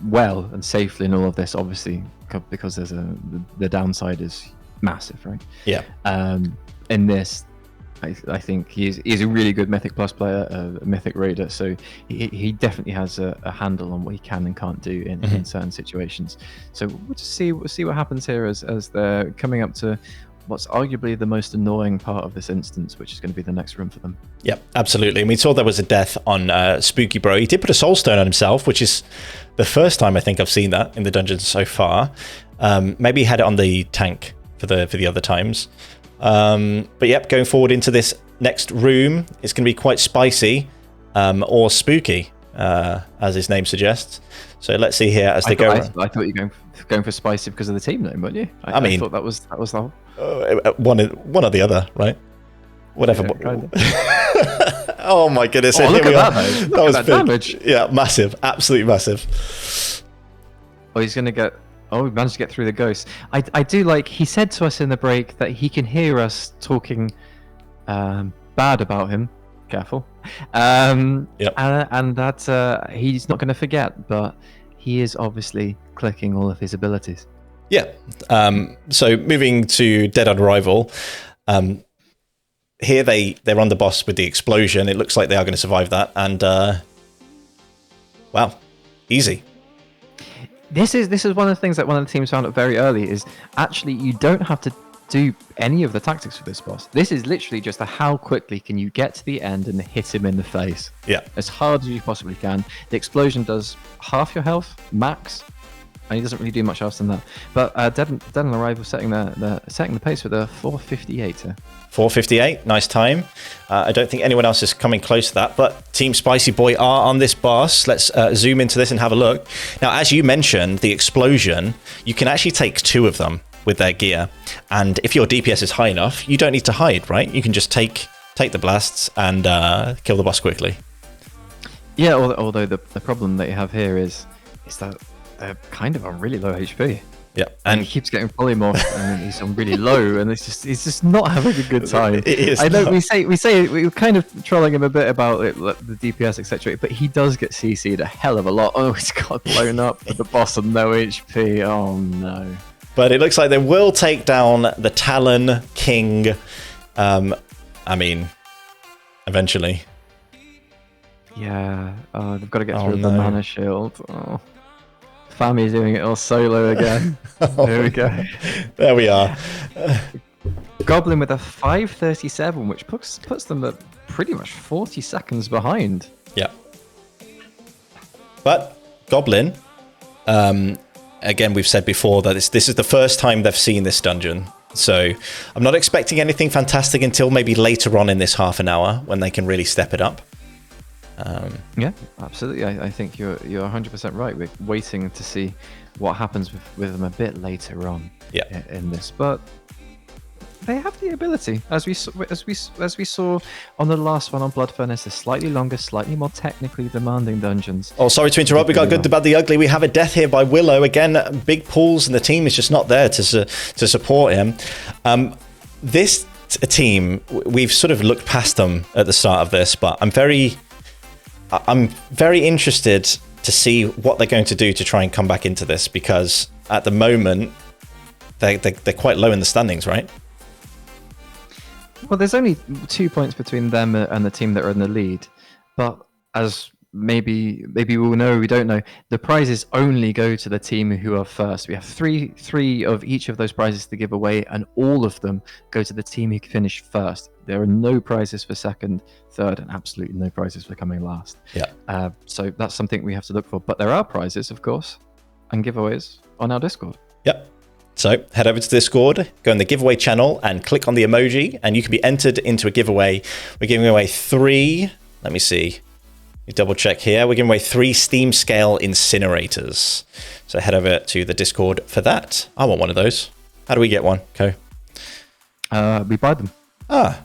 well and safely in all of this. Obviously, because there's the downside is massive, right? Yeah. In this, I think he's a really good Mythic Plus player, a Mythic Raider, so he definitely has a handle on what he can and can't do in certain situations. So we'll just see what happens here as they're coming up to what's arguably the most annoying part of this instance, which is going to be the next room for them. Yep, absolutely. And we saw there was a death on Spooky Bro. He did put a soul stone on himself, which is the first time I think I've seen that in the dungeon so far. Maybe he had it on the tank for the other times. But yep, going forward into this next room, it's going to be quite spicy or spooky, as his name suggests. So let's see here as they go. I thought you were going for spicy because of the team name, weren't you? I mean, I thought that was the whole... one or the other, right? Whatever. Yeah, kind of. Oh my goodness! Oh, look at that! That was big. Damage. Yeah, massive, absolutely massive. Oh, he's gonna get. Oh, we managed to get through the ghost. I do like, he said to us in the break that he can hear us talking bad about him. Careful. Yep. And that he's not going to forget, but he is obviously clicking all of his abilities. Yeah. So moving to Dead on Arrival. Here they're on the boss with the explosion. It looks like they are going to survive that. And wow, easy. This is one of the things that one of the teams found out very early is actually you don't have to do any of the tactics for this boss. This is literally just how quickly can you get to the end and hit him in the face. Yeah. As hard as you possibly can. The explosion does half your health, max. and he doesn't really do much else than that. But Dead and Alive was setting the pace with a 4:58 here. 4:58, nice time. I don't think anyone else is coming close to that, but Team Spicy Boy are on this boss. Let's zoom into this and have a look. Now, as you mentioned, the explosion, you can actually take 2 of them with their gear, and if your DPS is high enough, you don't need to hide, right? You can just take the blasts and kill the boss quickly. Yeah, although the problem that you have here is that they're kind of on really low HP. Yeah, and he keeps getting polymorphed, and he's on really low, and he's just not having a good time. It is. I know we're kind of trolling him a bit about it, like the DPS, etc. But he does get CC'd a hell of a lot. Oh, he's got blown up at the boss on no HP. Oh no! But it looks like they will take down the Talon King. I mean, eventually. Yeah. Oh, they've got to get through the mana shield. Oh. Fami's doing it all solo again. There we go. There we are. Goblin with a 5:37, which puts them at pretty much 40 seconds behind. Yeah. But Goblin, again, we've said before that this is the first time they've seen this dungeon. So I'm not expecting anything fantastic until maybe later on in this half an hour when they can really step it up. Yeah, absolutely. I think you're 100% right. We're waiting to see what happens with them a bit later on. Yeah. In this, but they have the ability, as we saw on the last one on Blood Furnace, the slightly longer, slightly more technically demanding dungeons. Oh, sorry to interrupt. We got good, the bad, the ugly. We have a death here by Willow again. Big pulls, and the team is just not there to support him. This team, we've sort of looked past them at the start of this, but I'm very interested to see what they're going to do to try and come back into this, because at the moment they're quite low in the standings, right? Well, there's only 2 points between them and the team that are in the lead, but as maybe we'll know, we don't know, the prizes only go to the team who are first. We have three of each of those prizes to give away, and all of them go to the team who finished first. There are no prizes for second, third, and absolutely no prizes for coming last. Yeah. So that's something we have to look for. But there are prizes, of course, and giveaways on our Discord. Yep. So head over to Discord, go in the giveaway channel, and click on the emoji, and you can be entered into a giveaway. We're giving away 3. Let me see. Double check here. We're giving away 3 Steam scale incinerators. So head over to the Discord for that. I want one of those. How do we get one, Co? We buy them. Ah.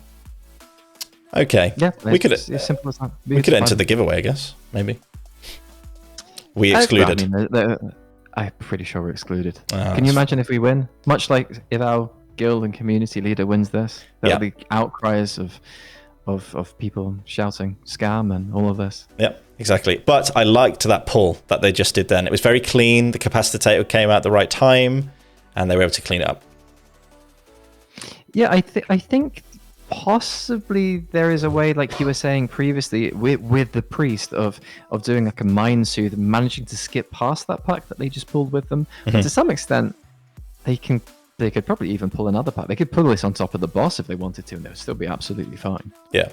Okay. Yeah. We could. It's as simple as that. We could enter the giveaway, I guess. Maybe. We excluded. I'm pretty sure we're excluded. Oh, Can you imagine if we win? Much like if our guild and community leader wins this, there'll be outcries of people shouting scam and all of this. Yep, exactly. But I liked that pull that they just did then. It was very clean. The capacitator came out at the right time, and they were able to clean it up. Yeah, I think possibly there is a way, like you were saying previously, with the priest of doing like a mind soothe, managing to skip past that pack that they just pulled with them. Mm-hmm. But to some extent, they could probably even pull another pack. They could pull this on top of the boss if they wanted to, and they would still be absolutely fine. Yeah.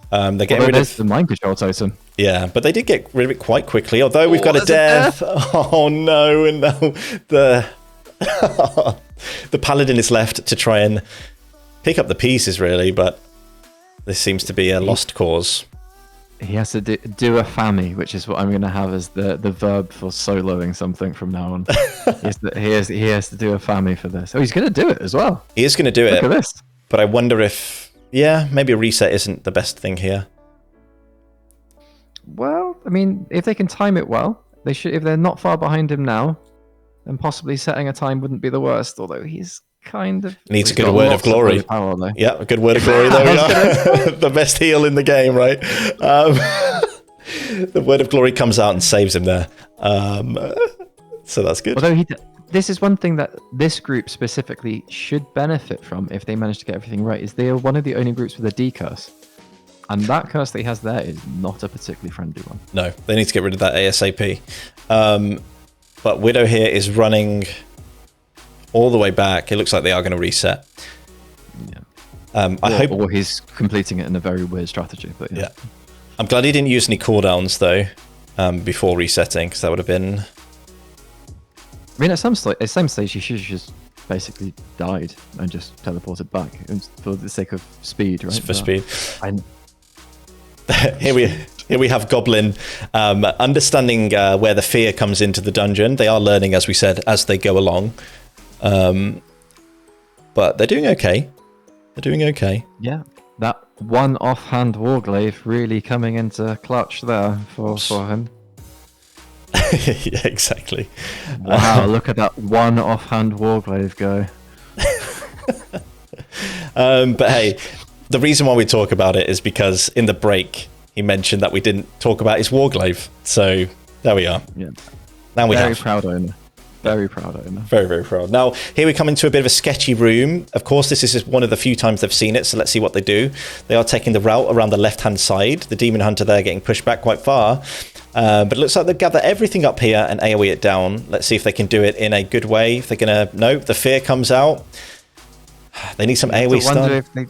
They're getting rid of the mind control totem. Yeah, but they did get rid of it quite quickly. Although we've got a death. Oh no! And now the paladin is left to try and pick up the pieces, really. But this seems to be a lost cause. He has to do a fammy, which is what I'm going to have as the verb for soloing something from now on. he has to do a fammy for this. Oh, he's going to do it as well. He is going to do it. Look at this. But I wonder if, maybe a reset isn't the best thing here. Well, I mean, if they can time it well, they should. If they're not far behind him now, then possibly setting a time wouldn't be the worst. Although he's kind of needs a good word of glory. Power, yeah, a good word of glory. There we are. The best heal in the game, right? The word of glory comes out and saves him there. So that's good. Although this is one thing that this group specifically should benefit from if they manage to get everything right, is they are one of the only groups with a D curse. And that curse that he has there is not a particularly friendly one. No, they need to get rid of that ASAP. But Widow here is running all the way back. It looks like they are going to reset. Yeah. I hope, or he's completing it in a very weird strategy. But yeah. I'm glad he didn't use any cooldowns though before resetting, because that would have been I mean, at some stage, you should have just basically died and just teleported back for the sake of speed, right? For speed. I, Here we have Goblin understanding where the fear comes into the dungeon. They are learning, as we said, as they go along. But they're doing okay. They're doing okay. Yeah, that one offhand Warglaive really coming into clutch there for him. Yeah, exactly. Wow, look at that one offhand Warglaive go. But hey, the reason why we talk about it is because in the break, he mentioned that we didn't talk about his Warglaive. So there we are. Yeah. Now we Very have. proud owner. Very proud owner. Very, very proud. Now, here we come into a bit of a sketchy room. Of course, this is just one of the few times they've seen it, so let's see what they do. They are taking the route around the left-hand side. The Demon Hunter there getting pushed back quite far. But it looks like they'll gather everything up here and AoE it down. Let's see if they can do it in a good way. If they're going to... No, the fear comes out. They need some AoE stun.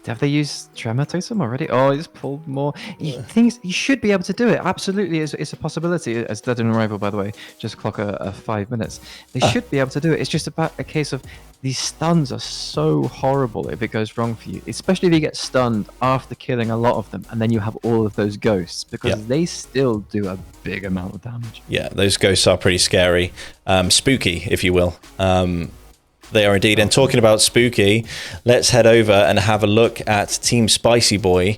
Have they used Tremor Totem already? Oh, he's pulled more. Things you should be able to do it. Absolutely, it's a possibility. As Dead on Arrival, by the way, just clock a 5 minutes. They should be able to do it. It's just about a case of these stuns are so horrible if it goes wrong for you, especially if you get stunned after killing a lot of them, and then you have all of those ghosts because they still do a big amount of damage. Yeah, those ghosts are pretty scary, spooky, if you will. They are indeed. And talking about spooky, let's head over and have a look at Team Spicy Boy.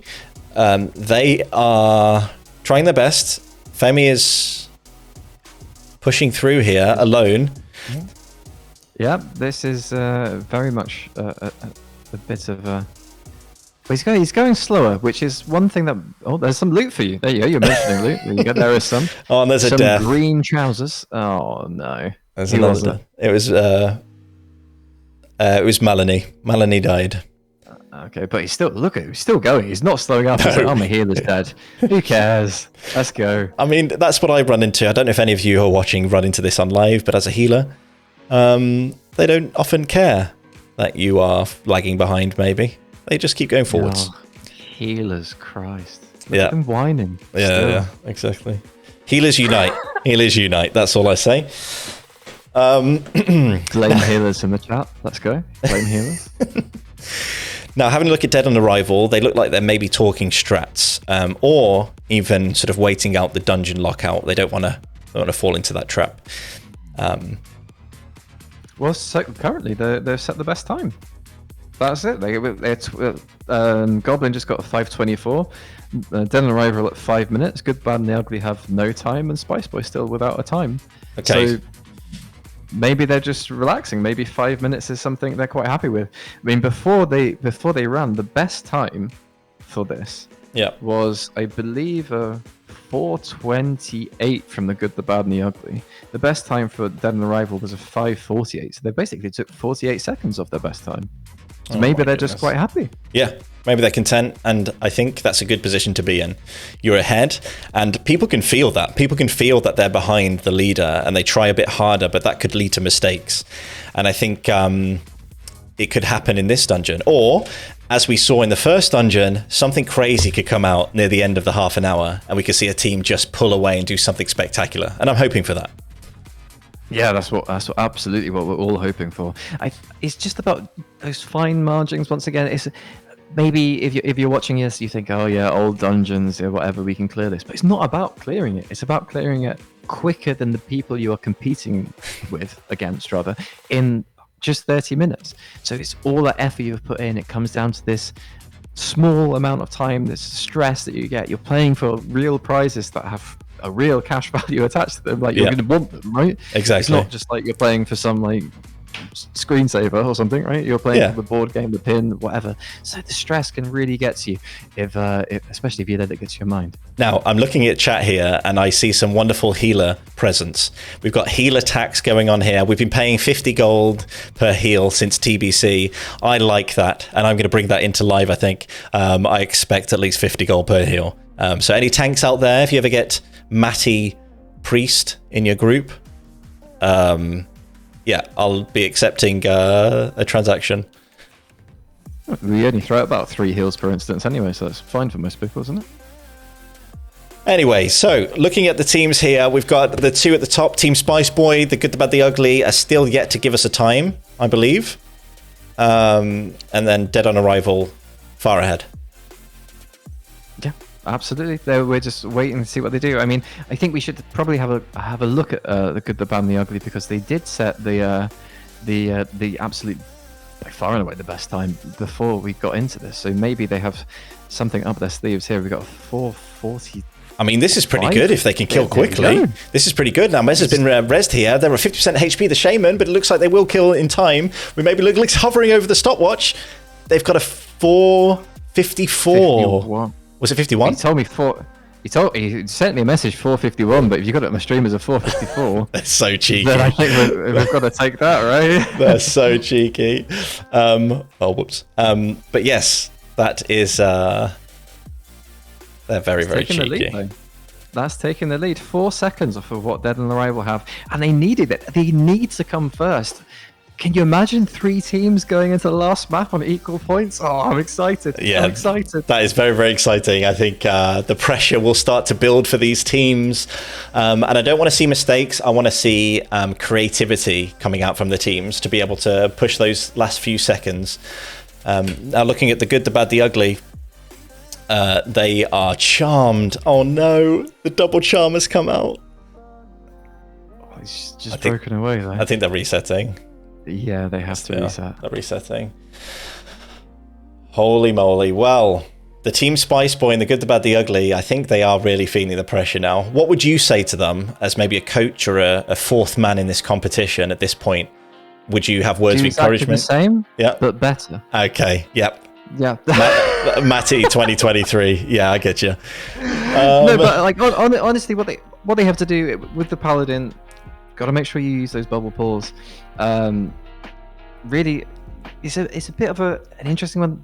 They are trying their best. Femi is pushing through here alone. Yeah, this is very much a bit of a... He's going slower, which is one thing that... Oh, there's some loot for you. There you go, you're mentioning loot. There you go, there is some. Oh, and there's some a death. Green trousers. Oh, no. There's another. It was Melanie. Melanie died. Okay, but he's still going. He's not slowing up. He's like, oh, my healer's dead. Who cares? Let's go. I mean, that's what I run into. I don't know if any of you who are watching run into this on live, but as a healer, they don't often care that you are lagging behind, maybe. They just keep going forwards. Oh, healers, Christ. Look at them whining. Yeah, exactly. Healers unite. Healers unite. That's all I say. Blame healers in the chat. Let's go. Blame healers. Now, having a look at Dead on Arrival, they look like they're maybe talking strats, or even sort of waiting out the dungeon lockout. They don't want to fall into that trap. Well, so currently they've set the best time. That's it. Goblin just got a 5:24. Dead on Arrival at 5 minutes. Good, Bad, and the Ugly have no time, and Spice Boy still without a time. Okay. So maybe they're just relaxing. Maybe 5 minutes is something they're quite happy with. I mean, before they ran, the best time for this was, I believe, a 4:28 from the Good, the Bad, and the Ugly. The best time for Dead on Arrival was a 5:48. So they basically took 48 seconds off their best time. So maybe they're just quite happy. Yeah, maybe they're content, and I think that's a good position to be in. You're ahead, and people can feel that. People can feel that they're behind the leader, and they try a bit harder, but that could lead to mistakes. And I think it could happen in this dungeon. Or, as we saw in the first dungeon, something crazy could come out near the end of the half an hour, and we could see a team just pull away and do something spectacular. And I'm hoping for that. Yeah, that's absolutely what we're all hoping for. It's just about those fine margins. Once again, it's maybe if you're watching this, you think, oh yeah, old dungeons, yeah, whatever, we can clear this. But it's not about clearing it. It's about clearing it quicker than the people you are competing against, rather, in just 30 minutes. So it's all that effort you've put in. It comes down to this small amount of time, this stress that you get. You're playing for real prizes that have a real cash value attached to them, like you're going to want them, right? Exactly. It's not just like you're playing for some like screensaver or something, right? You're playing for the board game, the pin, whatever. So the stress can really get to you, if especially if you let it get to your mind. Now, I'm looking at chat here, and I see some wonderful healer presence. We've got healer tax going on here. We've been paying 50 gold per heal since TBC. I like that, and I'm going to bring that into live, I think. I expect at least 50 gold per heal. So any tanks out there, if you ever get Matty Priest in your group, I'll be accepting a transaction. We only throw out about 3 heals per instance anyway, so that's fine for most people, isn't it? Anyway, so looking at the teams here, we've got the two at the top, Team Spice Boy, the Good, the Bad, the Ugly, are still yet to give us a time, I believe. And then Dead on Arrival, far ahead. Yeah, absolutely. We're just waiting to see what they do. I mean, I think we should probably have a look at the Good, the Bad, and the Ugly, because they did set the absolute, by far and away, the best time before we got into this. So maybe they have something up their sleeves here. We've got 440. I mean, this is pretty good if they can kill quickly. This is pretty good. Now, Mez has been rezzed here. They're at 50% HP, the Shaman, but it looks like they will kill in time. We maybe look hovering over the stopwatch. They've got a 454. 51. Was it 51? He told me he sent me a message 451, but if you got it on my stream as a 454, That's so cheeky. then I think we've got to take that, right? They're so cheeky. Oh, whoops. But yes, that is... they're very, very cheeky. The lead, that's taking the lead. 4 seconds off of what Dead on Arrival have. And they needed it. They need to come first. Can you imagine 3 teams going into the last map on equal points? Oh, I'm excited. Yeah, I'm excited. That is very, very exciting. I think the pressure will start to build for these teams. And I don't want to see mistakes. I want to see creativity coming out from the teams to be able to push those last few seconds. Now looking at the Good, the Bad, the Ugly, they are charmed. Oh no, the double charm has come out. Oh, it's just broken away though. I think they're resetting. Yeah, they have to reset. They're resetting. Holy moly. Well, the Team Spice Boy and the Good, the Bad, the Ugly, I think they are really feeling the pressure now. What would you say to them as maybe a coach or a fourth man in this competition at this point? Would you have words of encouragement? The same, yeah, but better. Okay, yep. Yeah. Matty 2023. Yeah, I get you. No, but like honestly, what they have to do with the Paladin, got to make sure you use those bubble pulls. Really, it's a bit of an interesting one,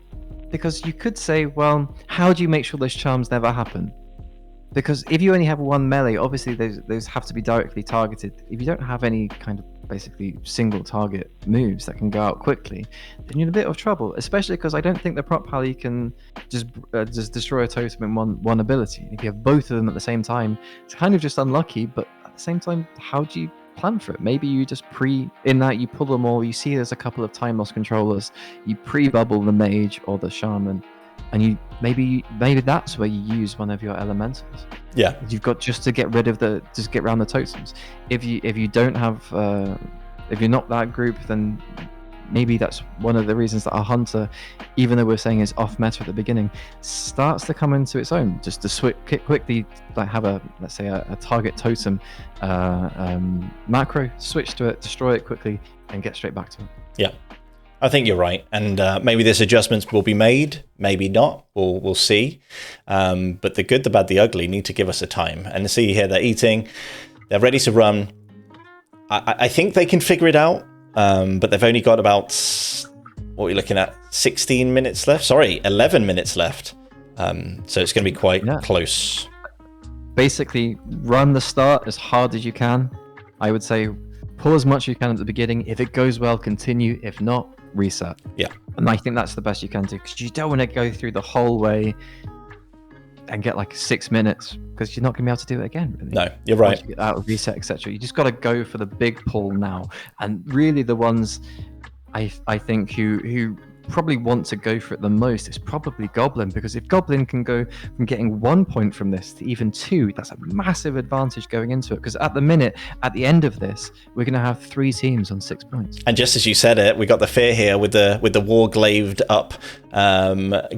because you could say, well, how do you make sure those charms never happen? Because if you only have one melee, obviously those have to be directly targeted. If you don't have any kind of basically single target moves that can go out quickly, then you're in a bit of trouble, especially because I don't think the prop pally can just destroy a totem in one ability. If you have both of them at the same time, it's kind of just unlucky, but at the same time, how do you plan for it? Maybe you just you pull them all, you see there's a couple of time loss controllers, you pre-bubble the mage or the shaman, and maybe that's where you use one of your elementals. Yeah, you've got just to get rid of just get around the totems. If you don't have if you're not that group, then maybe that's one of the reasons that our hunter, even though we're saying it's off meta at the beginning, starts to come into its own. Just to quickly like have let's say a target totem macro, switch to it, destroy it quickly, and get straight back to it. Yeah, I think you're right, and maybe this adjustments will be made, maybe not. We'll see. But the Good, the Bad, the Ugly need to give us a time. And see here, they're eating, they're ready to run. I think they can figure it out, but they've only got about, what are we looking at? 16 minutes left. Sorry, 11 minutes left. So it's going to be quite close. Basically, run the start as hard as you can. I would say pull as much as you can at the beginning. If it goes well, continue. If not, reset. Yeah. And I think that's the best you can do, because you don't want to go through the whole way and get like 6 minutes, because you're not going to be able to do it again. Really. No, you're right. Once you get out of reset, etc. You just got to go for the big pull now. And really, the ones I think who probably want to go for it the most is probably Goblin, because if Goblin can go from getting 1 point from this to even 2, that's a massive advantage going into it, because at the minute, at the end of this, we're going to have 3 teams on 6 points. And just as you said it, we got the fear here with the war glaved up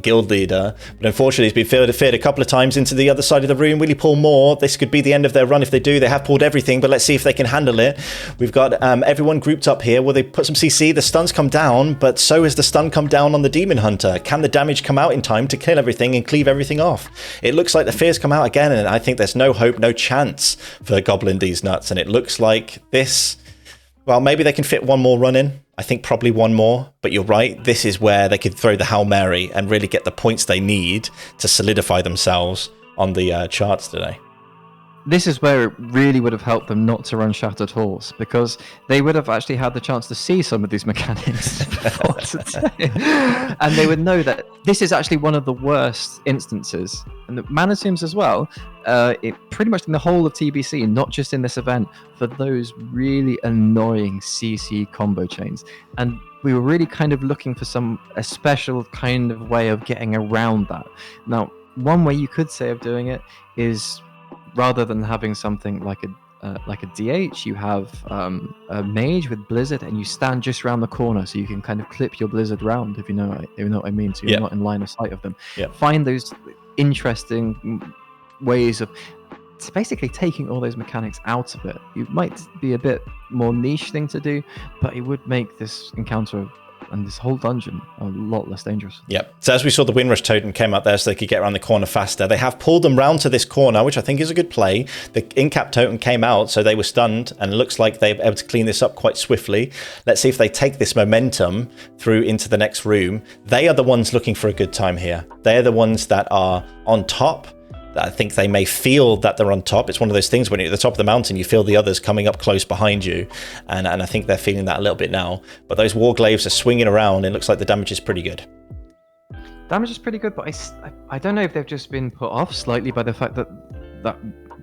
guild leader, but unfortunately he's been feared a couple of times into the other side of the room. Will he pull more? This could be the end of their run if they do. They have pulled everything, but let's see if they can handle it. We've got everyone grouped up here. Will they put some CC? The stuns come down, but so has the stun come down on the Demon Hunter. Can the damage come out in time to kill everything and cleave everything off? It looks like the fears come out again, and I think there's no hope, no chance for Goblin these nuts. And it looks like this, well, maybe they can fit one more run in. I think probably one more, but you're right. This is where they could throw the Hail Mary and really get the points they need to solidify themselves on the charts today. this is where it really would have helped them not to run Shattered Horse, because they would have actually had the chance to see some of these mechanics before today. And they would know that this is actually one of the worst instances. And the mana sims as well, it pretty much in the whole of TBC, not just in this event, for those really annoying CC combo chains. And we were really kind of looking for a special kind of way of getting around that. Now, one way you could say of doing it is, rather than having something like a DH, you have a mage with Blizzard, and you stand just around the corner, so you can kind of clip your Blizzard round, if you know what I mean. So you're not in line of sight of them. Find those interesting ways of basically taking all those mechanics out of it. It might be a bit more niche thing to do, but it would make this encounter and this whole dungeon a lot less dangerous. Yep. So as we saw, the Windrush Totem came out there so they could get around the corner faster. They have pulled them round to this corner, which I think is a good play. The Incap Totem came out, so they were stunned, and it looks like they were able to clean this up quite swiftly. Let's see if they take this momentum through into the next room. They are the ones looking for a good time here. They're the ones that are on top. I think they may feel that they're on top. It's one of those things when you're at the top of the mountain, you feel the others coming up close behind you. And I think they're feeling that a little bit now. But those Warglaives are swinging around. It looks like the damage is pretty good. Damage is pretty good, but I don't know if they've just been put off slightly by the fact that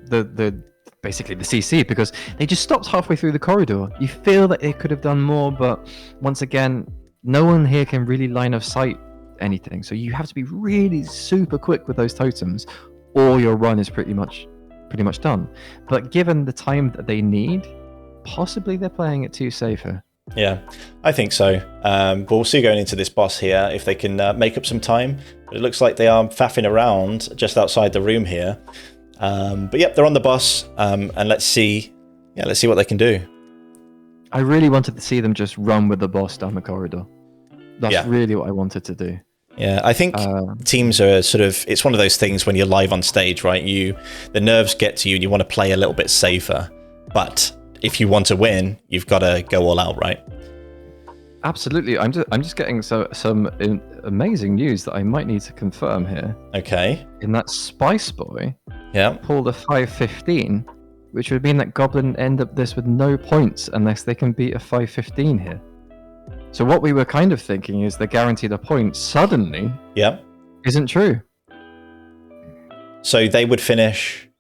the basically the CC, because they just stopped halfway through the corridor. You feel that they could have done more, but once again, no one here can really line of sight anything. So you have to be really super quick with those totems, or your run is pretty much done. But given the time that they need, possibly they're playing it too safe here. Yeah, I think so. But we'll see going into this boss here if they can make up some time. But it looks like they are faffing around just outside the room here. But yep, they're on the boss, and let's see what they can do. I really wanted to see them just run with the boss down the corridor. That's really what I wanted to do. Yeah, I think teams are sort of, it's one of those things when you're live on stage, right? The nerves get to you and you want to play a little bit safer. But if you want to win, you've got to go all out, right? Absolutely. I'm just getting some amazing news that I might need to confirm here. Okay. In that Spice Boy pulled a 515, which would mean that Goblin end up this with no points unless they can beat a 515 here. So what we were kind of thinking is they're guaranteed a point suddenly isn't true. So they would finish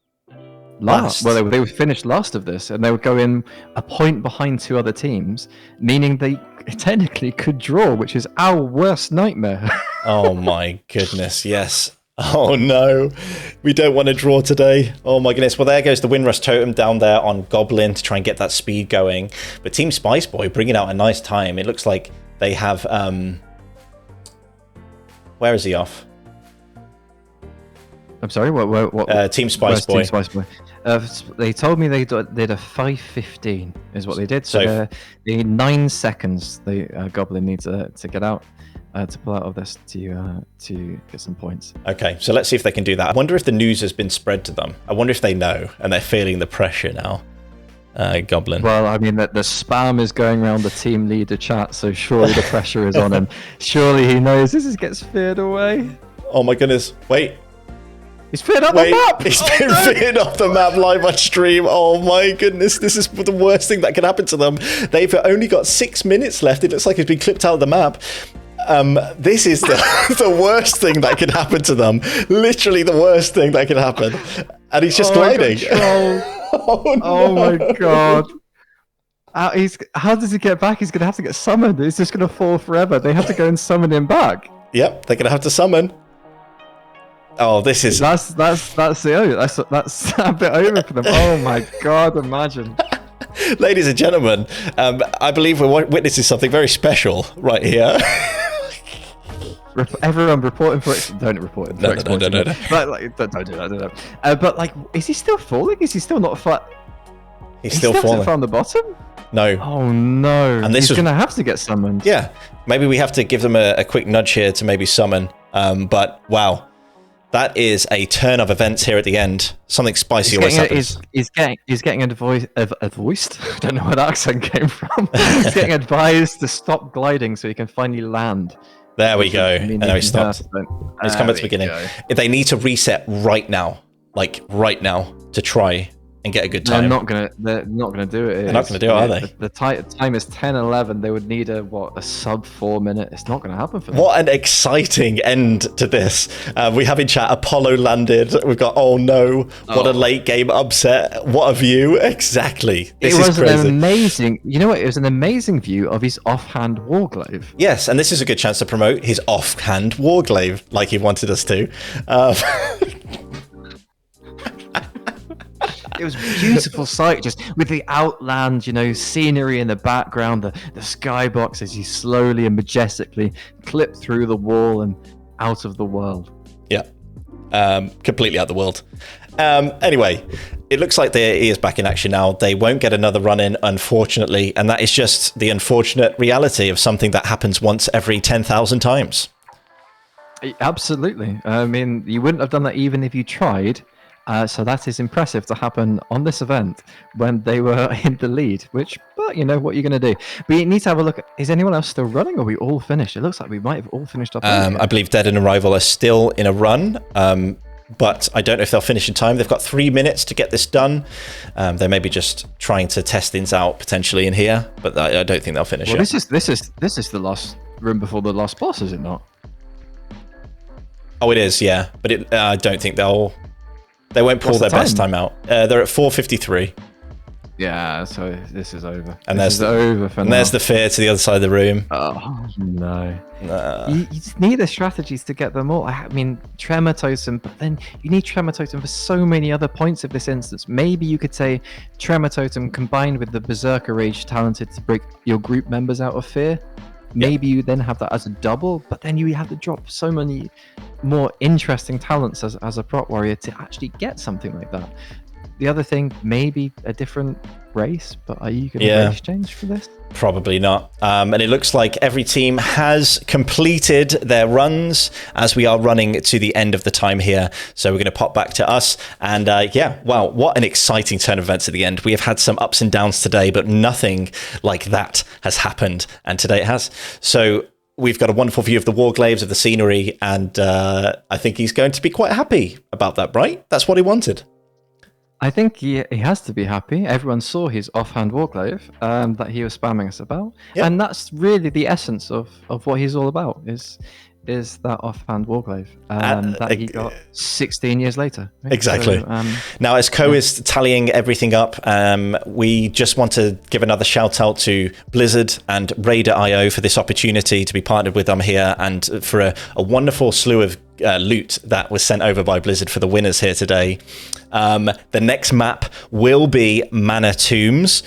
last. Well, they would finish last of this, and they would go in a point behind two other teams, meaning they technically could draw, which is our worst nightmare. Oh my goodness, yes. Oh no, we don't want to draw today. Oh my goodness. Well, there goes the Windrush Totem down there on Goblin to try and get that speed going. But Team Spice Boy bringing out a nice time. It looks like they have... where is he off? I'm sorry, what? Team Spice Boy. Team Spice Boy. They told me they did a 5:15 is what they did. So in 9 seconds, the Goblin needs to get out. To pull out of this to get some points. Okay, so let's see if they can do that. I wonder if the news has been spread to them. I wonder if they know and they're feeling the pressure now. Goblin. Well, I mean, the spam is going around the team leader chat, so surely the pressure is on him. Surely he knows this gets feared away. Oh my goodness! Wait. He's feared off the map! He's been feared off the map live on stream. Oh my goodness, this is the worst thing that could happen to them. They've only got 6 minutes left. It looks like he's been clipped out of the map. This is the worst thing that could happen to them. Literally the worst thing that could happen. And he's just gliding. Oh my god. How does he get back? He's going to have to get summoned. He's just going to fall forever. They have to go and summon him back. Yep, they're going to have to summon. Oh, this is... That's a bit over for them. Oh my god, imagine. Ladies and gentlemen, I believe we're witnessing something very special right here. Everyone reporting for it. Don't report it. No. But don't do that. But like, is he still falling? Is he still not flat? He's still falling from the bottom. No. Oh no. And he's gonna have to get summoned. Yeah. Maybe we have to give them a quick nudge here to maybe summon. But wow, that is a turn of events here at the end. Something spicy always happens. He's getting advised. I don't know where that accent came from. He's getting advised to stop gliding so he can finally land. There we go. And now he stopped. He's come back to the beginning. They need to reset right now. like right now to try and get a good time. They're not gonna do it. They're not gonna do it, are they? The time is 10:11. They would need a sub 4 minute. It's not gonna happen for them. What an exciting end to this. We have in chat, Apollo landed. We've got, oh no, what a late game upset. What a view. Exactly. This is crazy. An amazing, you know what? It was an amazing view of his offhand warglaive. Yes, and this is a good chance to promote his offhand warglaive like he wanted us to. It was a beautiful sight, just with the outland, scenery in the background, the skybox as you slowly and majestically clip through the wall and out of the world. Yeah, completely out the world. Anyway, it looks like the AE is back in action now. They won't get another run in, unfortunately, and that is just the unfortunate reality of something that happens once every 10,000 times. Absolutely. I mean, you wouldn't have done that even if you tried. So that is impressive to happen on this event when they were in the lead, but what are you going to do? We need to have a look. Is anyone else still running, or are we all finished? It looks like we might have all finished up. I believe Dead and Arrival are still in a run, but I don't know if they'll finish in time. They've got 3 minutes to get this done. They may be just trying to test things out potentially in here, but I don't think they'll finish it. This is the last room before the last boss, is it not? Oh, it is, yeah. But I don't think they won't pull their best time out. They're at 4:53. Yeah, so this is over. And there's the fear to the other side of the room. Oh no! You just need the strategies to get them all. I mean, Tremor Totem, but then you need Tremor Totem for so many other points of this instance. Maybe you could say Tremor Totem combined with the Berserker Rage talented to break your group members out of fear. Maybe you then have that as a double, but then you have to drop so many more interesting talents as a prop warrior to actually get something like that. The other thing, maybe a different race, but are you going to race change for this? Probably not. And it looks like every team has completed their runs as we are running to the end of the time here. So we're going to pop back to us. And wow, what an exciting turn of events at the end. We have had some ups and downs today, but nothing like that has happened. And today it has. So we've got a wonderful view of the warglaives, of the scenery. And I think he's going to be quite happy about that, right? That's what he wanted. I think he has to be happy. Everyone saw his offhand warglaive that he was spamming us about, and that's really the essence of what he's all about. Is that offhand warglaive that he got 16 years later. Right? Exactly. So, now, as Co is tallying everything up, we just want to give another shout out to Blizzard and RaiderIO for this opportunity to be partnered with them here, and for a wonderful slew of loot that was sent over by Blizzard for the winners here today. The next map will be Mana Tombs,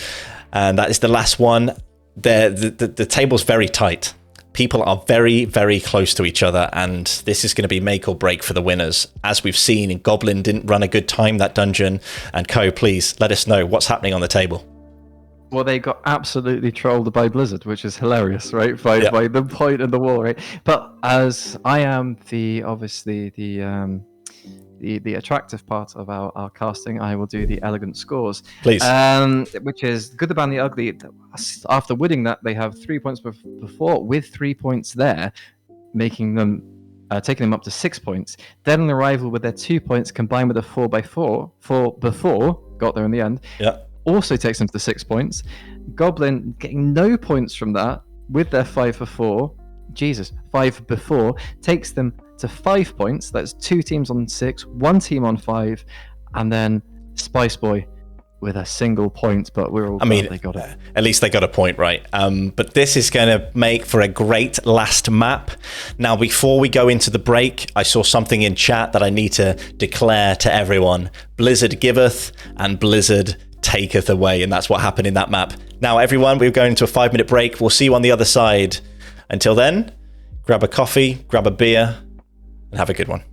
and that is the last one. The table's very tight. People are very, very close to each other, and this is going to be make or break for the winners. As we've seen, Goblin didn't run a good time that dungeon, and Co, please let us know what's happening on the table. Well, they got absolutely trolled by Blizzard, which is hilarious, right? By the point in the wall, right? But as I am the attractive part of our casting, I will do the elegant scores. Please. Which is Good, the Bad, and the Ugly. After winning that, they have 3 points before, with 3 points there, making them taking them up to 6 points. Dead on Arrival with their 2 points combined with a 4x4 for before, got there in the end. Yeah. Also takes them to 6 points. Goblin getting no points from that with their 5 for 4. Jesus, 5 before takes them to 5 points. That's 2 teams on 6, 1 team on 5, and then Spice Boy with a single point. But we're all glad they got it. At least they got a point, right? But this is going to make for a great last map. Now, before we go into the break, I saw something in chat that I need to declare to everyone. Blizzard giveth and Blizzard taketh away, and that's what happened in that map. Now, everyone, we're going into a 5-minute break. We'll see you on the other side. Until then, grab a coffee, grab a beer, and have a good one.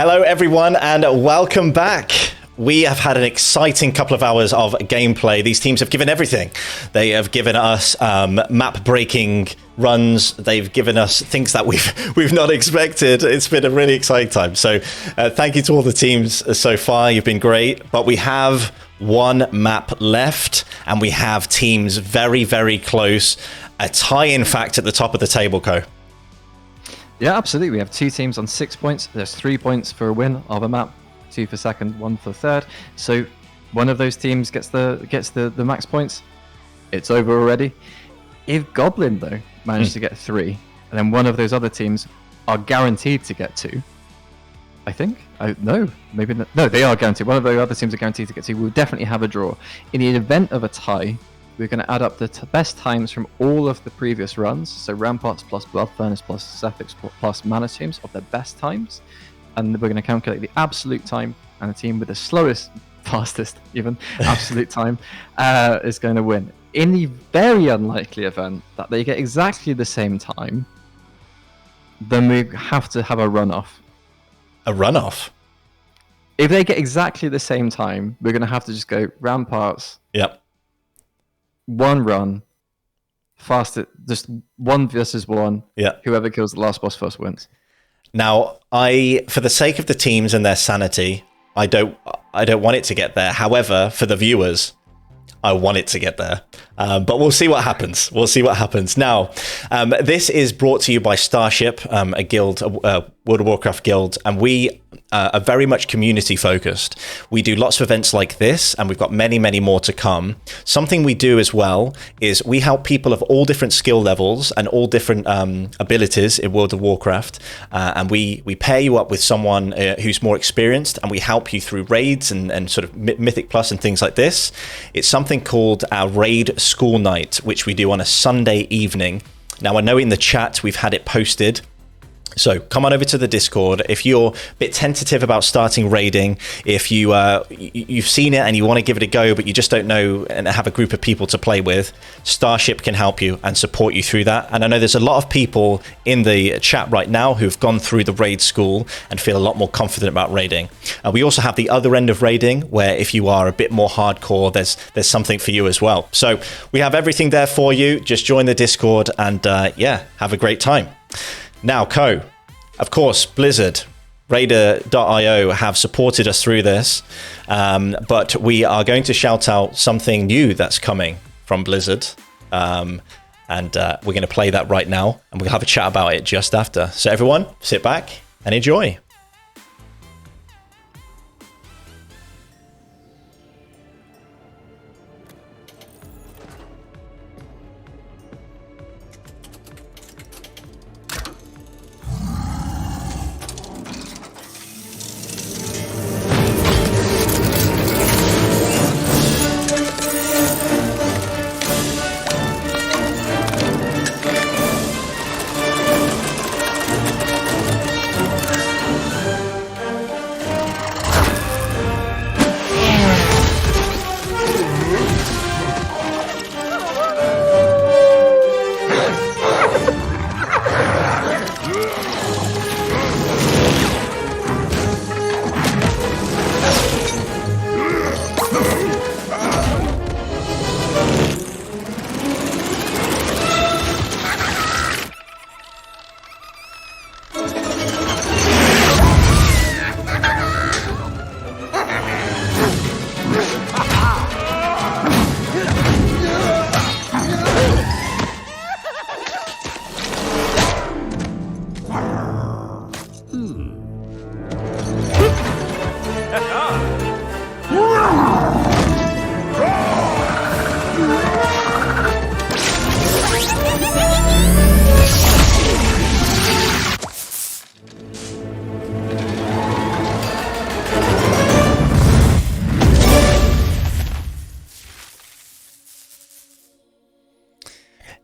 Hello, everyone, and welcome back. We have had an exciting couple of hours of gameplay. These teams have given everything. They have given us map-breaking runs. They've given us things that we've not expected. It's been a really exciting time. So thank you to all the teams so far. You've been great. But we have one map left, and we have teams very, very close. A tie, in fact, at the top of the table, Co. Yeah, absolutely. We have 2 teams on 6 points. There's 3 points for a win of a map. 2 for second, 1 for third. So one of those teams gets the max points. It's over already. If Goblin though managed to get 3, and then one of those other teams are guaranteed to get 2, I think. No, maybe not. No, they are guaranteed. One of the other teams are guaranteed to get 2. We'll definitely have a draw. In the event of a tie, we're going to add up the best times from all of the previous runs. So Ramparts plus Blood Furnace plus Cephix plus Mana Tombs of their best times. And we're going to calculate the absolute time, and the team with the slowest, fastest even, absolute time is going to win. In the very unlikely event that they get exactly the same time, then we have to have a runoff. A runoff? If they get exactly the same time, we're going to have to just go Ramparts. Yep. 1 run, fastest, just 1 versus 1. Yeah. Whoever kills the last boss first wins. Now, for the sake of the teams and their sanity, I don't want it to get there. However, for the viewers, I want it to get there. But we'll see what happens. We'll see what happens. Now, this is brought to you by Starship, a guild, a World of Warcraft guild, and we are very much community focused. We do lots of events like this, and we've got many, many more to come. Something we do as well is we help people of all different skill levels and all different abilities in World of Warcraft, and we pair you up with someone who's more experienced, and we help you through raids and sort of Mythic Plus and things like this. It's something called our Raid School Night, which we do on a Sunday evening. Now, I know in the chat we've had it posted. So come on over to the Discord. If you're a bit tentative about starting raiding, if you've seen it and you want to give it a go, but you just don't know and have a group of people to play with, Starship can help you and support you through that. And I know there's a lot of people in the chat right now who've gone through the raid school and feel a lot more confident about raiding. We also have the other end of raiding, where if you are a bit more hardcore, there's something for you as well. So we have everything there for you. Just join the Discord and yeah, have a great time. Now, Co, of course, Blizzard, RaiderIO have supported us through this, but we are going to shout out something new that's coming from Blizzard, and we're going to play that right now, and we'll have a chat about it just after. So everyone, sit back and enjoy.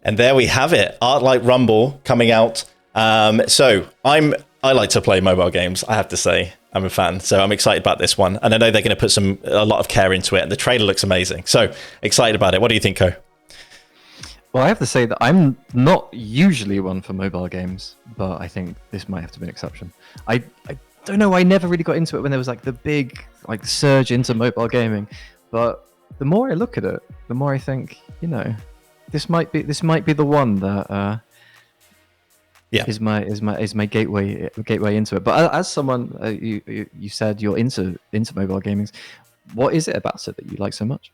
And there we have it, Art Like Rumble coming out. So I like to play mobile games, I have to say. I'm a fan, so I'm excited about this one. And I know they're going to put a lot of care into it, and the trailer looks amazing. So excited about it. What do you think, Co? Well, I have to say that I'm not usually one for mobile games, but I think this might have to be an exception. I don't know. I never really got into it when there was like the big like surge into mobile gaming, but the more I look at it, the more I think, you know, this might be the one that is my gateway into it. But as someone you said you're into mobile gaming, what is it about it that you like so much?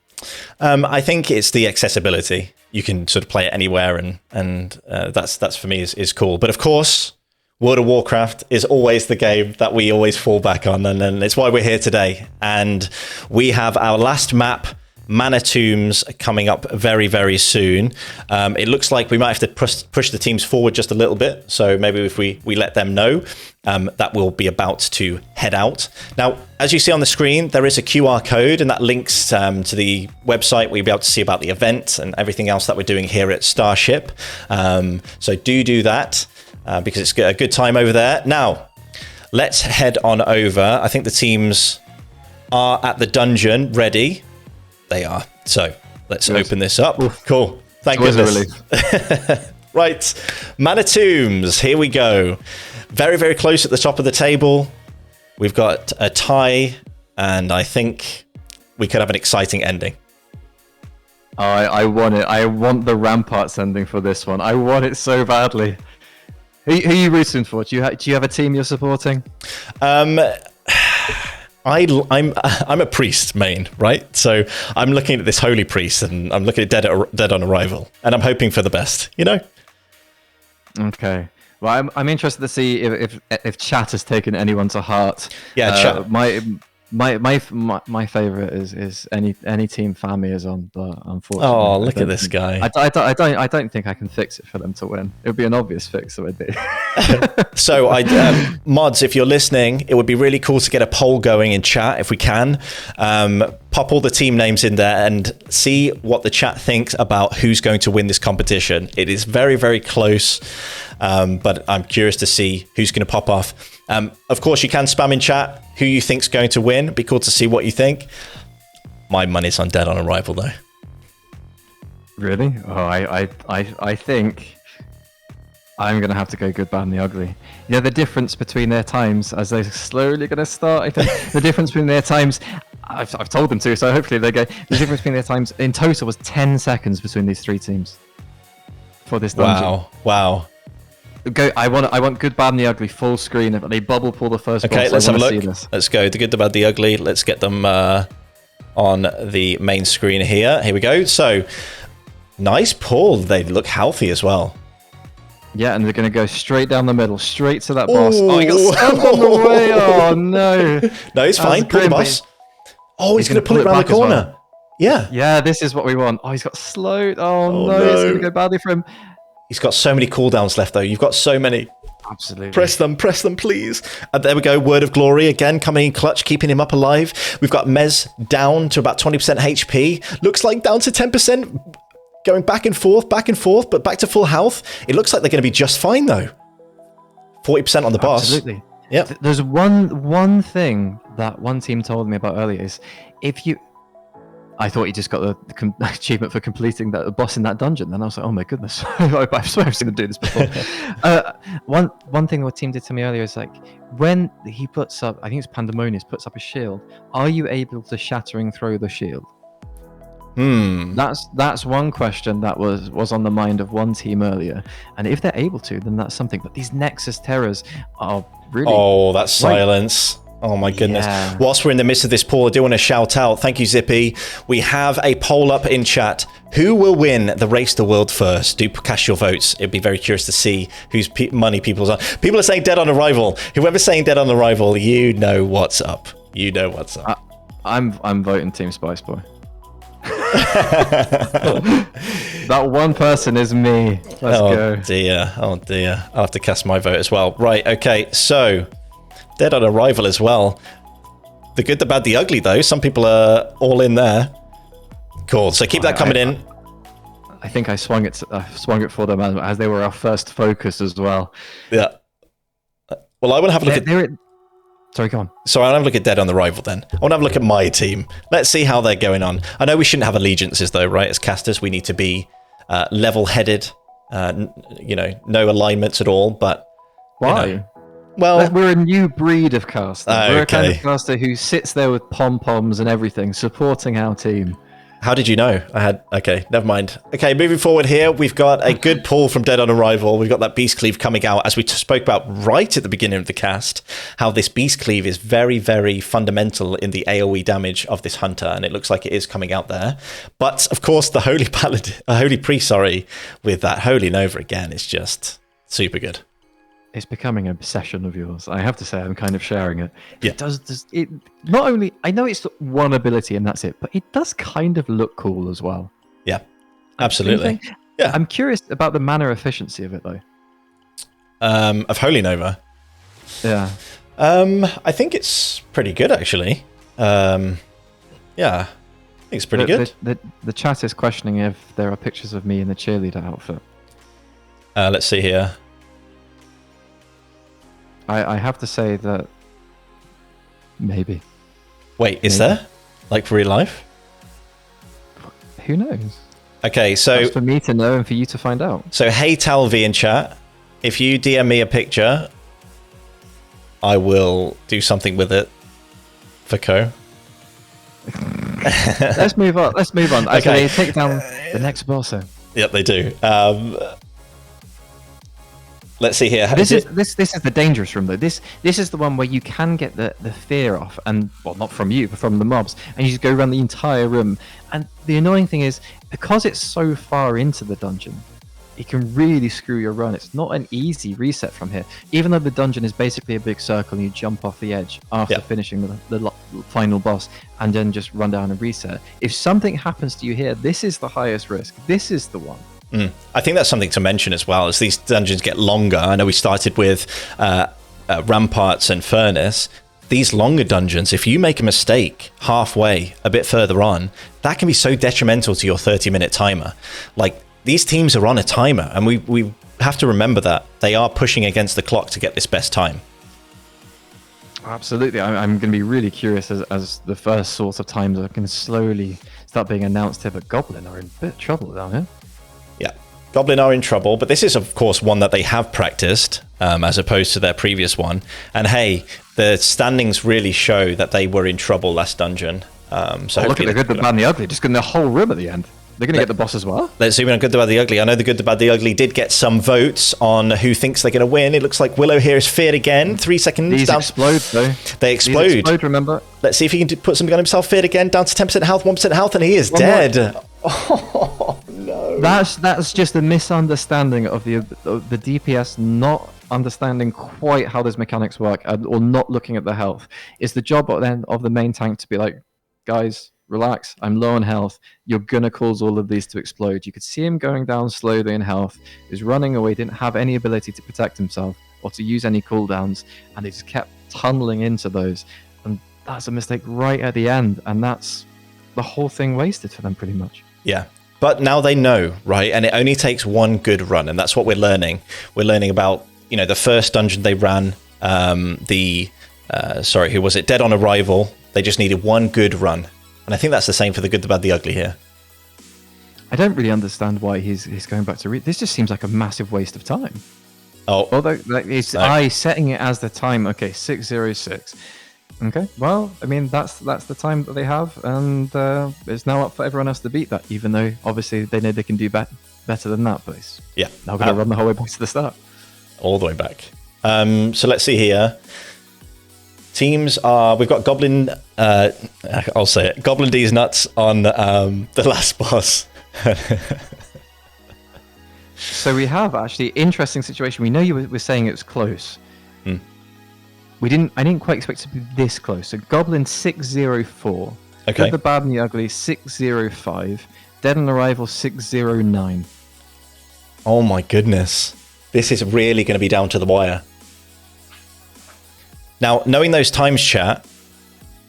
I think it's the accessibility. You can sort of play it anywhere, and that's for me is cool. But of course, World of Warcraft is always the game that we always fall back on, and it's why we're here today. And we have our last map, Mana Tombs, coming up very, very soon. It looks like we might have to push the teams forward just a little bit. So maybe if we let them know that we'll be about to head out. Now, as you see on the screen, there is a QR code, and that links to the website where you'll be able to see about the event and everything else that we're doing here at Starship. So do that because it's a good time over there. Now, let's head on over. I think the teams are at the dungeon ready. They are. So let's open this up. Cool. Thank goodness. Right. Mana Tombs. Here we go. Very, very close at the top of the table. We've got a tie, and I think we could have an exciting ending. Oh, I want it. I want the Ramparts ending for this one. I want it so badly. Who are you rooting for? Do you have a team you're supporting? I'm a priest main, right? So I'm looking at this holy priest, and I'm looking at dead on arrival, and I'm hoping for the best. You know. Okay. Well, I'm interested to see if chat has taken anyone to heart. Yeah, chat. My favorite is any team Fami is on, but unfortunately. Oh, look at this guy! I don't think I can fix it for them to win. It would be an obvious fix, it would be. So, mods, if you're listening, it would be really cool to get a poll going in chat if we can. Pop all the team names in there and see what the chat thinks about who's going to win this competition. It is very, very close, but I'm curious to see who's going to pop off. Of course, you can spam in chat who you think's going to win. It'd be cool to see what you think. My money's on Dead on Arrival, though. Really? Oh, I think I'm going to have to go Good, Bad, and the Ugly. Yeah, the difference between their times as they're slowly going to start, I think the difference between their times, I've told them to, so hopefully they go. The difference between their times in total was 10 seconds between these three teams for this dungeon. Wow. I want Good, Bad, and the Ugly full screen. If they bubble pull the first boss, let's have a look. Let's go. The Good, the Bad, the Ugly. Let's get them on the main screen here. Here we go. So, nice pull. They look healthy as well. Yeah, and they're going to go straight down the middle, straight to that boss. Oh, he got stunned on the way. Oh, no. No, he's fine. Pull the boss. Oh, he's going to pull it around the corner. Well. Yeah. Yeah, this is what we want. Oh, he's got slowed. Oh, no. It's going to go badly for him. He's got so many cooldowns left, though. You've got so many. Absolutely. Press them, please. And there we go. Word of Glory again, coming in clutch, keeping him up alive. We've got Mez down to about 20% HP. Looks like down to 10%. Going back and forth, but back to full health. It looks like they're going to be just fine, though. 40% on the boss. Absolutely. Yeah. There's one thing that one team told me about earlier is I thought you just got the achievement for completing the boss in that dungeon. Then I was like, oh my goodness, I swear I've seen him do this before. One thing what team did to me earlier is like when he puts up, I think it's Pandemonius, puts up a shield. Are you able to shattering throw the shield? That's one question that was on the mind of one team earlier, and if they're able to, then that's something. But these Nexus Terrors are really that's silence. Oh my goodness. Yeah. Whilst we're in the midst of this poll, I do want to shout out, thank you Zippy, we have a poll up in chat. Who will win the Race the World first? Do cast your votes. It'd be very curious to see whose money people's on. People are saying Dead on Arrival. Whoever's saying Dead on Arrival, you know what's up. You know what's up. I'm voting Team Spice Boy. That one person is me. Let's go. Oh dear. I'll have to cast my vote as well. Right, okay, so Dead on Arrival as well. The Good, the Bad, the Ugly, though. Some people are all in there. Cool. So keep that coming in. I think I swung it for them as they were our first focus as well. Yeah. Well, I want to have a look at... Sorry, go on. So I'll have a look at Dead on Arrival then. I want to have a look at my team. Let's see how they're going on. I know we shouldn't have allegiances, though, right? As casters, we need to be level-headed. No alignments at all, but... Why? Well, we're a new breed of caster. We're a kind Okay. of caster who sits there with pom-poms and everything, supporting our team. how did you know? Okay, never mind. Okay, moving forward here, we've got a good pull from Dead on Arrival. We've got that Beast Cleave coming out, as we spoke about right at the beginning of the cast, how this Beast Cleave is very, very fundamental in the AoE damage of this hunter, and it looks like it is coming out there. But, of course, the Holy Priest, with that Holy Nova again is just super good. It's becoming an obsession of yours. I have to say, I'm kind of sharing it. Yeah. It does it not only, I know it's one ability and that's it, but it does kind of look cool as well. Yeah, absolutely. Yeah. I'm curious about the mana efficiency of it, though. Of Holy Nova. Yeah. I think it's pretty good, actually. Yeah, I think it's pretty good. The chat is questioning if there are pictures of me in the cheerleader outfit. Let's see here. I have to say that maybe. Wait, is there? Like real life? Who knows? Okay, so That's for me to know and for you to find out. So hey Talvi in chat, if you DM me a picture, I will do something with it for Co. Let's move on. Okay, take down the next boss then. Yep, they do. Let's see here. This is the dangerous room though. This is the one where you can get the fear off, and well, not from you, but from the mobs, and you just go around the entire room. And the annoying thing is, because it's so far into the dungeon, it can really screw your run. It's not an easy reset from here, even though the dungeon is basically a big circle and you jump off the edge after finishing the final boss, and then just run down and reset. If something happens to you here, this is the highest risk. This is the one. I think that's something to mention as well. As these dungeons get longer, I know we started with Ramparts and Furnace. These longer dungeons, if you make a mistake halfway, a bit further on, that can be so detrimental to your 30-minute timer. Like, these teams are on a timer, and we have to remember that. They are pushing against the clock to get this best time. Absolutely. I'm going to be really curious as the first sort of times are going to slowly start being announced here, but Goblin are in a bit of trouble down here. Yeah, Goblin are in trouble, but this is, of course, one that they have practiced, as opposed to their previous one. And hey, the standings really show that they were in trouble last dungeon. So look at the good, the bad, and the ugly. Just getting the whole room at the end. They're going to get the boss as well. Let's zoom in on Good, the Bad, the Ugly. I know the Good, the Bad, the Ugly did get some votes on who thinks they're going to win. It looks like Willow here is feared again. 3 seconds These down. explode, though. They explode. These explode, remember? Let's see if he can put something on himself. Feared again, down to 10% health, 1% health, and he is dead. Oh, no. That's just a misunderstanding of the DPS not understanding quite how those mechanics work, or not looking at the health. It's the job then of the main tank to be like, guys, relax, I'm low on health. You're going to cause all of these to explode. You could see him going down slowly in health. He was running away, didn't have any ability to protect himself or to use any cooldowns, and they just kept tunneling into those. And that's a mistake right at the end, and that's the whole thing wasted for them pretty much. Yeah. But now they know, right? And it only takes one good run, and that's what we're learning. We're learning about, the first dungeon they ran, who was it? Dead on Arrival. They just needed one good run. And I think that's the same for the Good, the Bad, the Ugly here. I don't really understand why he's going back to read. This just seems like a massive waste of time. Oh, although it's setting it as the time. Okay, 6:06. Okay, well, I mean that's the time that they have, and it's now up for everyone else to beat that. Even though obviously they know they can do better than that. But yeah, now going to run the whole way back to the start. All the way back. So let's see here. Teams are, we've got Goblin, I'll say it, Goblin D's nuts on the last boss. So we have actually interesting situation. We know you were saying it was close. I didn't quite expect it to be this close. So Goblin 604. Okay. Good, the Bad, and the Ugly 605. Dead on Arrival 609. Oh my goodness. This is really going to be down to the wire. Now, knowing those times, chat,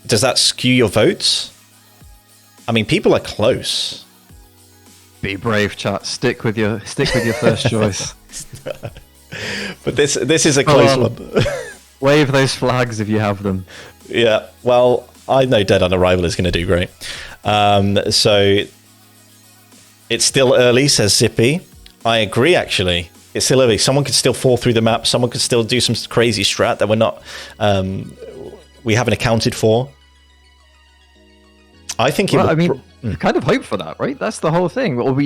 does that skew your votes? I mean, people are close. Be brave, chat. Stick with your first choice. But this is a close one. Wave those flags if you have them. Yeah, well, I know Dead on Arrival is going to do great. So it's still early, says Zippy. I agree, actually. It's still early. Someone could still fall through the map. Someone could still do some crazy strat that we haven't accounted for. I think kind of hope for that, right? That's the whole thing. Or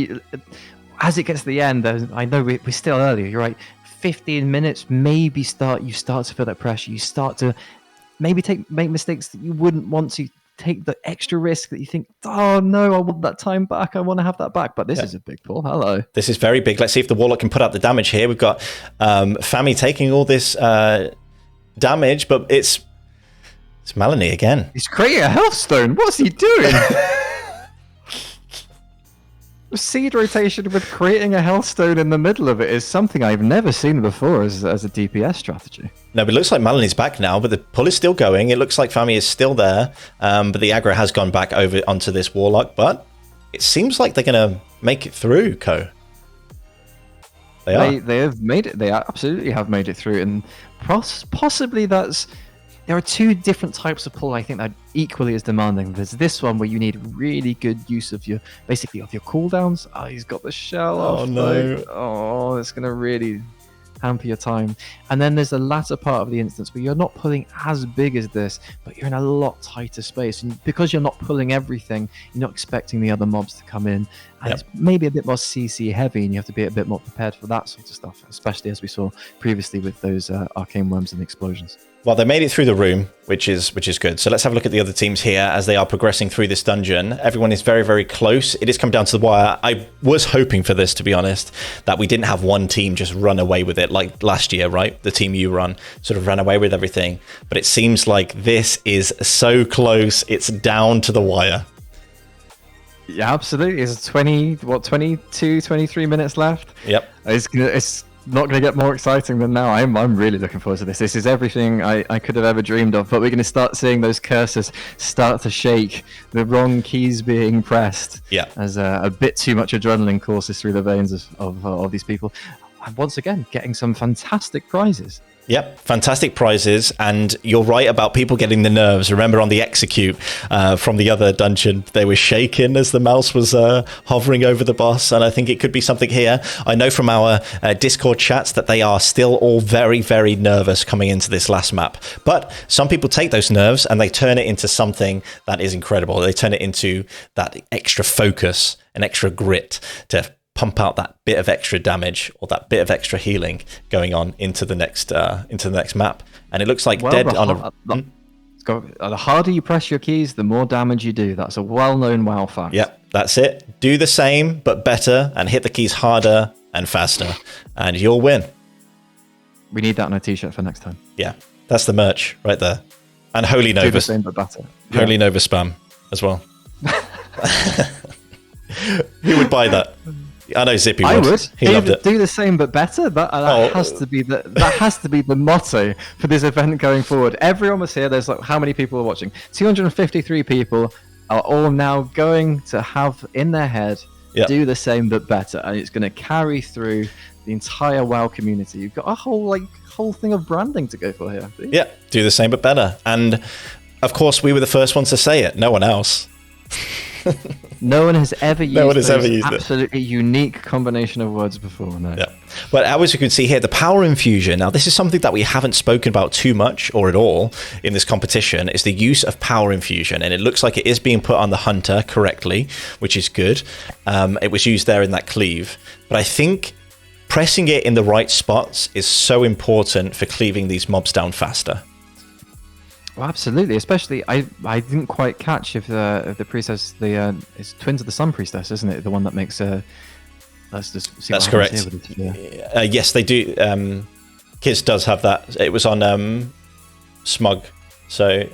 as it gets to the end, I know we're still early. You're right. 15 minutes, maybe you start to feel that pressure. You start to maybe make mistakes that you wouldn't want to. Take the extra risk that you think, oh no, I want that time back. I want to have that back. But this is a big pull. Hello. This is very big. Let's see if the Warlock can put out the damage here. We've got Fami taking all this damage, but it's Melanie again. He's creating a health stone. What's he doing? Seed rotation with creating a health stone in the middle of it is something I've never seen before as a DPS strategy. No, but it looks like Melanie's back now, but the pull is still going. It looks like Fami is still there, but the aggro has gone back over onto this Warlock, but it seems like they're going to make it through, Ko. They have made it. They absolutely have made it through, and possibly there are two different types of pull I think that are equally as demanding. There's this one where you need really good use of your cooldowns. Oh, he's got the shell off. Oh no. Oh, it's going to really hamper your time. And then there's the latter part of the instance where you're not pulling as big as this, but you're in a lot tighter space. And because you're not pulling everything, you're not expecting the other mobs to come in. And it's maybe a bit more CC heavy, and you have to be a bit more prepared for that sort of stuff, especially as we saw previously with those arcane worms and explosions. Well, they made it through the room, which is good. So let's have a look at the other teams here as they are progressing through this dungeon. Everyone is very, very close. It is come down to the wire. I was hoping for this, to be honest, that we didn't have one team just run away with it like last year, right? The team you run sort of ran away with everything. But it seems like this is so close. It's down to the wire. Yeah, absolutely. It's 22, 23 minutes left. Yep. It's not going to get more exciting than now. I'm really looking forward to this. This is everything I could have ever dreamed of, but we're going to start seeing those cursors start to shake, the wrong keys being pressed, as a bit too much adrenaline courses through the veins of these people. And once again, getting some fantastic prizes. Yep, fantastic prizes, and you're right about people getting the nerves. Remember on the execute from the other dungeon, they were shaking as the mouse was hovering over the boss, and I think it could be something here. I know from our Discord chats that they are still all very, very nervous coming into this last map, but some people take those nerves and they turn it into something that is incredible. They turn it into that extra focus and extra grit to pump out that bit of extra damage or that bit of extra healing going on into the next map. And it looks like the harder you press your keys, the more damage you do. That's a well-known WoW fact. Yep, that's it. Do the same but better and hit the keys harder and faster, and you'll win. We need that on a t-shirt for next time. Yeah, that's the merch right there. And Holy Nova. Do the same but better. Holy Nova spam as well. Who would buy that? I know Zippy would. I would. He loved it. Do the same but better. That has to be the motto for this event going forward. Everyone was here. There's like how many people are watching? 253 people are all now going to have in their head do the same but better, and it's going to carry through the entire WoW community. You've got a whole thing of branding to go for here. Yeah, do the same but better. And of course, we were the first ones to say it. No one else. No one has ever used used absolutely unique combination of words before. No. Yeah. But as you can see here, the power infusion. Now, this is something that we haven't spoken about too much or at all in this competition, is the use of power infusion. And it looks like it is being put on the hunter correctly, which is good. It was used there in that cleave. But I think pressing it in the right spots is so important for cleaving these mobs down faster. Well, absolutely. Especially, I didn't quite catch if the priestess, it's Twins of the Sun priestess, isn't it? The one that makes let's just see. That's correct. Yes, they do. Kiz does have that. It was on Smug. So.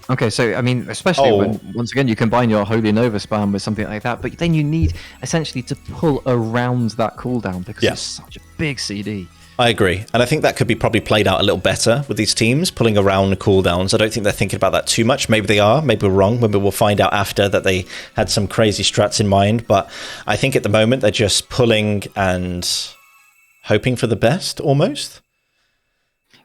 Okay, so I mean, especially when once again you combine your Holy Nova spam with something like that, but then you need essentially to pull around that cooldown because it's such a big CD. I agree. And I think that could be probably played out a little better with these teams, pulling around the cooldowns. I don't think they're thinking about that too much. Maybe they are. Maybe we're wrong. Maybe we'll find out after that they had some crazy strats in mind. But I think at the moment they're just pulling and hoping for the best, almost.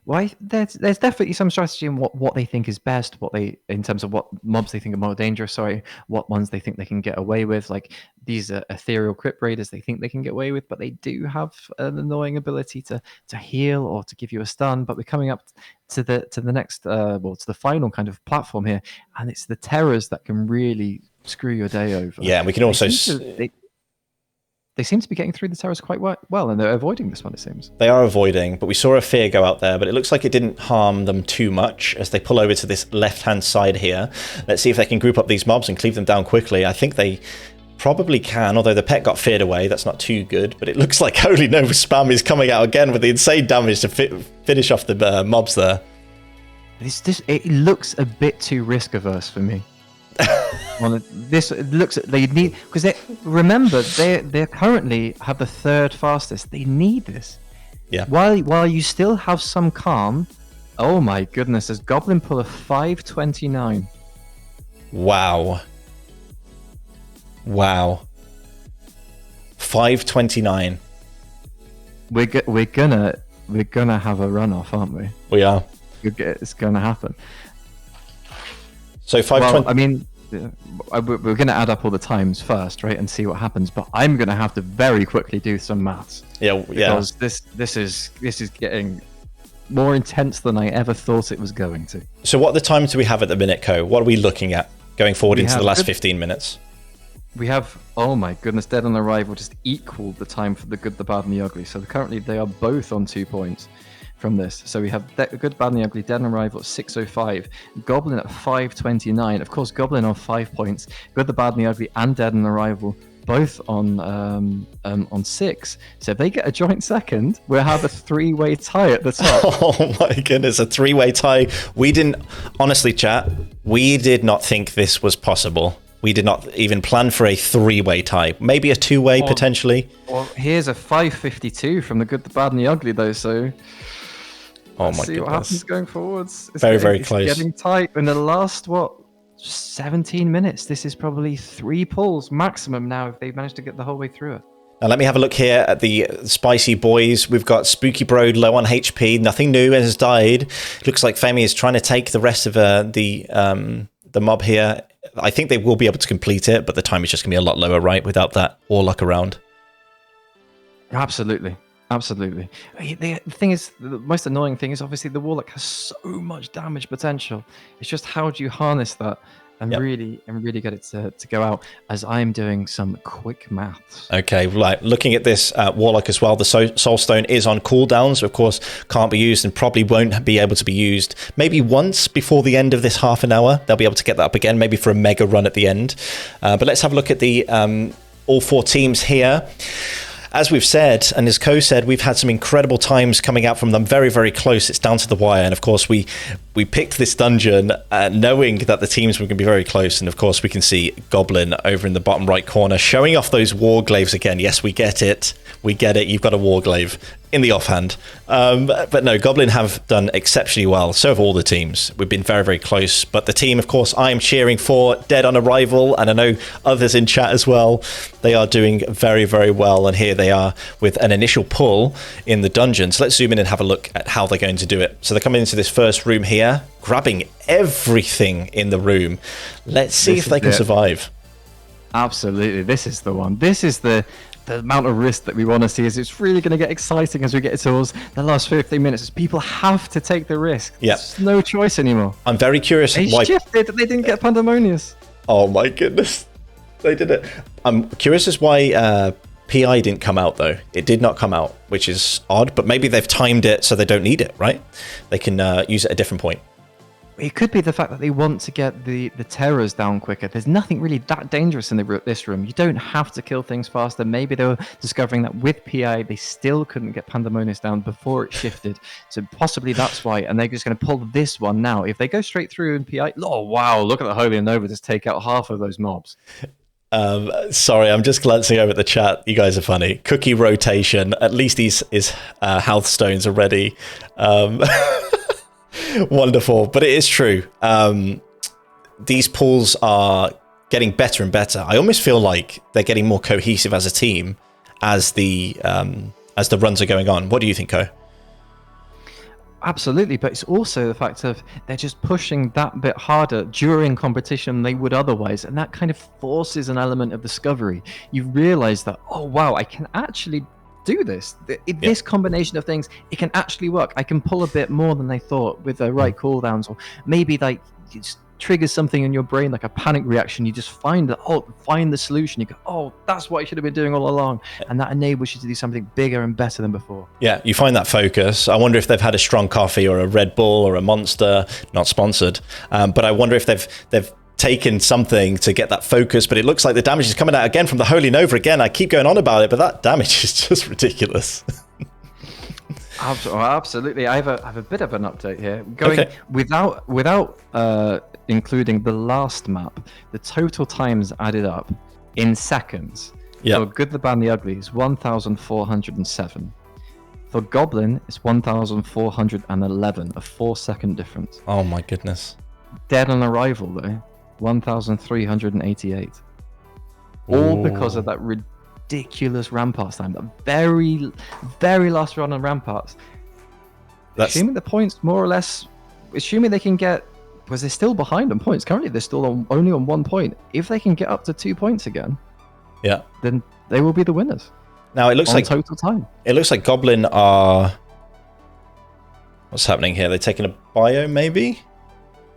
Why there's definitely some strategy in what they think is best, what they in terms of what mobs they think are more dangerous. Sorry, what ones they think they can get away with. Like these ethereal crypt raiders, they think they can get away with, but they do have an annoying ability to heal or to give you a stun. But we're coming up to the next to the final kind of platform here, and it's the terrors that can really screw your day over. Yeah, and we can also they seem to be getting through the terrors quite well, and they're avoiding this one, it seems. They are avoiding, but we saw a fear go out there, but it looks like it didn't harm them too much as they pull over to this left-hand side here. Let's see if they can group up these mobs and cleave them down quickly. I think they probably can, although the pet got feared away. That's not too good, but it looks like Holy Nova Spam is coming out again with the insane damage to finish off the mobs there. It looks a bit too risk-averse for me. This looks they need because they currently have the third fastest. They need this. Yeah. While you still have some calm. Oh my goodness! As Goblin pull a 529. Wow. 529. We're gonna have a runoff, aren't we? We are. It's gonna happen. So 520. Well, I mean, we're going to add up all the times first, right, and see what happens. But I'm going to have to very quickly do some maths. Yeah. Because this is getting more intense than I ever thought it was going to. So what are the times do we have at the minute, Co? What are we looking at going forward into the last 15 minutes? We have, oh my goodness, Dead on Arrival just equaled the time for the Good, the Bad, and the Ugly. So currently they are both on 2 points from this. So we have Good, Bad, and the Ugly, Dead on Arrival at 6:05, Goblin at 5:29. Of course, Goblin on 5 points, Good, the Bad, and the Ugly, and Dead on Arrival both on 6. So if they get a joint second, we'll have a 3-way tie at the top. Oh my goodness, a 3-way tie. We didn't, honestly, chat, we did not think this was possible. We did not even plan for a 3-way tie. Maybe a 2-way potentially. Well, here's a 5:52 from the Good, the Bad, and the Ugly, though. So. Oh my see goodness. What happens going forwards. It's very close. Getting tight in the last 17 minutes. This is probably 3 pulls maximum now if they manage to get the whole way through it. Now let me have a look here at the spicy boys. We've got Spooky Broad low on HP. Nothing new has died. Looks like Femi is trying to take the rest of the mob here. I think they will be able to complete it, but the time is just going to be a lot lower, right? Without that Warlock around. Absolutely. The thing is, the most annoying thing is obviously the Warlock has so much damage potential. It's just how do you harness that and really get it to go out, as I'm doing some quick maths. Okay, right. Looking at this Warlock as well, the Soul Stone is on cooldown, so of course can't be used and probably won't be able to be used. Maybe once before the end of this half an hour, they'll be able to get that up again, maybe for a mega run at the end. But let's have a look at the all 4 teams here. As we've said, and as Co said, we've had some incredible times coming out from them. Very, very close. It's down to the wire. And of course, we picked this dungeon knowing that the teams were going to be very close. And of course, we can see Goblin over in the bottom right corner showing off those Warglaives again. Yes, we get it. We get it. You've got a Warglaive in the offhand. But no, Goblin have done exceptionally well. So have all the teams. We've been very, very close. But the team, of course, I am cheering for Dead on Arrival. And I know others in chat as well. They are doing very, very well. And here they are with an initial pull in the dungeon. So let's zoom in and have a look at how they're going to do it. So they're coming into this first room here, grabbing everything in the room. Let's see if they can survive. Absolutely. This is the one. This is the amount of risk that we want to see. Is it's really going to get exciting as we get towards the last 15 minutes. People have to take the risk. Yeah. There's no choice anymore. I'm very curious why shifted. They didn't get Pandemonious. Oh my goodness. They did it. I'm curious as why PI didn't come out, though. It did not come out, which is odd, but maybe they've timed it so they don't need it, right? They can use it at a different point. It could be the fact that they want to get the terrors down quicker. There's nothing really that dangerous in this room. You don't have to kill things faster. Maybe they were discovering that with PI, they still couldn't get Pandemonious down before it shifted. So possibly that's why. And they're just going to pull this one now. If they go straight through in PI, oh, wow, look at the Holy Nova just take out half of those mobs. Sorry, I'm just glancing over at the chat. You guys are funny. Cookie rotation. At least his health stones are ready. Wonderful, but it is true. These pulls are getting better and better. I almost feel like they're getting more cohesive as a team as the runs are going on. What do you think, Co? Absolutely, but it's also the fact of they're just pushing that bit harder during competition than they would otherwise, and that kind of forces an element of discovery. You realize that, oh wow, I can actually do this. This combination of things, it can actually work. I can pull a bit more than I thought with the right cooldowns, or maybe like it just triggers something in your brain like a panic reaction. You just find the solution. You go, oh, that's what I should have been doing all along, and that enables you to do something bigger and better than before. Yeah, you find that focus. I wonder if they've had a strong coffee or a Red Bull or a Monster, not sponsored, but I wonder if they've taken something to get that focus. But it looks like the damage is coming out again from the Holy Nova again. I keep going on about it, but that damage is just ridiculous. Absolutely. I have a bit of an update here. Going without including the last map, the total times added up in seconds. Yeah. For Good, the Bad, and the Ugly is 1,407. For Goblin, it's 1,411, a 4-second difference. Oh my goodness. Dead on Arrival, though, 1,388. All because of that ridiculous Ramparts time. That very, very last run on Ramparts. Assuming the points more or less, assuming they can get, because they're still behind on points. Currently, they're still only on 1 point. If they can get up to 2 points again, then they will be the winners. Now it looks like total time. It looks like Goblin are. What's happening here? They're taking a bio, maybe.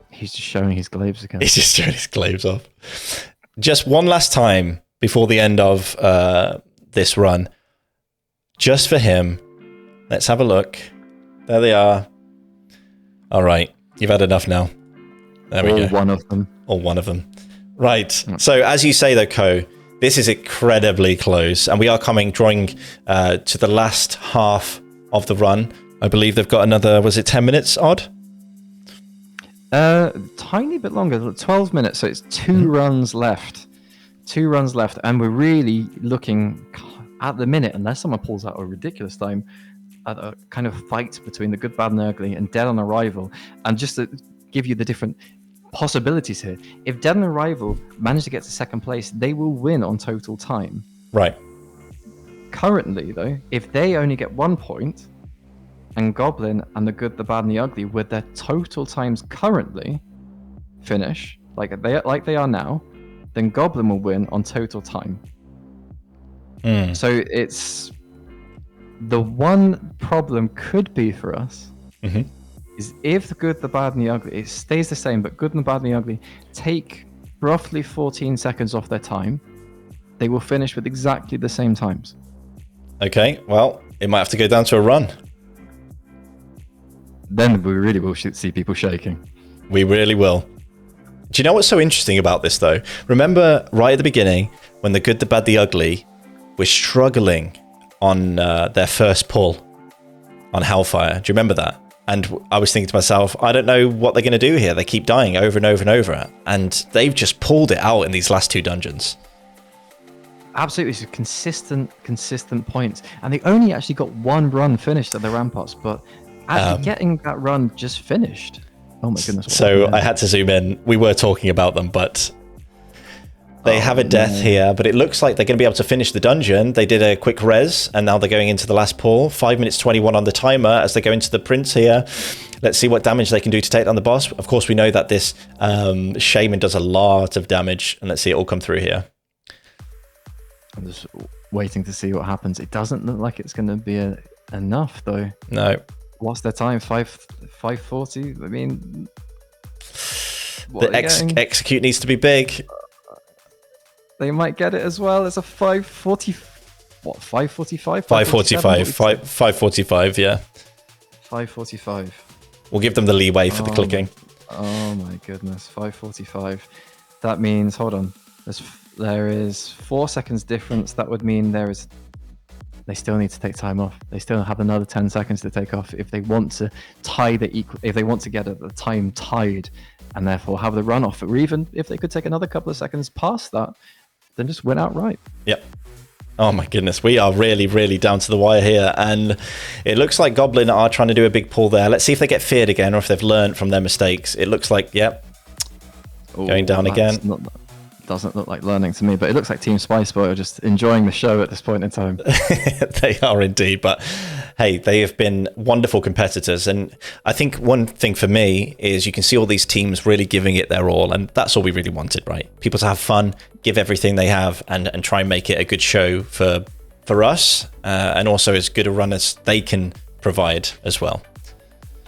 He's just showing his glaives again. He's just showing his glaives off. Just one last time before the end of this run, just for him. Let's have a look. There they are. All right, you've had enough now. There we go. One of them. Or one of them. Right. So as you say, though, Ko, this is incredibly close, and we are drawing to the last half of the run. I believe they've got another, was it 10 minutes odd? Tiny bit longer, 12 minutes. So it's 2 runs left. 2 runs left, and we're really looking at the minute, unless someone pulls out a ridiculous time, at a kind of fight between the Good, Bad, and Ugly and Dead on Arrival. And just to give you the different possibilities here, if Dead on Arrival manage to get to second place, they will win on total time. Right. Currently, though, if they only get 1 point, and Goblin and the Good, the Bad, and the Ugly, with their total times currently finish like they are now, then Goblin will win on total time. So it's the one problem could be for us is if the Good, the Bad, and the Ugly, it stays the same, but Good and the Bad and the Ugly take roughly 14 seconds off their time, they will finish with exactly the same times. Okay, well, it might have to go down to a run. Then we really will see people shaking. We really will. Do you know what's so interesting about this, though? Remember right at the beginning when the Good, the Bad, the Ugly were struggling on their first pull on Hellfire? Do you remember that? And I was thinking to myself, I don't know what they're going to do here. They keep dying over and over and over. And they've just pulled it out in these last 2 dungeons. Absolutely, it's consistent points. And they only actually got 1 run finished at the Ramparts, but actually getting that run just finished. Oh my goodness. So I had to zoom in. We were talking about them, but they have a death here, but it looks like they're going to be able to finish the dungeon. They did a quick res, and now they're going into the last pull. 5 minutes 21 on the timer as they go into the prince here. Let's see what damage they can do to take down the boss. Of course, we know that this shaman does a lot of damage, and let's see it all come through here. I'm just waiting to see what happens. It doesn't look like it's going to be enough, though. No. What's their time? 540? I mean, the execute needs to be big. They might get it as well. It's a 540. What, 545? 545. 545, yeah. 545. We'll give them the leeway for the clicking. Oh my goodness. 545. That means, hold on. There is 4 seconds difference. That would mean they still need to take time off. They still have another 10 seconds to take off if they want to if they want to get the time tied and therefore have the run off. Or even if they could take another couple of seconds past that, then just win outright. Yep. Oh my goodness, we are really, really down to the wire here. And it looks like Goblin are trying to do a big pull there. Let's see if they get feared again or if they've learned from their mistakes. It looks like, yep, going down again. Doesn't look like learning to me, but it looks like Team Spice Boy are just enjoying the show at this point in time. They are indeed, but hey, they have been wonderful competitors. And I think one thing for me is you can see all these teams really giving it their all. And that's all we really wanted, right? People to have fun, give everything they have, and try and make it a good show for us, and also as good a run as they can provide as well.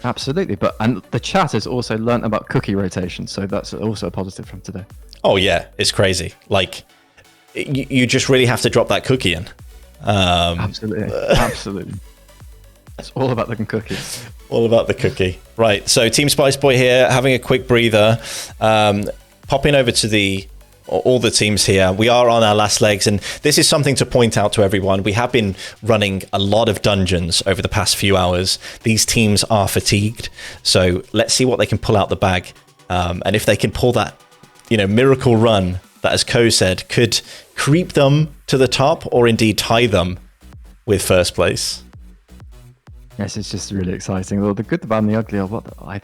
Absolutely, and the chat has also learnt about cookie rotation, so that's also a positive from today. Oh yeah, it's crazy. Like, you just really have to drop that cookie in. Absolutely. It's all about the cookie. All about the cookie. Right, so Team Spice Boy here, having a quick breather. Popping over to all the teams here. We are on our last legs, and this is something to point out to everyone. We have been running a lot of dungeons over the past few hours. These teams are fatigued, so let's see what they can pull out the bag. And if they can pull that, miracle run that, as Ko said, could creep them to the top or indeed tie them with first place. Yes, it's just really exciting. Well, the good, the bad, and the ugly are what I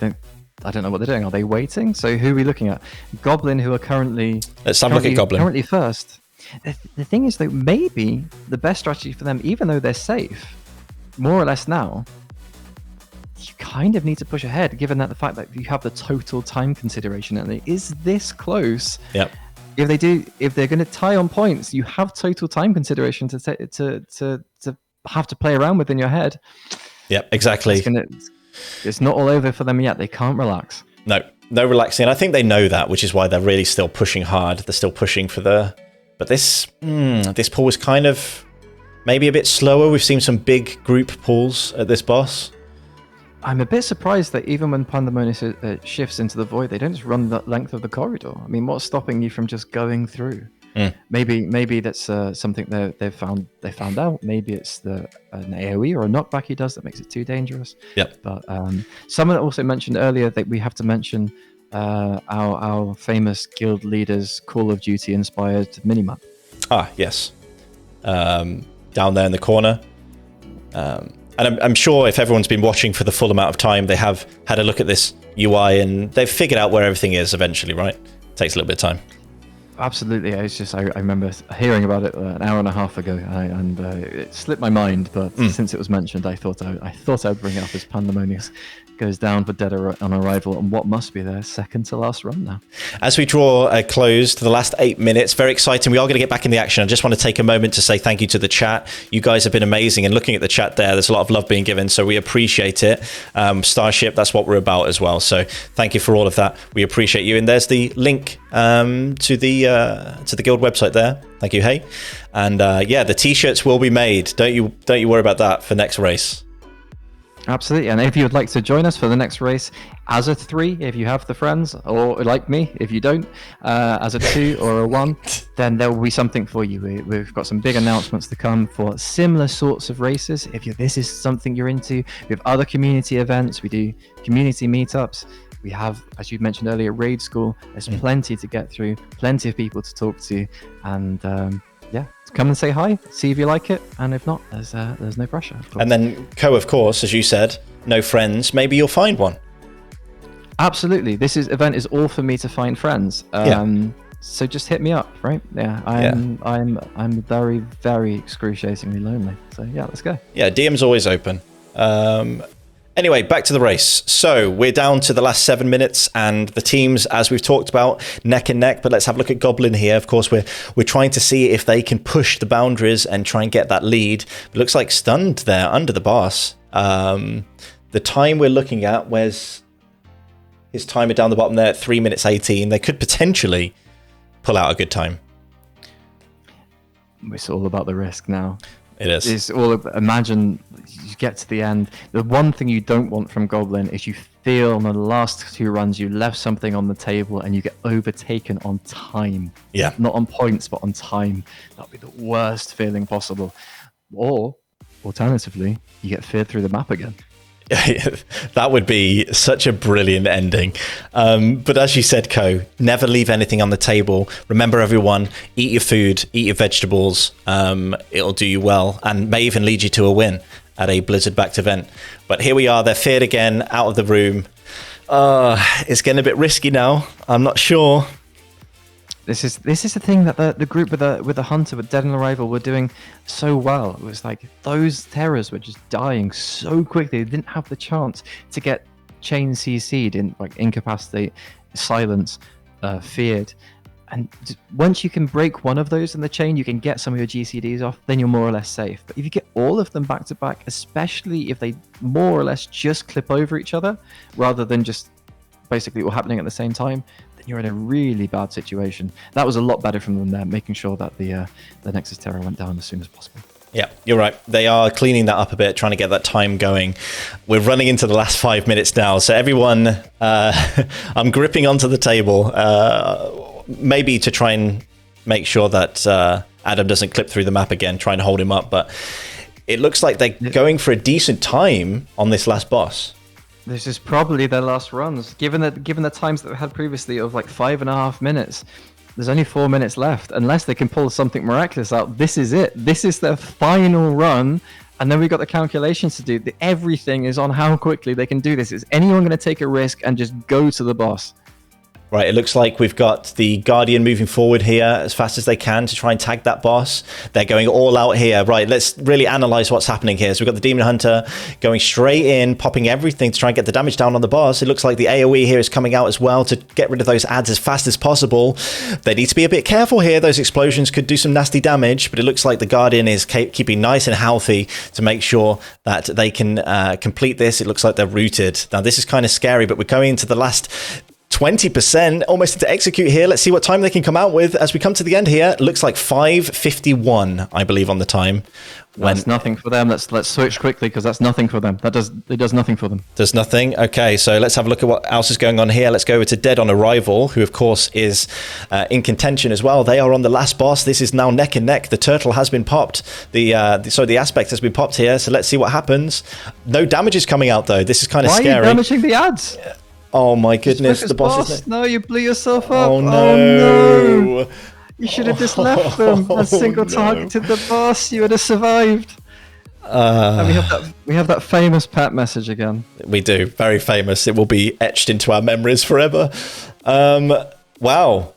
don't know what they're doing. Are they waiting? So who are we looking at? Goblin, who are currently... Let's have a look at Goblin. Currently first. The thing is, though, maybe the best strategy for them, even though they're safe, more or less now, you kind of need to push ahead, given that the fact that you have the total time consideration, and it is this close. Yep. If they're going to tie on points, you have total time consideration to have to play around with in your head. Yep, exactly. It's not all over for them yet. They can't relax. No relaxing. I think they know that, which is why they're really still pushing hard. They're still pushing for but this pull was kind of maybe a bit slower. We've seen some big group pulls at this boss. I'm a bit surprised that even when Pandemonius shifts into the void, they don't just run the length of the corridor. I mean, what's stopping you from just going through? Maybe that's something they found out. Maybe it's an AoE or a knockback he does that makes it too dangerous. Yep. But someone also mentioned earlier that we have to mention our famous guild leader's Call of Duty inspired minimap. Ah, yes. Down there in the corner. And I'm sure if everyone's been watching for the full amount of time, they have had a look at this UI and they've figured out where everything is eventually, right? Takes a little bit of time. Absolutely. It's just I remember hearing about it an hour and a half ago, and it slipped my mind. But since it was mentioned, I thought I'd bring it up as Pandemonius goes down for dead on arrival on what must be their second to last run now. As we draw a close to the last 8 minutes, very exciting. We are going to get back in the action. I just want to take a moment to say thank you to the chat. You guys have been amazing, and looking at the chat there's a lot of love being given, so we appreciate it. Starship, that's what we're about as well. So thank you for all of that. We appreciate you. And there's the link to the guild website there. Thank you, hey. And the t-shirts will be made. Don't you worry about that for next race. Absolutely. And if you would like to join us for the next race as a 3, if you have the friends, or like me, if you don't, as a 2 or a 1, then there will be something for you. We've got some big announcements to come for similar sorts of races. If this is something you're into, we have other community events. We do community meetups. We have, as you mentioned earlier, Raid School. There's plenty to get through, plenty of people to talk to, and come and say hi, see if you like it, and if not, there's no pressure. And then Ko, of course, as you said, no friends. Maybe you'll find one. Absolutely, this event is all for me to find friends. So just hit me up, right? Yeah, I'm very, very excruciatingly lonely. So yeah, let's go. Yeah, DM's always open. Anyway, back to the race. So we're down to the last 7 minutes, and the teams, as we've talked about, neck and neck. But let's have a look at Goblin here. Of course, we're trying to see if they can push the boundaries and try and get that lead. It looks like stunned there under the boss. The time we're looking at, where's his timer down the bottom there at 3 minutes 18? They could potentially pull out a good time. It's all about the risk now. It is. It's all imagine you get to the end. The one thing you don't want from Goblin is you feel on the last 2 runs you left something on the table and you get overtaken on time. Yeah. Not on points, but on time. That'd be the worst feeling possible. Or alternatively, you get feared through the map again. That would be such a brilliant ending. But as you said, Ko, never leave anything on the table. Remember, everyone, eat your food, eat your vegetables. It'll do you well and may even lead you to a win at a Blizzard-backed event. But here we are. They're feared again, out of the room. It's getting a bit risky now. I'm not sure. This is the thing that the group with the hunter with Dead on Arrival were doing so well. It was like those terrors were just dying so quickly. They didn't have the chance to get chain CC'd in, like incapacitate, silence, feared. And once you can break one of those in the chain, you can get some of your GCDs off, then you're more or less safe. But if you get all of them back to back, especially if they more or less just clip over each other, rather than just basically all happening at the same time, then you're in a really bad situation. That was a lot better from them there, making sure that the Nexus Terror went down as soon as possible. Yeah, you're right. They are cleaning that up a bit, trying to get that time going. We're running into the last 5 minutes now. So everyone, I'm gripping onto the table, maybe to try and make sure that Adam doesn't clip through the map again, trying to hold him up. But it looks like they're going for a decent time on this last boss. This is probably their last runs, given the times that they had previously of like 5.5 minutes. There's only 4 minutes left. Unless they can pull something miraculous out, this is it. This is their final run. And then we've got the calculations to do. Everything is on how quickly they can do this. Is anyone going to take a risk and just go to the boss? Right, it looks like we've got the Guardian moving forward here as fast as they can to try and tag that boss. They're going all out here. Right, let's really analyze what's happening here. So we've got the Demon Hunter going straight in, popping everything to try and get the damage down on the boss. It looks like the AoE here is coming out as well to get rid of those adds as fast as possible. They need to be a bit careful here. Those explosions could do some nasty damage, but it looks like the Guardian is keeping nice and healthy to make sure that they can complete this. It looks like they're rooted. Now, this is kind of scary, but we're going into the last 20%, almost into execute here. Let's see what time they can come out with as we come to the end here. It looks like 5:51, I believe, on the time. That's nothing for them. Let's switch quickly because that's nothing for them. It does nothing for them. Does nothing? Okay, so let's have a look at what else is going on here. Let's go over to Dead on Arrival, who of course is in contention as well. They are on the last boss. This is now neck and neck. The turtle has been popped. The aspect has been popped here. So let's see what happens. No damage is coming out though. This is kind of scary. Why are you damaging the ads? Oh my goodness, the boss is... No, you blew yourself up. Oh no. Oh, no. You should have just left them and single targeted the boss. You would have survived. And we have that famous Pat message again. We do. Very famous. It will be etched into our memories forever. Wow.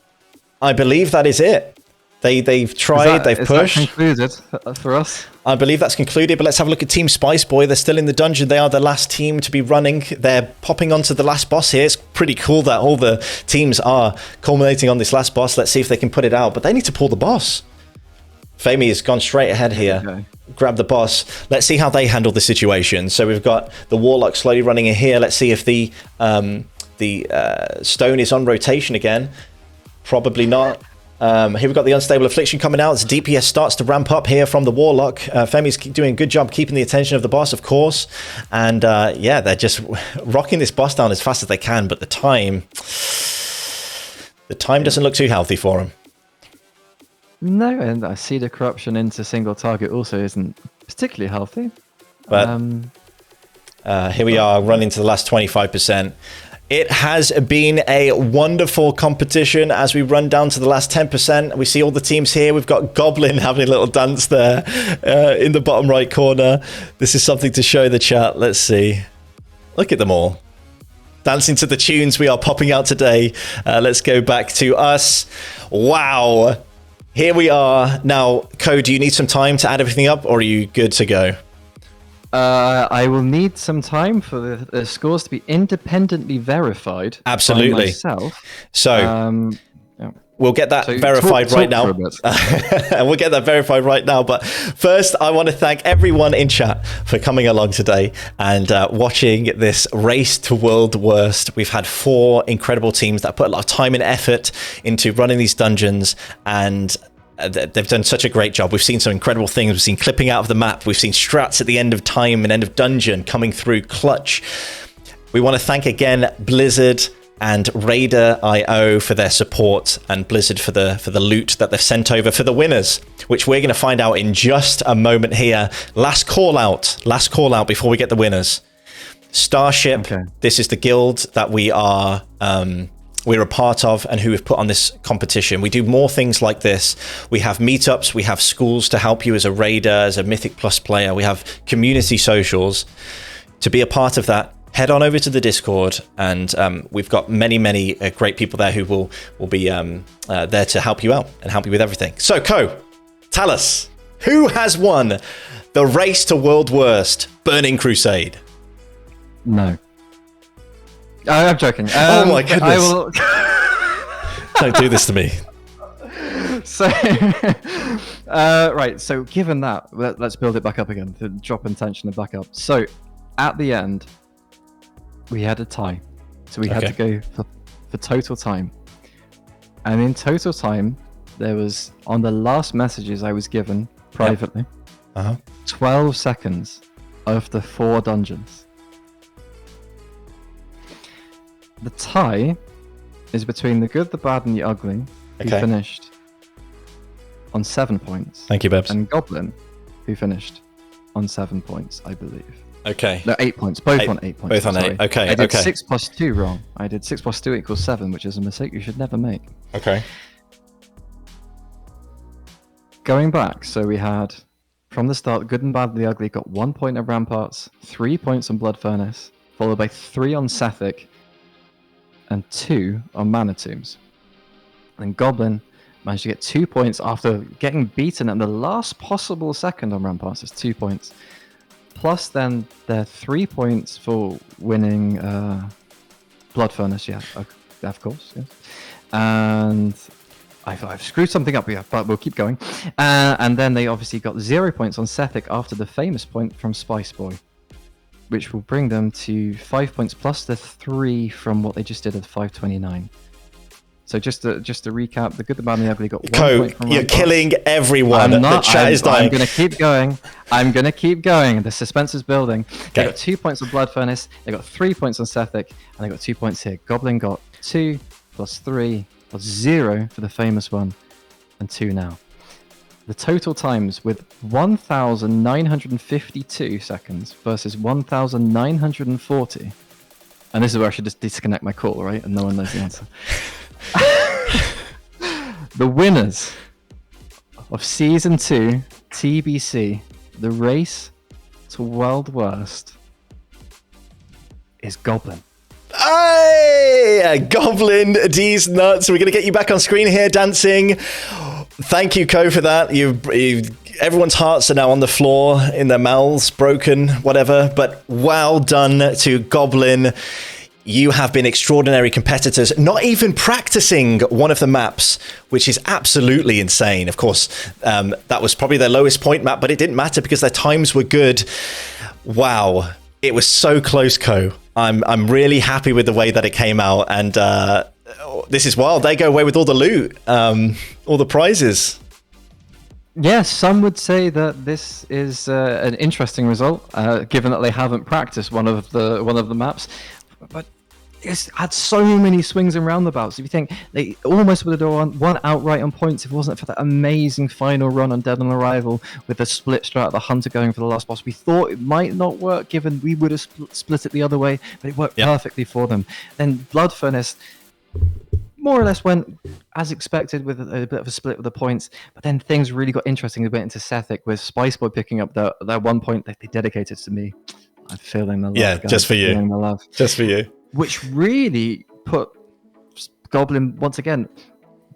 I believe that is it. They've tried, they've pushed. Is that concluded for us? I believe that's concluded, but let's have a look at Team Spice Boy. They're still in the dungeon. They are the last team to be running. They're popping onto the last boss here. It's pretty cool that all the teams are culminating on this last boss. Let's see if they can put it out, but they need to pull the boss. Famey has gone straight ahead here. Okay. Grab the boss. Let's see how they handle the situation. So we've got the Warlock slowly running in here. Let's see if the stone is on rotation again. Probably not. Here we've got the Unstable Affliction coming out as DPS starts to ramp up here from the Warlock. Femi's doing a good job keeping the attention of the boss, of course. And yeah, they're just rocking this boss down as fast as they can, but the time doesn't look too healthy for them. No, and I see the corruption into single target also isn't particularly healthy. But here we are running to the last 25%. It has been a wonderful competition as we run down to the last 10%. We see all the teams here. We've got Goblin having a little dance there in the bottom right corner. This is something to show the chat. Let's see. Look at them all. Dancing to the tunes we are popping out today. Let's go back to us. Wow. Here we are. Now, Code, do you need some time to add everything up or are you good to go? I will need some time for the scores to be independently verified. Absolutely. By myself. So we'll get that verified right now. And we'll get that verified right now. But first, I want to thank everyone in chat for coming along today and watching this race to world worst. We've had 4 incredible teams that put a lot of time and effort into running these dungeons, and they've done such a great job. We've seen some incredible things. We've seen clipping out of the map. We've seen strats at the end of time and end of dungeon coming through clutch. We want to thank again Blizzard and RaiderIO for their support, and Blizzard for the loot that they've sent over for the winners, which we're going to find out in just a moment here. Last call out before we get the winners. Starship. Okay. This is the guild that we're a part of and who we've put on this competition. We do more things like this. We have meetups, we have schools to help you as a raider, as a Mythic Plus player. We have community socials. To be a part of that, head on over to the Discord, and we've got many great people there who will be there to help you out and help you with everything. So, Co, tell us, who has won the race to World Worst Burning Crusade? No. I'm joking. Oh my goodness. I will... Don't do this to me. So, right. So, given that, let's build it back up again. The drop in tension and back up. So, at the end, we had a tie. So we had to go for total time. And in total time, there was, on the last messages I was given privately, 12 seconds after 4 dungeons. The tie is between the good, the bad, and the ugly, who finished on 7 points. Thank you, Babs. And Goblin, who finished on 7 points, I believe. Okay. No, 8 points. Both on 8 points. Both on 8. Okay. I did 6 plus 2 wrong. I did 6 plus 2 equals 7, which is a mistake you should never make. Okay. Going back, so we had, from the start, good and bad, the ugly got 1 point on Ramparts, 3 points on Blood Furnace, followed by 3 on Sethic, and 2 on Mana Tombs. And Goblin managed to get 2 points after getting beaten at the last possible second on Ramparts. It's 2 points. Plus then their 3 points for winning Blood Furnace, of course. Yes. And I've screwed something up here, but we'll keep going. And then they obviously got 0 points on Sethic after the famous point from Spice Boy, which will bring them to 5 points plus the 3 from what they just did at 529. So just to recap, the good, the bad, and the ugly got 1 point from you're Ramparts. Killing everyone. The chat is dying. I'm going to keep going. The suspense is building. They got 2 points on Blood Furnace. They got 3 points on Sethic, and they got 2 points here. Goblin got 2 plus 3 plus 0 for the famous one, and 2 now. The total times with 1,952 seconds versus 1,940. And this is where I should just disconnect my call, right? And no one knows the answer. The winners of Season 2 TBC, the race to World Worst, is Goblin. Hey, Goblin D's nuts. We're going to get you back on screen here dancing. Thank you, Co, for that. Everyone's hearts are now on the floor, in their mouths, broken, whatever. But well done to Goblin. You have been extraordinary competitors, not even practicing one of the maps, which is absolutely insane. Of course, that was probably their lowest point map, but it didn't matter because their times were good. Wow. It was so close, Co. I'm really happy with the way that it came out, and this is wild. They go away with all the loot, all the prizes. Yes, some would say that this is an interesting result, given that they haven't practiced one of the maps. But it's had so many swings and roundabouts. If you think they almost would have won outright on points if it wasn't for that amazing final run on Dead on Arrival with the split strat, the Hunter going for the last boss. We thought it might not work, given we would have split it the other way, but it worked perfectly for them. Then Blood Furnace more or less went as expected with a bit of a split of the points, but then things really got interesting. They went into Sethic with Spice Boy picking up that 1 point that they dedicated to me. I'm feeling the love. Yeah, guys. just for you. Feeling the love. Just for you. Which really put Goblin once again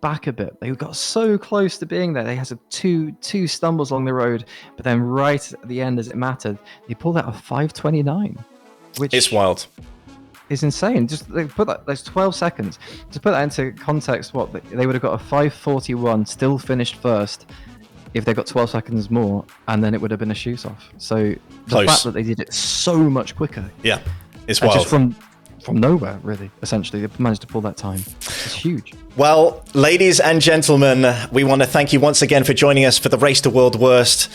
back a bit. They got so close to being there. They had two stumbles along the road, but then right at the end, as it mattered, they pulled out a 529, which it's wild. Is insane. Just they put that. There's 12 seconds to put that into context. What they would have got a 541, still finished first, if they got 12 seconds more, and then it would have been a shoot off. So the fact that they did it so much quicker, it's wild. Just from nowhere, really. Essentially, they managed to pull that time. It's huge. Well, ladies and gentlemen, we want to thank you once again for joining us for the Race to World Worst.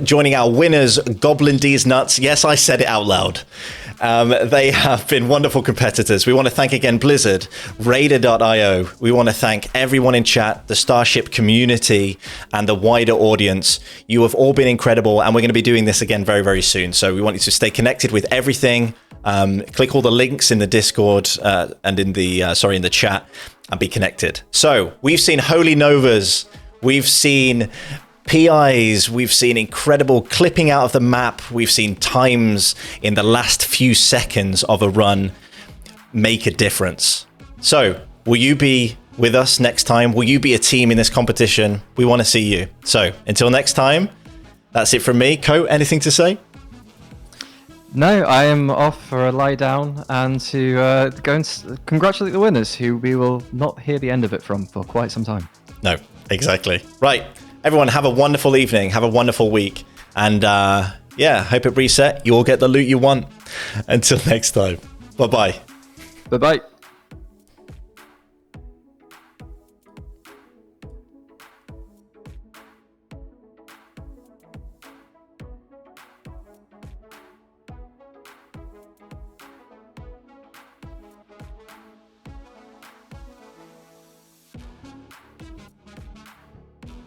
Joining our winners, Goblin D's Nuts. Yes, I said it out loud. They have been wonderful competitors. We want to thank again Blizzard, RaiderIO. We want to thank everyone in chat, the Starship community, and the wider audience. You have all been incredible, and we're going to be doing this again very, very soon. So we want you to stay connected with everything. Click all the links in the Discord and in the chat, and be connected. So we've seen Holy Novas. We've seen PIs, we've seen incredible clipping out of the map, we've seen times in the last few seconds of a run make a difference. So, will you be with us next time? Will you be a team in this competition? We want to see you. So, until next time, that's it from me. Co, anything to say? No, I am off for a lie down and to go and congratulate the winners, who we will not hear the end of it from for quite some time. No, exactly. Right. Everyone, have a wonderful evening. Have a wonderful week. And yeah, hope it reset. You all get the loot you want. Until next time. Bye-bye. Bye-bye.